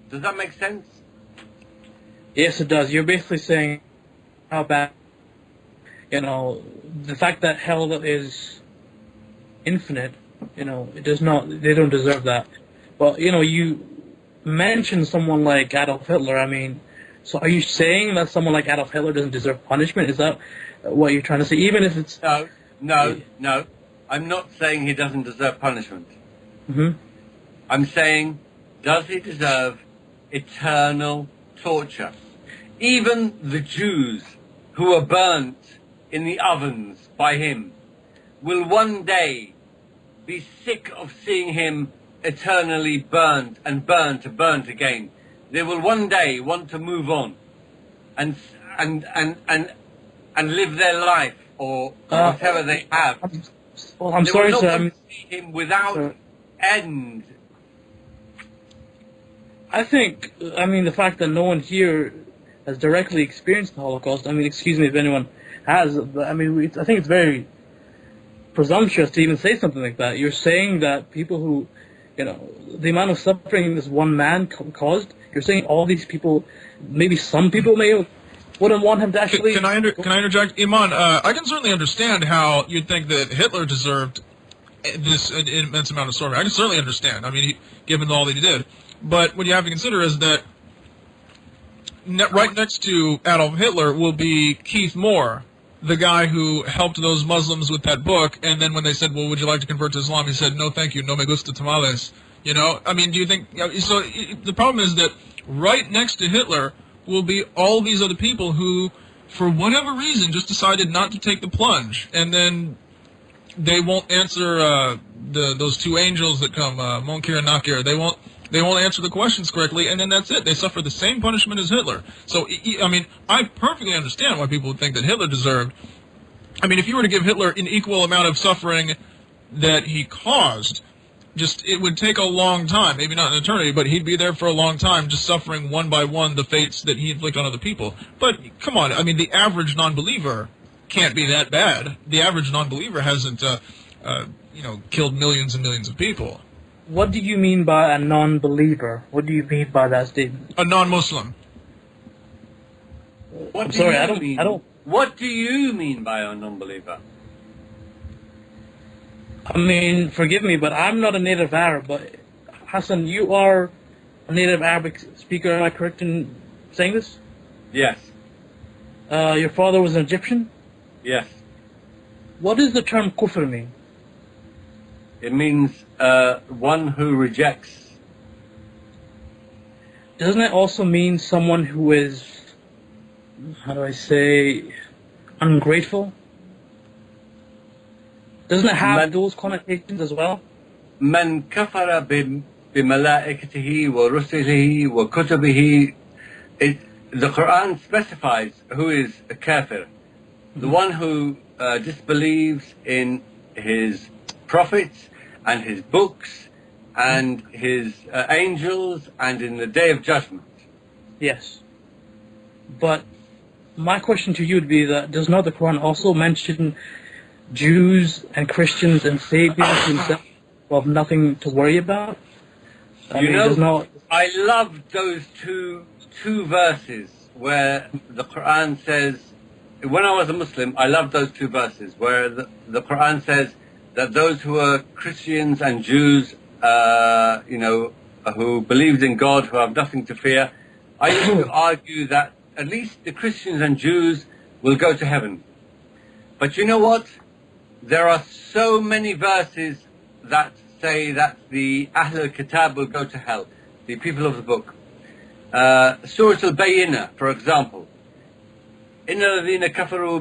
Does that make sense? Yes, it does. You're basically saying how bad, the fact that hell is infinite, it does not, they don't deserve that. But, you mentioned someone like Adolf Hitler. I mean, so are you saying that someone like Adolf Hitler doesn't deserve punishment? Is that what you're trying to say? Even if it's... No. I'm not saying he doesn't deserve punishment. Mm-hmm. I'm saying, does he deserve eternal torture? Even the Jews who were burnt in the ovens by him will one day be sick of seeing him eternally burnt and burnt again. They will one day want to move on and live their life or whatever they have. I'm sorry, will not sir. want to see him without end. I think, the fact that no one here has directly experienced the Holocaust, excuse me if anyone has, but I think it's very presumptuous to even say something like that. You're saying that people who, the amount of suffering this one man caused, you're saying all these people, maybe some people wouldn't want him to actually... Can I interject? Iman, I can certainly understand how you'd think that Hitler deserved this immense amount of suffering. I can certainly understand, given all that he did. But what you have to consider is that right next to Adolf Hitler will be Keith Moore, the guy who helped those Muslims with that book, and then when they said, well, would you like to convert to Islam, he said, no, thank you, no me gusta tamales. You know, I mean, do you think, so the problem is that right next to Hitler will be all these other people who, for whatever reason, just decided not to take the plunge, and then they won't answer those two angels that come, Munkir and Nakir. They won't answer the questions correctly, and then that's it. They suffer the same punishment as Hitler. So, I mean, I perfectly understand why people would think that Hitler deserved. I mean, if you were to give Hitler an equal amount of suffering that he caused, it would take a long time, maybe not an eternity, but he'd be there for a long time just suffering one by one the fates that he inflicted on other people. But, come on, I mean, the average non-believer can't be that bad. The average non-believer hasn't, killed millions and millions of people. What do you mean by a non-believer? What do you mean by that statement? A non-Muslim. What do you mean by a non-believer? I mean, forgive me, but I'm not a native Arab. But Hassan, you are a native Arabic speaker. Am I correct in saying this? Yes. Your father was an Egyptian? Yes. What does the term kufr mean? It means one who rejects. Doesn't it also mean someone who is, how do I say, ungrateful? Doesn't it have those connotations as well? من كفر بملائكته ورسله وكتبه. The Quran specifies who is a kafir. The one who disbelieves in his prophets and his books and his angels and in the day of judgment. Yes. But my question to you would be that does not the Quran also mention Jews and Christians and Sabians themselves have nothing to worry about? I love those two verses where the Quran says, when I was a Muslim, I loved those two verses where the Quran says that those who are Christians and Jews, who believed in God, who have nothing to fear, I used to argue that at least the Christians and Jews will go to heaven. But you know what? There are so many verses that say that the Ahl al-Kitab will go to hell, the people of the book. Surah Al-Bayyinah, for example. إن الذين كفروا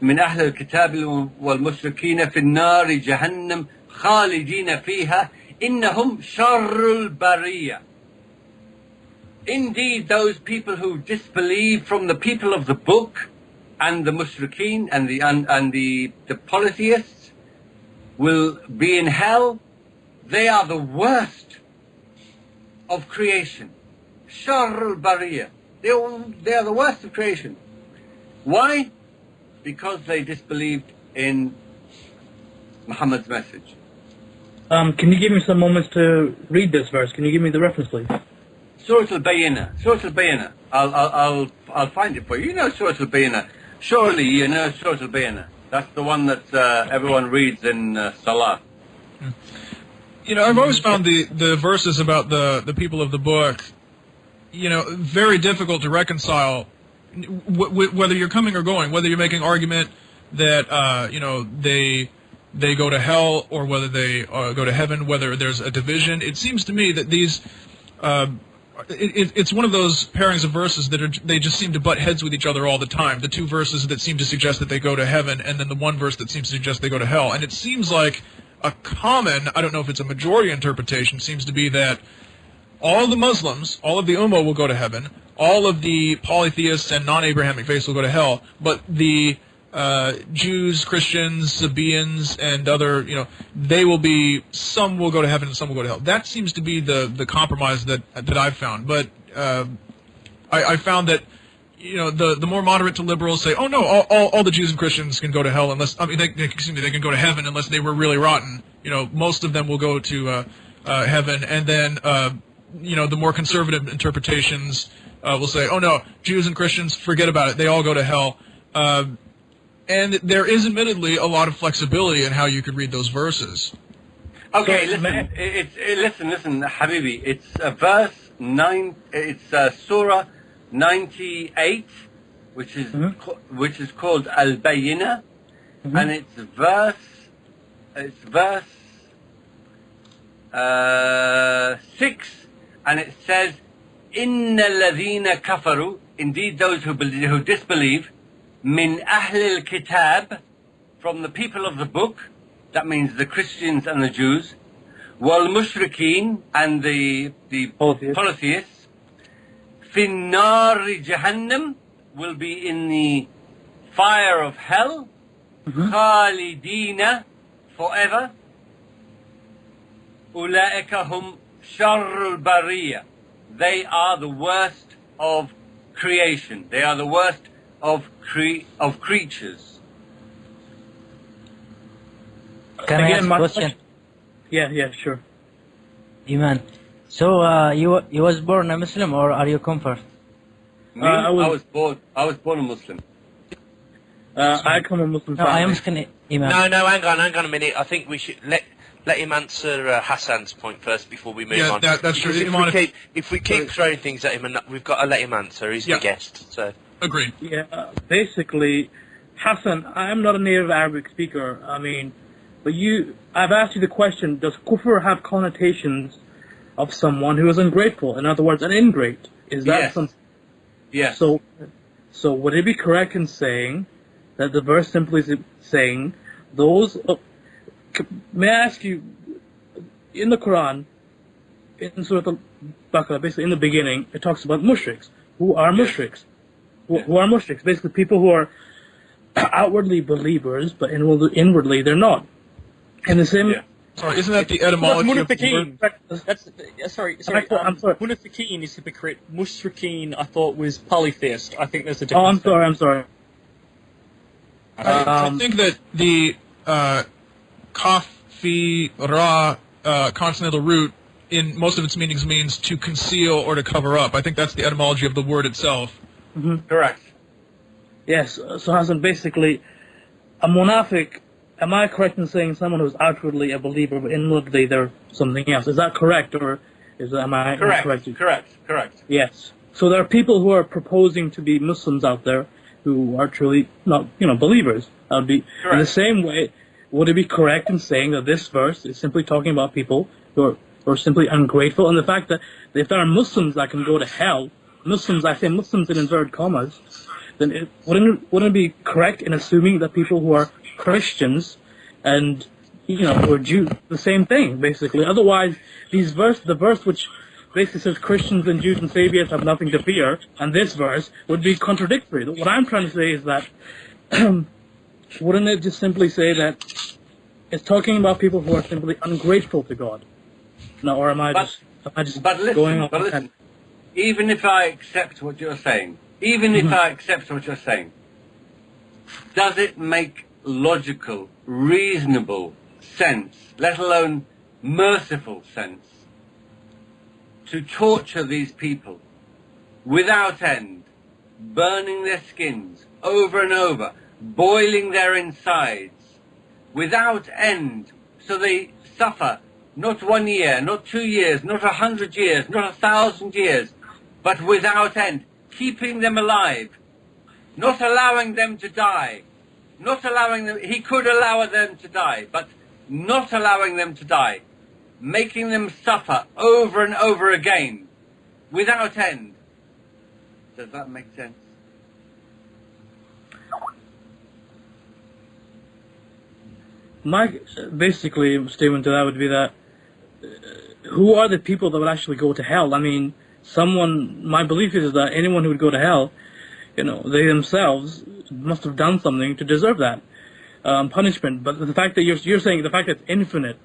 من أهل الكتاب والمشركين في النار جهنم خالدين فيها إنهم شر البرية. Indeed, those people who disbelieve from the people of the book and the mushrikeen and the polytheists will be in hell. They are the worst of creation. شر البرية. They are the worst of creation. Why? Because they disbelieved in Muhammad's message. Can you give me some moments to read this verse? Can you give me the reference, please? Surah Al-Bayyinah. Surah Al-Bayyinah. I'll find it for you. You know Surah Al-Bayyinah. Surely you know Surah Al-Bayyinah. That's the one that everyone reads in Salah. You know, I've always found the verses about the people of the book, very difficult to reconcile, whether you're coming or going, whether you're making argument that, they go to hell or whether they go to heaven, whether there's a division. It seems to me that these, it's one of those pairings of verses that they just seem to butt heads with each other all the time. The two verses that seem to suggest that they go to heaven and then the one verse that seems to suggest they go to hell. And it seems like a common, I don't know if it's a majority interpretation, seems to be that all the Muslims, all of the Ummah will go to heaven, all of the polytheists and non-Abrahamic faiths will go to hell, but the Jews, Christians, Sabaeans, and other, they will be, some will go to heaven and some will go to hell. That seems to be the compromise that I've found. But I found that, the more moderate to liberals say, oh no, all the Jews and Christians can go to hell unless, they can go to heaven unless they were really rotten. Most of them will go to heaven, and then the more conservative interpretations will say, oh no, Jews and Christians, forget about it, they all go to hell. And there is admittedly a lot of flexibility in how you could read those verses. Okay, listen, Habibi. It's verse 9. It's Surah 98, which is called Al-Bayyinah, and it's verse 6, and it says, "Inna alladhina kafaru," indeed those who disbelieve, "min ahlil kitab," from the people of the book, that means the Christians and the Jews, "wal mushrikeen," and the polytheists, "fin nari jahannam," will be in the fire of hell, "khalidina," forever, "ulaika hum sharrul bariyah," they are the worst of creation, they are the worst of creatures. Can I ask a question? Yeah, sure. Iman. So you was born a Muslim, or are you convert? Me, I was born a Muslim. I come a Muslim family. I am asking Iman. No, hang on a minute. I think we should let him answer Hassan's point first before we move on. Yeah, that's true. If we keep throwing things at him, and we've got to let him answer. He's the guest. So agreed. Yeah, basically, Hassan, I am not a native Arabic speaker. I mean, but I've asked you the question: does kufr have connotations of someone who is ungrateful? In other words, an ingrate. Is that something? Yes. So would it be correct in saying that the verse simply is saying those? May I ask you, in the Quran, in Surah Al-Baqarah, basically in the beginning, it talks about mushriks. Who are mushriks? Who are mushriks? Basically, people who are outwardly believers, but inwardly they're not. And the same. Yeah. Sorry, isn't that the etymology of the word? Sorry. I'm sorry. Munafiqeen is hypocrite. Mushrikeen, I thought, was polytheist. I think there's a difference. I'm sorry. I think that the kaf, fi, ra consonantal root in most of its meanings means to conceal or to cover up. I think that's the etymology of the word itself. Correct. Yes, so Hassan, basically, a munafiq, am I correct in saying someone who's outwardly a believer, but inwardly they're something else? Is that correct, or am I incorrect? Correct. Yes. So there are people who are proposing to be Muslims out there who are truly not, believers. That would be correct. In the same way. Would it be correct in saying that this verse is simply talking about people who are simply ungrateful, and the fact that if there are Muslims that can go to hell, Muslims, I say Muslims in inverted commas, then wouldn't it be correct in assuming that people who are Christians and who are Jews, the same thing basically? Otherwise, the verse which basically says Christians and Jews and Saviors have nothing to fear, and this verse would be contradictory. What I'm trying to say is that. Wouldn't it just simply say that it's talking about people who are simply ungrateful to God? No, or am I just going on? But listen, even if I accept what you're saying, does it make logical, reasonable sense, let alone merciful sense, to torture these people without end, burning their skins over and over, boiling their insides without end, so they suffer not 1 year, not 2 years, not 100 years, not 1,000 years, but without end, keeping them alive, not allowing them to die, he could allow them to die, but not allowing them to die, making them suffer over and over again, without end. Does that make sense? My basically statement to that would be that who are the people that would actually go to hell? I mean, my belief is that anyone who would go to hell, they themselves must have done something to deserve that punishment. But the fact that you're saying the fact that it's infinite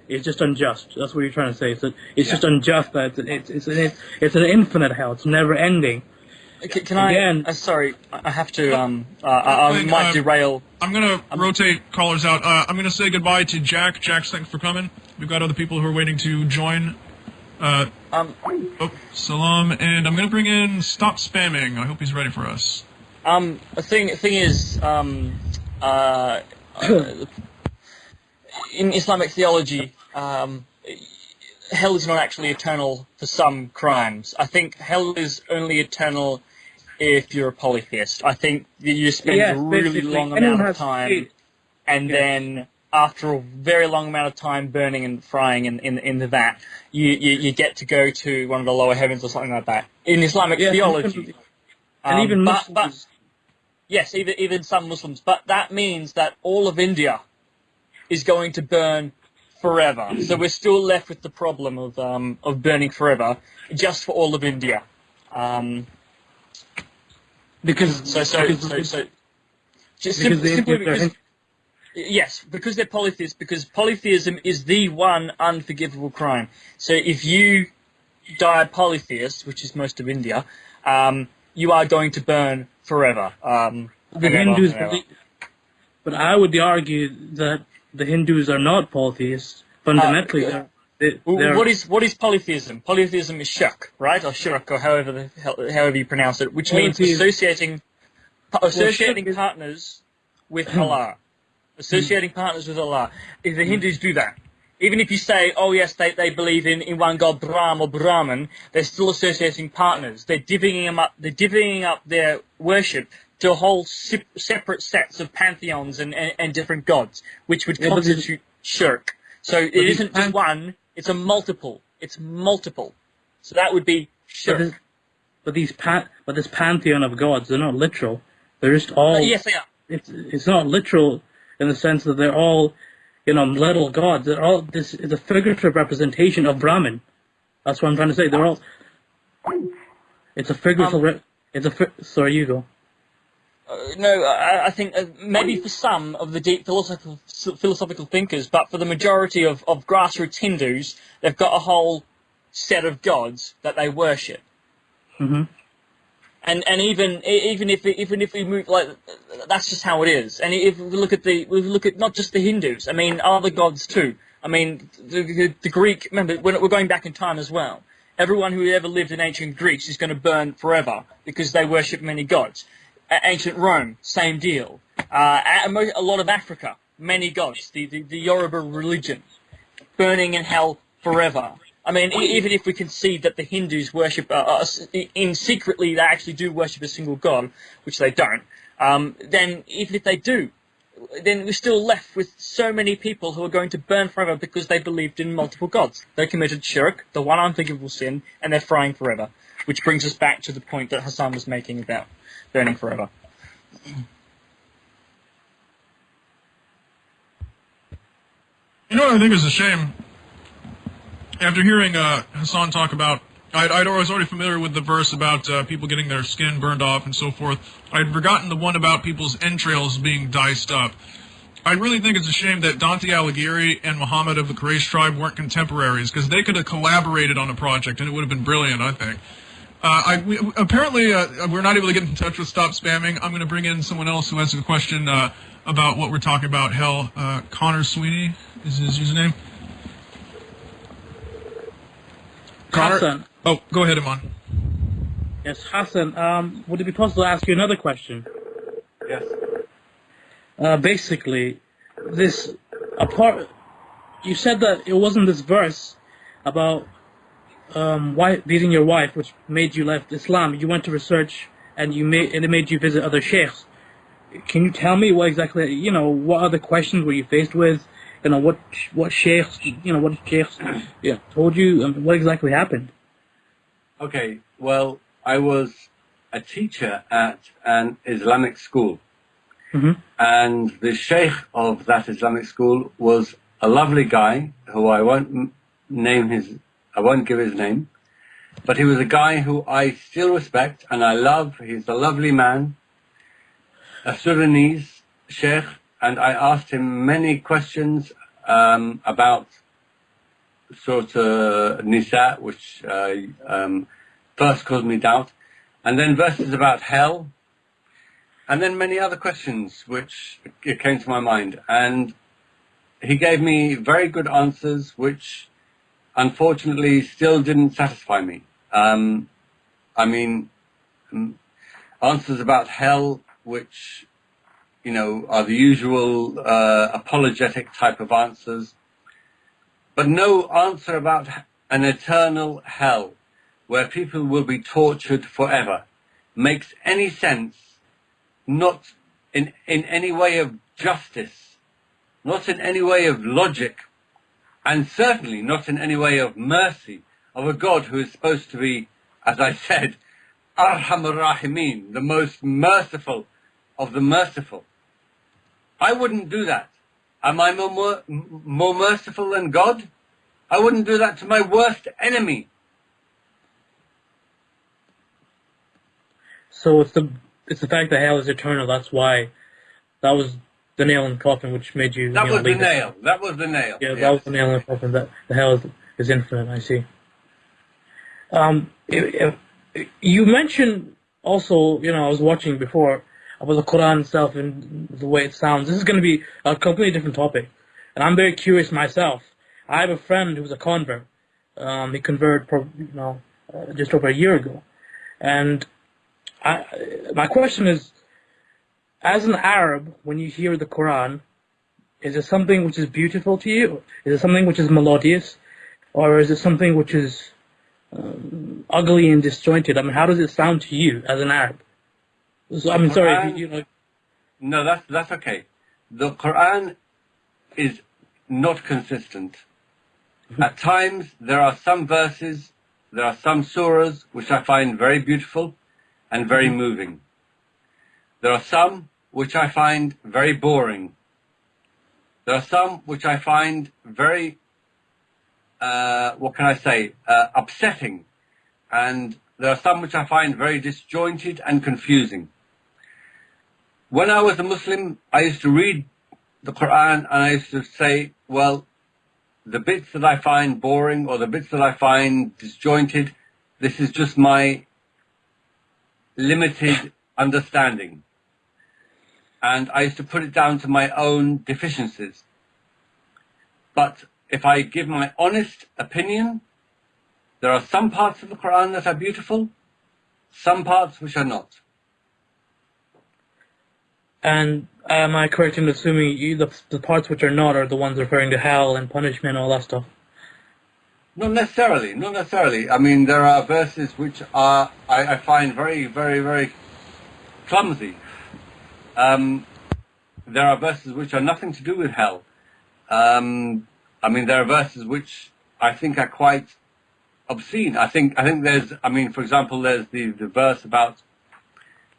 is just unjust. That's what you're trying to say. It's just unjust that it's an infinite hell. It's never ending. Can I? Sorry, I have to. I might derail. I'm going to rotate callers out. I'm going to say goodbye to Jack. Jack, thanks for coming. We've got other people who are waiting to join. Salam, and I'm going to bring in Stop Spamming. I hope he's ready for us. The thing is, in Islamic theology, hell is not actually eternal for some crimes. I think hell is only eternal if you're a polytheist. I think that you spend a really long amount of time, and then after a very long amount of time burning and frying in the vat, you get to go to one of the lower heavens or something like that. In Islamic theology. And even Muslims. Yes, even some Muslims. But that means that all of India is going to burn forever. So we're still left with the problem of burning forever, just for all of India. Yes, because they're polytheists, because polytheism is the one unforgivable crime. So if you die a polytheist, which is most of India, you are going to burn forever. The Hindus, but I would argue that the Hindus are not polytheists. Fundamentally, what is polytheism? Polytheism is shirk, right, or shirk, or however you pronounce it, which means associating partners with Allah. Associating partners with Allah. If the Hindus do that, even if you say, oh yes, they believe in one god, Brahm or Brahman, they're still associating partners. They're divvying up their worship to a whole separate sets of pantheons and different gods, which would constitute shirk. So it isn't just one; it's a multiple. It's multiple. So that would be shirk. But this pantheon of gods, they're not literal. They're just all. Yes, they are. It's not literal in the sense that they're all, little gods. They're all. This is a figurative representation of Brahman. That's what I'm trying to say. They're all. It's a figurative. Sorry, you go. No, I think maybe for some of the deep philosophical thinkers, but for the majority of grassroots Hindus, they've got a whole set of gods that they worship. Mm-hmm. And even if we move, like, that's just how it is. And if we look at not just the Hindus, I mean other gods too. I mean the Greek. Remember, we're going back in time as well. Everyone who ever lived in ancient Greece is going to burn forever because they worship many gods. Ancient Rome, same deal. A lot of Africa, many gods. The Yoruba religion, burning in hell forever. I mean, even if we concede that the Hindus worship, secretly they actually do worship a single god, which they don't, then even if they do, then we're still left with so many people who are going to burn forever because they believed in multiple gods. They committed shirk, the one unforgivable sin, and they're frying forever. Which brings us back to the point that Hassan was making about burning forever. You know what I think is a shame? After hearing Hassan talk about, I was already familiar with the verse about people getting their skin burned off and so forth. I'd forgotten the one about people's entrails being diced up. I really think it's a shame that Dante Alighieri and Muhammad of the Quraysh tribe weren't contemporaries, because they could have collaborated on a project and it would have been brilliant, I think. Apparently, we're not able to get in touch with Stop Spamming. I'm going to bring in someone else who has a question about what we're talking about, hell. Connor Sweeney is his username. Connor? Hassan. Oh, go ahead, Iman. Yes, Hassan, would it be possible to ask you another question? Yes. Basically, you said that it wasn't this verse about beating your wife, which made you left Islam. You went to research, and it made you visit other sheikhs. Can you tell me what exactly, what other questions were you faced with? What sheikhs, told you, and what exactly happened? Okay, well, I was a teacher at an Islamic school. Mm-hmm. And the sheikh of that Islamic school was a lovely guy who I won't give his name, but he was a guy who I still respect and I love. He's a lovely man, a Sudanese sheikh, and I asked him many questions about Surah Nisa, which first caused me doubt, and then verses about hell, and then many other questions which came to my mind. And he gave me very good answers, which unfortunately still didn't satisfy me. Answers about hell, which, are the usual apologetic type of answers, but no answer about an eternal hell where people will be tortured forever. makes any sense, not in any way of justice, not in any way of logic, and certainly not in any way of mercy, of a God who is supposed to be, as I said, Arhamur Rahimin, the most merciful of the merciful. I wouldn't do that. Am I more merciful than God? I wouldn't do that to my worst enemy. So it's the fact that hell is eternal. That's why that was the nail in the coffin, which made you. That was the nail. That was the nail. Yeah, that was the nail in the coffin. That the hell is infinite. I see. You mentioned also, I was watching before about the Quran itself and the way it sounds. This is going to be a completely different topic, and I'm very curious myself. I have a friend who's a convert. He converted, just over a year ago, and my question is, as an Arab, when you hear the Quran, is it something which is beautiful to you? Is it something which is melodious, or is it something which is ugly and disjointed? I mean, how does it sound to you as an Arab? So, I mean, sorry. No, that's okay. The Quran is not consistent. At times, there are some verses, there are some surahs which I find very beautiful and very moving. There are some which I find very boring. There are some which I find very, upsetting. And there are some which I find very disjointed and confusing. When I was a Muslim, I used to read the Quran and I used to say, well, the bits that I find boring or the bits that I find disjointed, this is just my limited understanding. And I used to put it down to my own deficiencies. But if I give my honest opinion, there are some parts of the Quran that are beautiful, some parts which are not. And am I correct in assuming the parts which are not are the ones referring to hell and punishment and all that stuff? Not necessarily, not necessarily. I mean, there are verses which are, I find very, very, very clumsy. There are verses which are nothing to do with hell. I mean, there are verses which I think are quite obscene. I think there's, I mean, for example, there's the verse about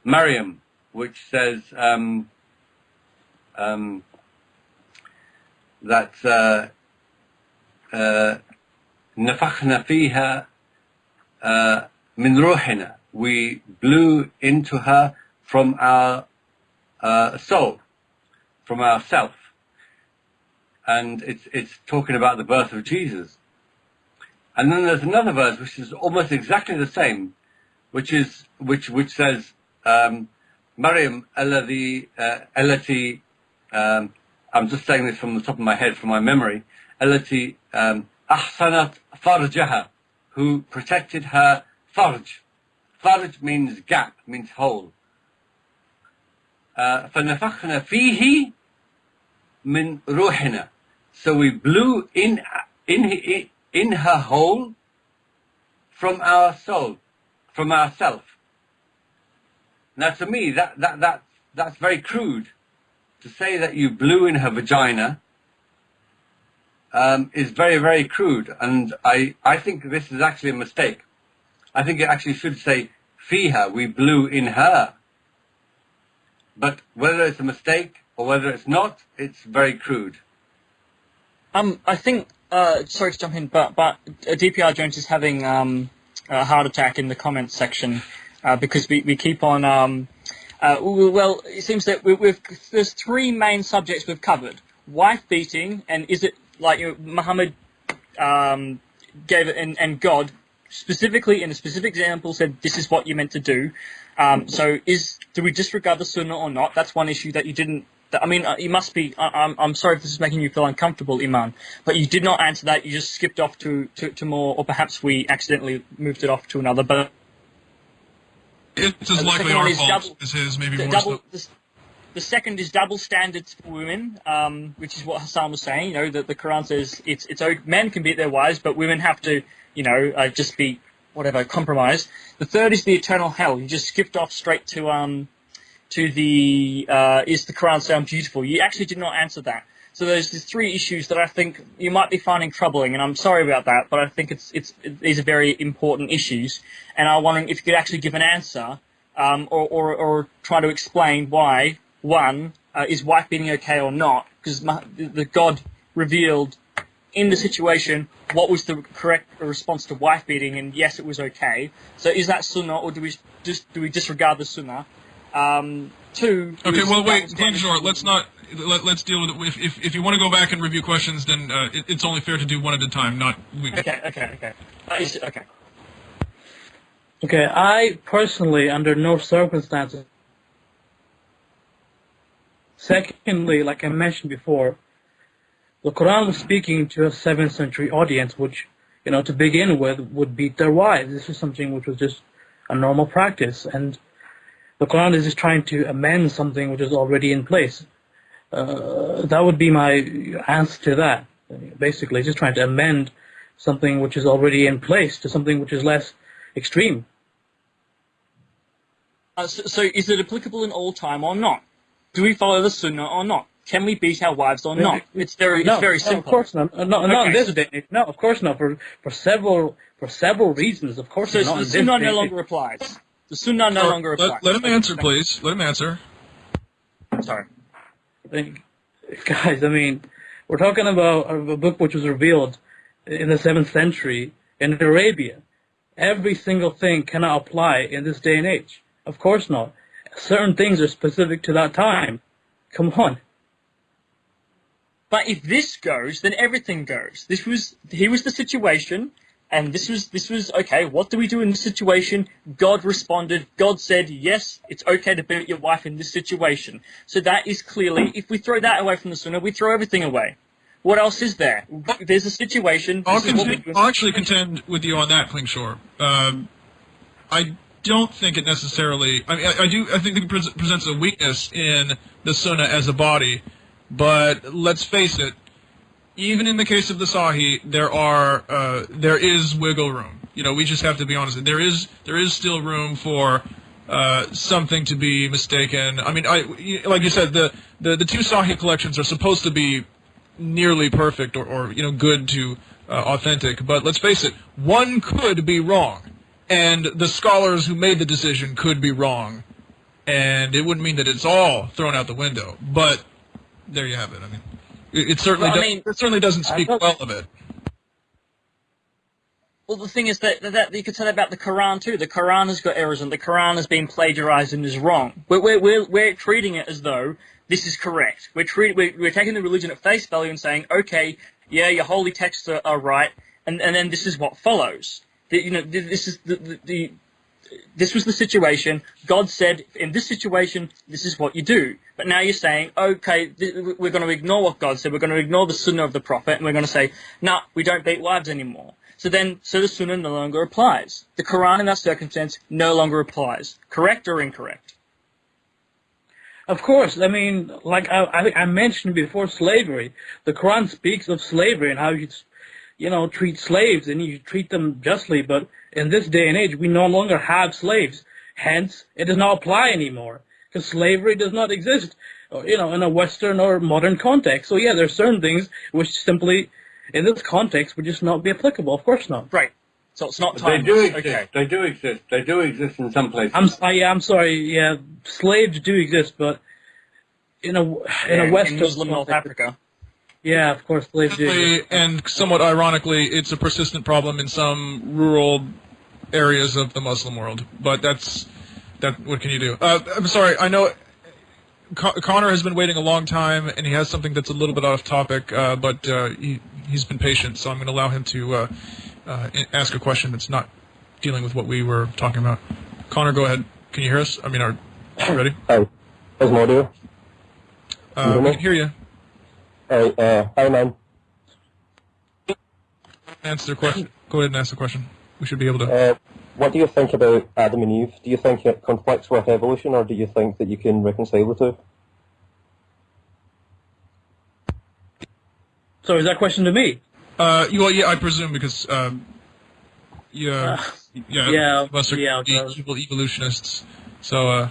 Maryam, which says that نفخنا فيها من روحنا, we blew into her from our soul, from ourself, and it's talking about the birth of Jesus. And then there's another verse which is almost exactly the same, which says Maryam التي I'm just saying this from the top of my head, from my memory, التي أحصنت فرجها, who protected her farj. Farj means gap, means hole. فنفخنا فيه من روحنا, so we blew in her hole from our soul, from ourself. Now, to me, that's very crude. To say that you blew in her vagina is very, very crude, and I think this is actually a mistake. I think it actually should say fiha, we blew in her. But whether it's a mistake or whether it's not, it's very crude. I think, sorry to jump in, but DPR Jones is having a heart attack in the comments section because we keep on. Well, it seems that there's three main subjects we've covered: wife beating, and is it like Muhammad gave it, and God specifically in a specific example said this is what you're meant to do. So do we disregard the Sunnah or not? That's one issue that you didn't. I mean, you must be. I'm sorry if this is making you feel uncomfortable, Iman, but you did not answer that. You just skipped off to more, or perhaps we accidentally moved it off to another. But it's as likely our fault as his, maybe more. The second is double standards for women, which is what Hassan was saying. That the Quran says it's men can beat their wives, but women have to, just be whatever, compromise. The third is the eternal hell. You just skipped off straight to the is the Quran sound beautiful? You actually did not answer that. So there's these three issues that I think you might be finding troubling, and I'm sorry about that, but I think these are very important issues, and I wonder if you could actually give an answer, or try to explain why, one, is wife beating okay or not, because the God revealed in the situation what was the correct response to wife beating, and yes, it was okay. So is that sunnah, or do we disregard the sunnah? Two. Okay, well, wait, Klingschor, let's deal with it. If you want to go back and review questions, then it's only fair to do one at a time, not weekly. Okay. Okay, I personally, under no circumstances. Secondly, like I mentioned before, the Quran was speaking to a 7th century audience, which, to begin with, would beat their wives. This was something which was just a normal practice, and the Quran is just trying to amend something which is already in place. That would be my answer to that. Basically, just trying to amend something which is already in place to something which is less extreme. So is it applicable in all time or not? Do we follow the sunnah or not? Can we beat our wives or not? It's very simple. Of course not. Not in this day. No, of course not. For several reasons. Of course not. So the sunnah no longer applies. The sunnah no longer applies. Let him answer, please. Let him answer. Sorry. Guys, we're talking about a book which was revealed in the 7th century in Arabia. Every single thing cannot apply in this day and age. Of course not. Certain things are specific to that time. Come on. But if this goes, then everything goes. Here was the situation, and this was okay. What do we do in this situation? God responded. God said, yes, it's okay to beat your wife in this situation. So that is clearly, if we throw that away from the sunnah, we throw everything away. What else is there? There's a situation. I'll actually contend with you on that, Klingschor. I don't think it necessarily. I think it presents a weakness in the sunnah as a body. But let's face it, even in the case of the Sahih, there is wiggle room. We just have to be honest. There is still room for something to be mistaken. Like you said, the two Sahih collections are supposed to be nearly perfect or good to authentic. But let's face it, one could be wrong, and the scholars who made the decision could be wrong, and it wouldn't mean that it's all thrown out the window. But there you have it. It certainly doesn't speak well of it. Well, the thing is that you could say that about the Quran too. The Quran has got errors, and the Quran has been plagiarized and is wrong. We're treating it as though this is correct. We're taking the religion at face value and saying, okay, yeah, your holy texts are right, and then this is what follows. This is this was the situation. God said, in this situation, this is what you do. But now you're saying, okay, we're going to ignore what God said. We're going to ignore the sunnah of the Prophet, and we're going to say, no, we don't beat wives anymore. So the sunnah no longer applies. The Quran in that circumstance no longer applies. Correct or incorrect? Of course. Like I mentioned before, slavery. The Quran speaks of slavery and how you treat slaves, and you treat them justly. But in this day and age, we no longer have slaves. Hence, it does not apply anymore, because slavery does not exist, in a Western or modern context. So yeah, there are certain things which simply, in this context, would just not be applicable. Of course not. Right. So it's not time. They do exist. Okay. They do exist. They do exist in some places. I'm sorry. Yeah, slaves do exist, but in a Western in Muslim North Africa. Yeah, of course, slaves do. And somewhat ironically, it's a persistent problem in some rural areas of the Muslim world. But what can you do? I'm sorry, I know Connor has been waiting a long time, and he has something that's a little bit off topic, but he's been patient, so I'm going to allow him to ask a question that's not dealing with what we were talking about. Connor, go ahead. Can you hear us? Are you ready? Hi. How's my audio? We can hear you. Hi, man. Answer the question. Go ahead and ask the question. We should be able to. What do you think about Adam and Eve? Do you think it conflicts with evolution, or do you think that you can reconcile the two? So is that question to me? Well, yeah, I presume, because you evil evolutionists. So,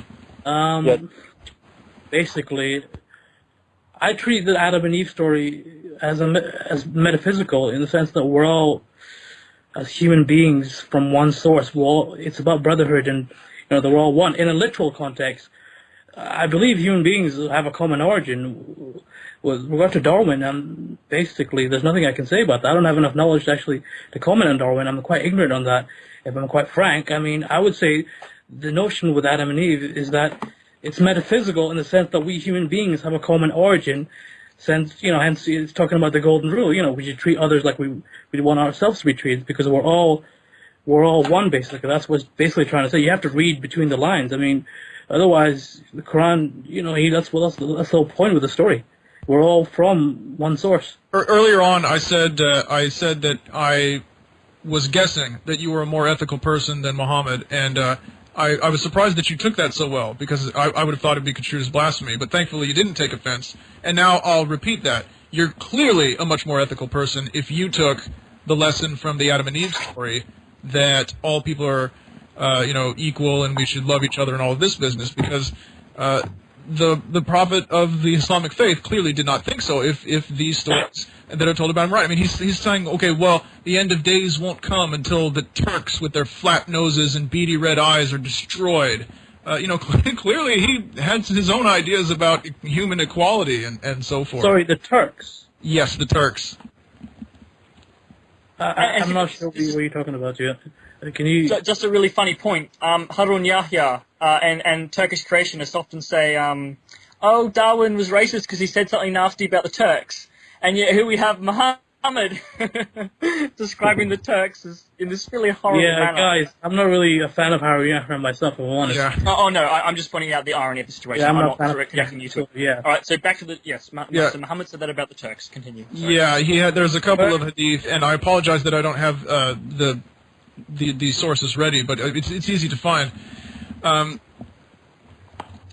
basically, I treat the Adam and Eve story as metaphysical in the sense that we're all, as human beings from one source, it's about brotherhood, and they're all one. In a literal context, I believe human beings have a common origin. With regard to Darwin, and basically, there's nothing I can say about that. I don't have enough knowledge to comment on Darwin. I'm quite ignorant on that, if I'm quite frank. I mean, I would say the notion with Adam and Eve is that it's metaphysical in the sense that we human beings have a common origin. Hence it's talking about the golden rule. We should treat others like we want ourselves to be treated, because we're all one, basically. That's what it's basically trying to say. You have to read between the lines. I mean, otherwise, the Quran, that's the whole point of the story. We're all from one source. Earlier on, I said that I was guessing that you were a more ethical person than Muhammad, and I was surprised that you took that so well, because I would have thought it would be construed as blasphemy, but thankfully you didn't take offense. And now I'll repeat that. You're clearly a much more ethical person if you took the lesson from the Adam and Eve story that all people are equal and we should love each other and all of this business, because the prophet of the Islamic faith clearly did not think so. If these stories that are told about him right, I mean, he's saying, okay, well, the end of days won't come until the Turks with their flat noses and beady red eyes are destroyed. Clearly he had his own ideas about human equality and so forth. Sorry, the Turks. Yes, the Turks. I'm not sure what you're talking about yet. Can you... Just a really funny point. Harun Yahya and Turkish creationists often say, oh, Darwin was racist because he said something nasty about the Turks. And yet here we have Muhammad describing the Turks as in this really horrible manner. Guys, I'm not really a fan of Harun Yahya myself, if I'm honest. Yeah. Oh, no, I'm just pointing out the irony of the situation. Yeah, I'm not connecting you to it. Yeah. All right, so back to the... Yes, so Muhammad said that about the Turks. Continue. Sorry. Yeah, there's a couple of hadith, and I apologize that I don't have the sources ready, but it's easy to find.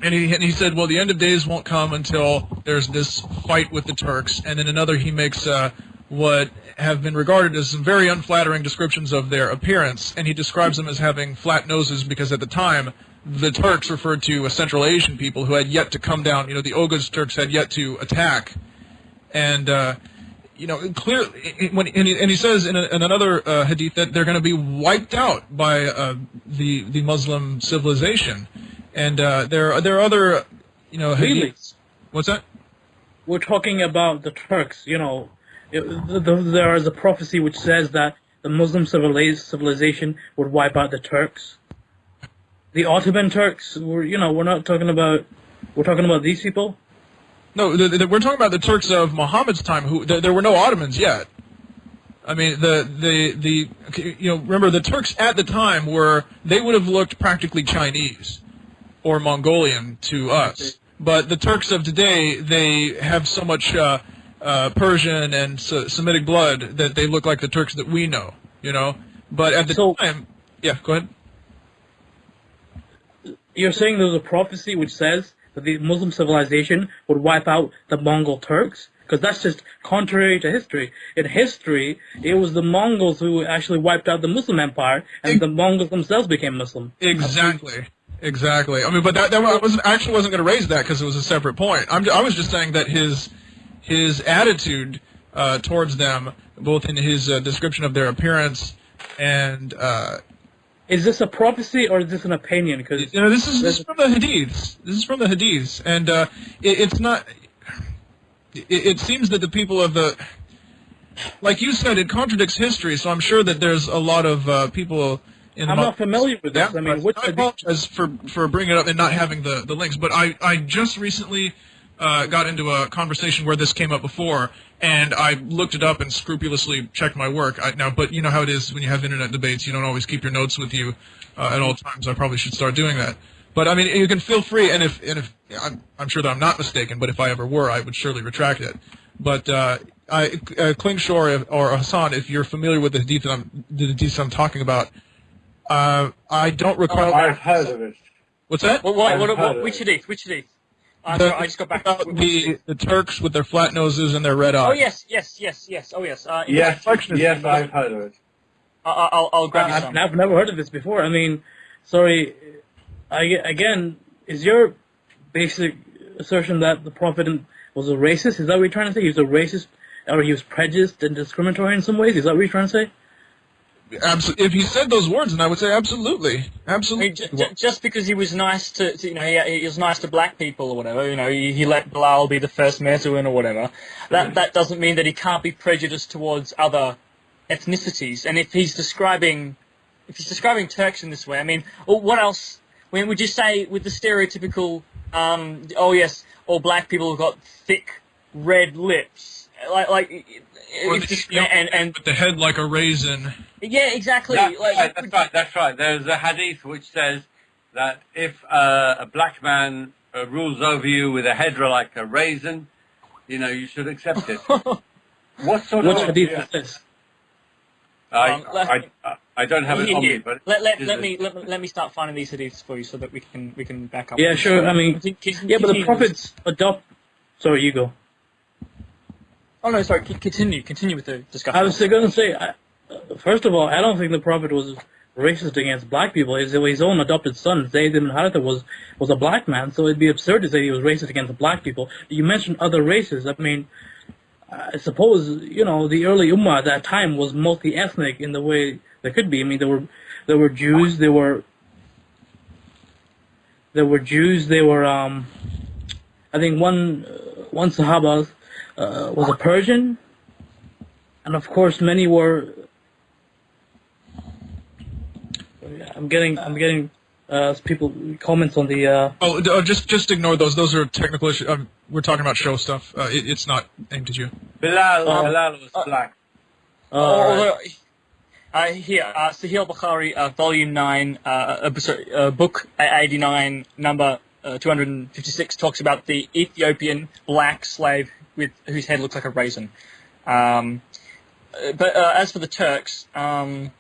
And he said, well, the end of days won't come until there's this fight with the Turks. And in another, he makes what have been regarded as some very unflattering descriptions of their appearance, and he describes them as having flat noses because at the time the Turks referred to a Central Asian people who had yet to come down. The Oghuz Turks had yet to attack, and clearly, and he says in another hadith that they're going to be wiped out by the Muslim civilization, and there are other hadiths. Really? What's that? We're talking about the Turks. There is a prophecy which says that the Muslim civilization would wipe out the Turks. The Ottoman Turks. We're not talking about. We're talking about these people. No, we're talking about the Turks of Muhammad's time. There were no Ottomans yet. I mean, remember the Turks at the time they would have looked practically Chinese or Mongolian to us. But the Turks of today, they have so much Persian and Semitic blood that they look like the Turks that we know. But at the time, yeah, go ahead. You're saying there's a prophecy which says that the Muslim civilization would wipe out the Mongol Turks? Because that's just contrary to history. In history, it was the Mongols who actually wiped out the Muslim empire, and the Mongols themselves became Muslim. Exactly. I mean, but I wasn't going to raise that because it was a separate point. I was just saying that his attitude towards them, both in his description of their appearance and... Is this a prophecy or is this an opinion? Because this is from the hadiths. This is from the hadiths, and it's not. It seems that the people of the, like you said, it contradicts history. So I'm sure that there's a lot of people in. I'm not familiar with this. I mean, I apologize for bringing it up and not having the links, but I just recently got into a conversation where this came up before, and I looked it up and scrupulously checked my work. But you know how it is when you have internet debates, you don't always keep your notes with you at all times. I probably should start doing that. But I mean, you can feel free, and if I'm sure that I'm not mistaken, but if I ever were, I would surely retract it. But Klingschor or Hassan, if you're familiar with the hadith I'm talking about, I don't recall. I've heard of it. What's that? Which hadith? Which hadith? I just got back. About the Turks with their flat noses and their red eyes. Oh yes. Oh yes. Yes, I've heard of it. I'll grab you some. I've never heard of this before. I mean, sorry, again, is your basic assertion that the Prophet was a racist? Is that what you're trying to say? He was a racist, or he was prejudiced and discriminatory in some ways? Is that what you're trying to say? If he said those words, then I would say absolutely. Absolutely. I mean, just because he was nice to he was nice to black people or whatever, he let Bilal be the first Mezouin or whatever, that doesn't mean that he can't be prejudiced towards other ethnicities. And if he's describing Turks in this way, I mean, what else? I mean, would you say with the stereotypical, oh yes, all black people have got thick red lips, like with the head like a raisin. Yeah, exactly. That's right. There's a hadith which says that if a black man rules over you with a head like a raisin, you should accept it. What hadith is this? I don't have it on me, but let me start finding these hadiths for you so that we can back up. Yeah, sure. I mean, but the prophets adopt. Sorry, you go. Oh no, sorry. Continue with the discussion. I was going to say, first of all, I don't think the Prophet was racist against black people. His own adopted son, Zayd ibn Haritha, was a black man, so it'd be absurd to say he was racist against black people. You mentioned other races. I mean, I suppose the early Ummah at that time was multi-ethnic in the way there could be. I mean, there were Jews, there were I think one Sahaba was a Persian, and of course many were. I'm getting people comments on the. Just ignore those. Those are technical issues. We're talking about show stuff. It's not aimed at you. Bilal was black. Here, Sahih Bukhari, Volume 9, Book 89, number 256, talks about the Ethiopian black slave whose head looks like a raisin. But as for the Turks, here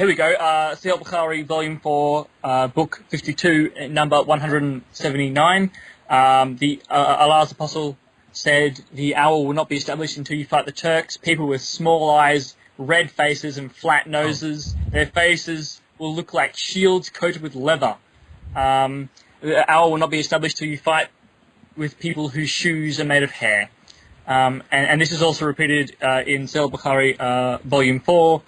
we go. Sahih Bukhari, Volume 4, Book 52, number 179. Allah's Apostle said, "The hour will not be established until you fight the Turks, people with small eyes, red faces and flat noses. Their faces will look like shields coated with leather. The hour will not be established till you fight with people whose shoes are made of hair." And this is also repeated in Sahih Bukhari, Volume 4,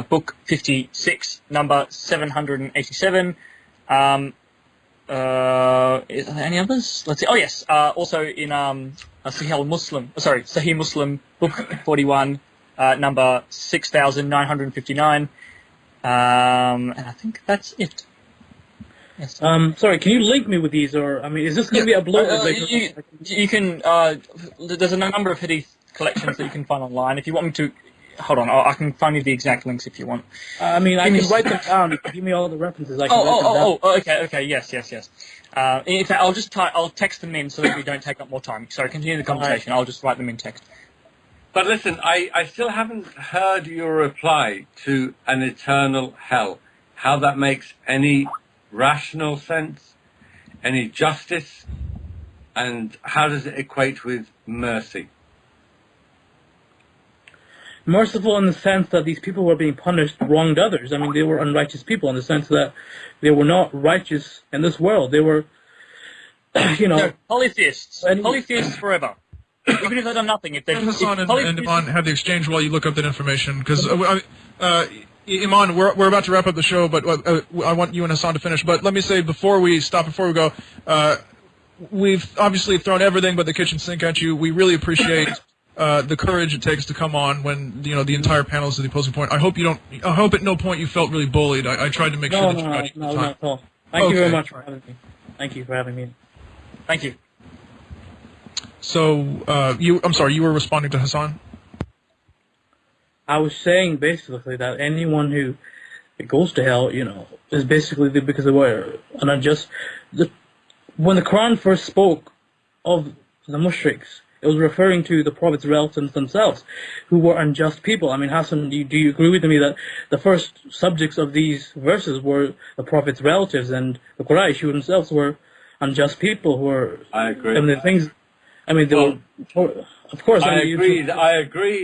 Book 56, number 787. Are there any others? Let's see. Oh yes. Also in Sahih Muslim, Book 41, number 6959. And I think that's it. Yes. Sorry, can you link me with these, or is this going to be uploaded later? You can. There's a number of hadith collections that you can find online. If you want me to, hold on, I can find you the exact links if you want. I can write them down. If you give me all the references, I can write them down. Okay, yes. In fact, I'll text them in so that we don't take up more time. Sorry, continue the conversation. I'll just write them in text. But listen, I still haven't heard your reply to an eternal hell. How that makes any rational sense, any justice, and how does it equate with mercy? Merciful in the sense that these people were being punished, wronged others. I mean, they were unrighteous people in the sense that they were not righteous in this world. They were, They're polytheists. Polytheists forever. Even if they've done nothing. Hassan and Iman have the exchange while you look up that information, because Iman, we're about to wrap up the show, but I want you and Hassan to finish. But let me say before we go, we've obviously thrown everything but the kitchen sink at you. We really appreciate the courage it takes to come on when the entire panel is at the opposing point. I hope at no point you felt really bullied. I tried to make sure that you got time. No, not at all. Thank you very much for having me. Thank you for having me. Thank you. So I'm sorry, you were responding to Hassan? I was saying basically that anyone who goes to hell, is basically because they were an unjust. When the Quran first spoke of the mushriks, it was referring to the Prophet's relatives themselves, who were unjust people. I mean, Hassan, do you agree with me that the first subjects of these verses were the Prophet's relatives and the Quraysh, who themselves were unjust people who were... I agree. Of course... I agree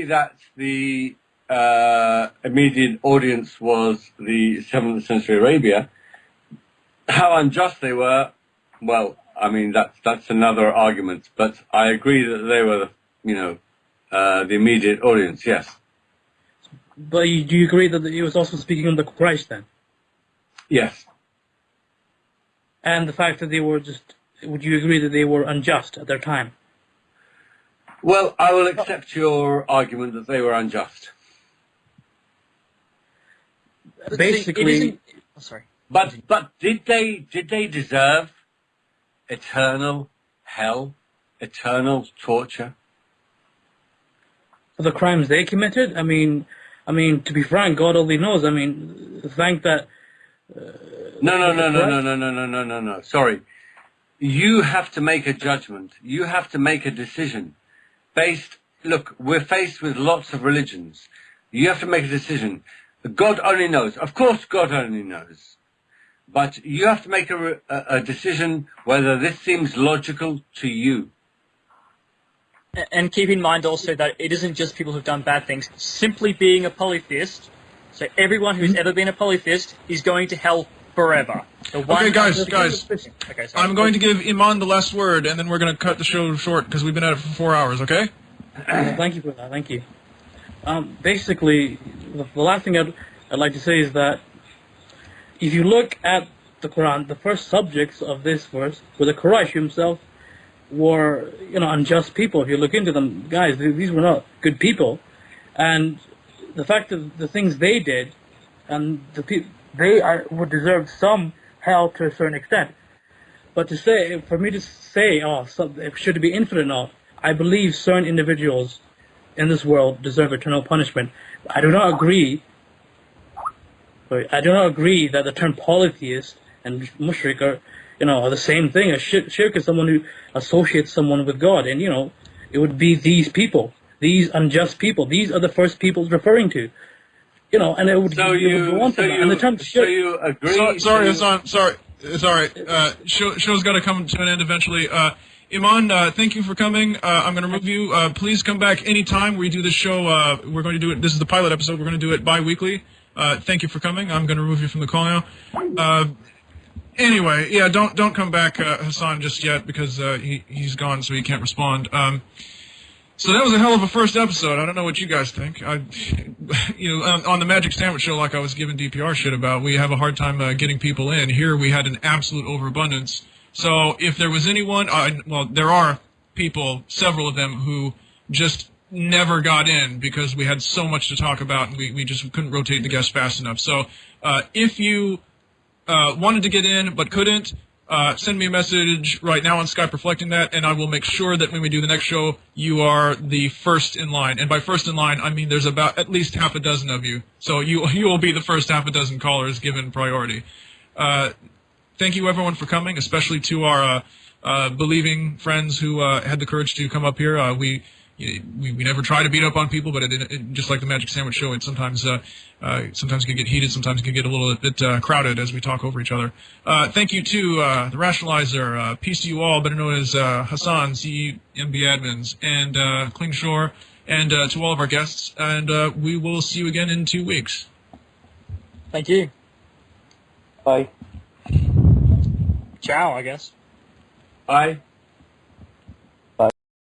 that the immediate audience was the 7th century Arabia. How unjust they were, well, I mean, that's another argument. But I agree that they were, the immediate audience, yes. But do you agree that he was also speaking on the Quraysh then? Yes. And the fact that they were would you agree that they were unjust at their time? Well, I will accept your argument that they were unjust. Basically, sorry. But did they deserve eternal hell, eternal torture? For the crimes they committed? I mean, to be frank, God only knows. I mean, the fact that... No. Sorry. You have to make a judgment. You have to make a decision. Look, we're faced with lots of religions. You have to make a decision. God only knows. Of course, God only knows. But you have to make a decision whether this seems logical to you. And keep in mind also that it isn't just people who've done bad things. Simply being a polytheist, so everyone who's ever been a polytheist is going to hell forever. Okay, guys. Okay, I'm going to give Iman the last word, and then we're going to cut the show short because we've been at it for 4 hours, okay? Thank you for that, thank you. Basically, the last thing I'd like to say is that if you look at the Quran, the first subjects of this verse were the Quraysh himself were, unjust people. If you look into them, guys, these were not good people. And the fact of the things they did, and would deserve some hell to a certain extent. But for me to say, it should be infinite enough, I believe certain individuals in this world deserve eternal punishment. I do not agree that the term polytheist and mushrik are the same thing. A shirk is someone who associates someone with God, and it would be these people, these unjust people. These are the first people it's referring to. And it would go on from that. And the term shirk. So you agree? Sorry, Hassan. Sorry. It's all right. Show's got to come to an end eventually. Iman, thank you for coming. I'm going to remove you. Please come back anytime we do this show. We're going to do it. This is the pilot episode. We're going to do it bi-weekly. Thank you for coming. I'm going to remove you from the call now. Anyway, yeah, don't come back, Hassan, just yet because he's gone, so he can't respond. So that was a hell of a first episode. I don't know what you guys think. On the Magic Sandwich Show, like I was giving DPR shit about, we have a hard time getting people in. Here we had an absolute overabundance. So if there was anyone, there are people, several of them, who just never got in because we had so much to talk about and we just couldn't rotate the guests fast enough. So if you wanted to get in but couldn't, send me a message right now on Skype reflecting that, and I will make sure that when we do the next show, you are the first in line. And by first in line, I mean there's about at least half a dozen of you. So you will be the first half a dozen callers given priority. Thank you, everyone, for coming, especially to our believing friends who had the courage to come up here. We never try to beat up on people, but just like the Magic Sandwich Show, it sometimes can get heated, sometimes can get a little bit crowded as we talk over each other. Thank you to the Rationalizer, peace to you all, better known as Hassan, CEMB admins, and Klingschor, and to all of our guests. And we will see you again in 2 weeks. Thank you. Bye. Ciao, I guess. Bye.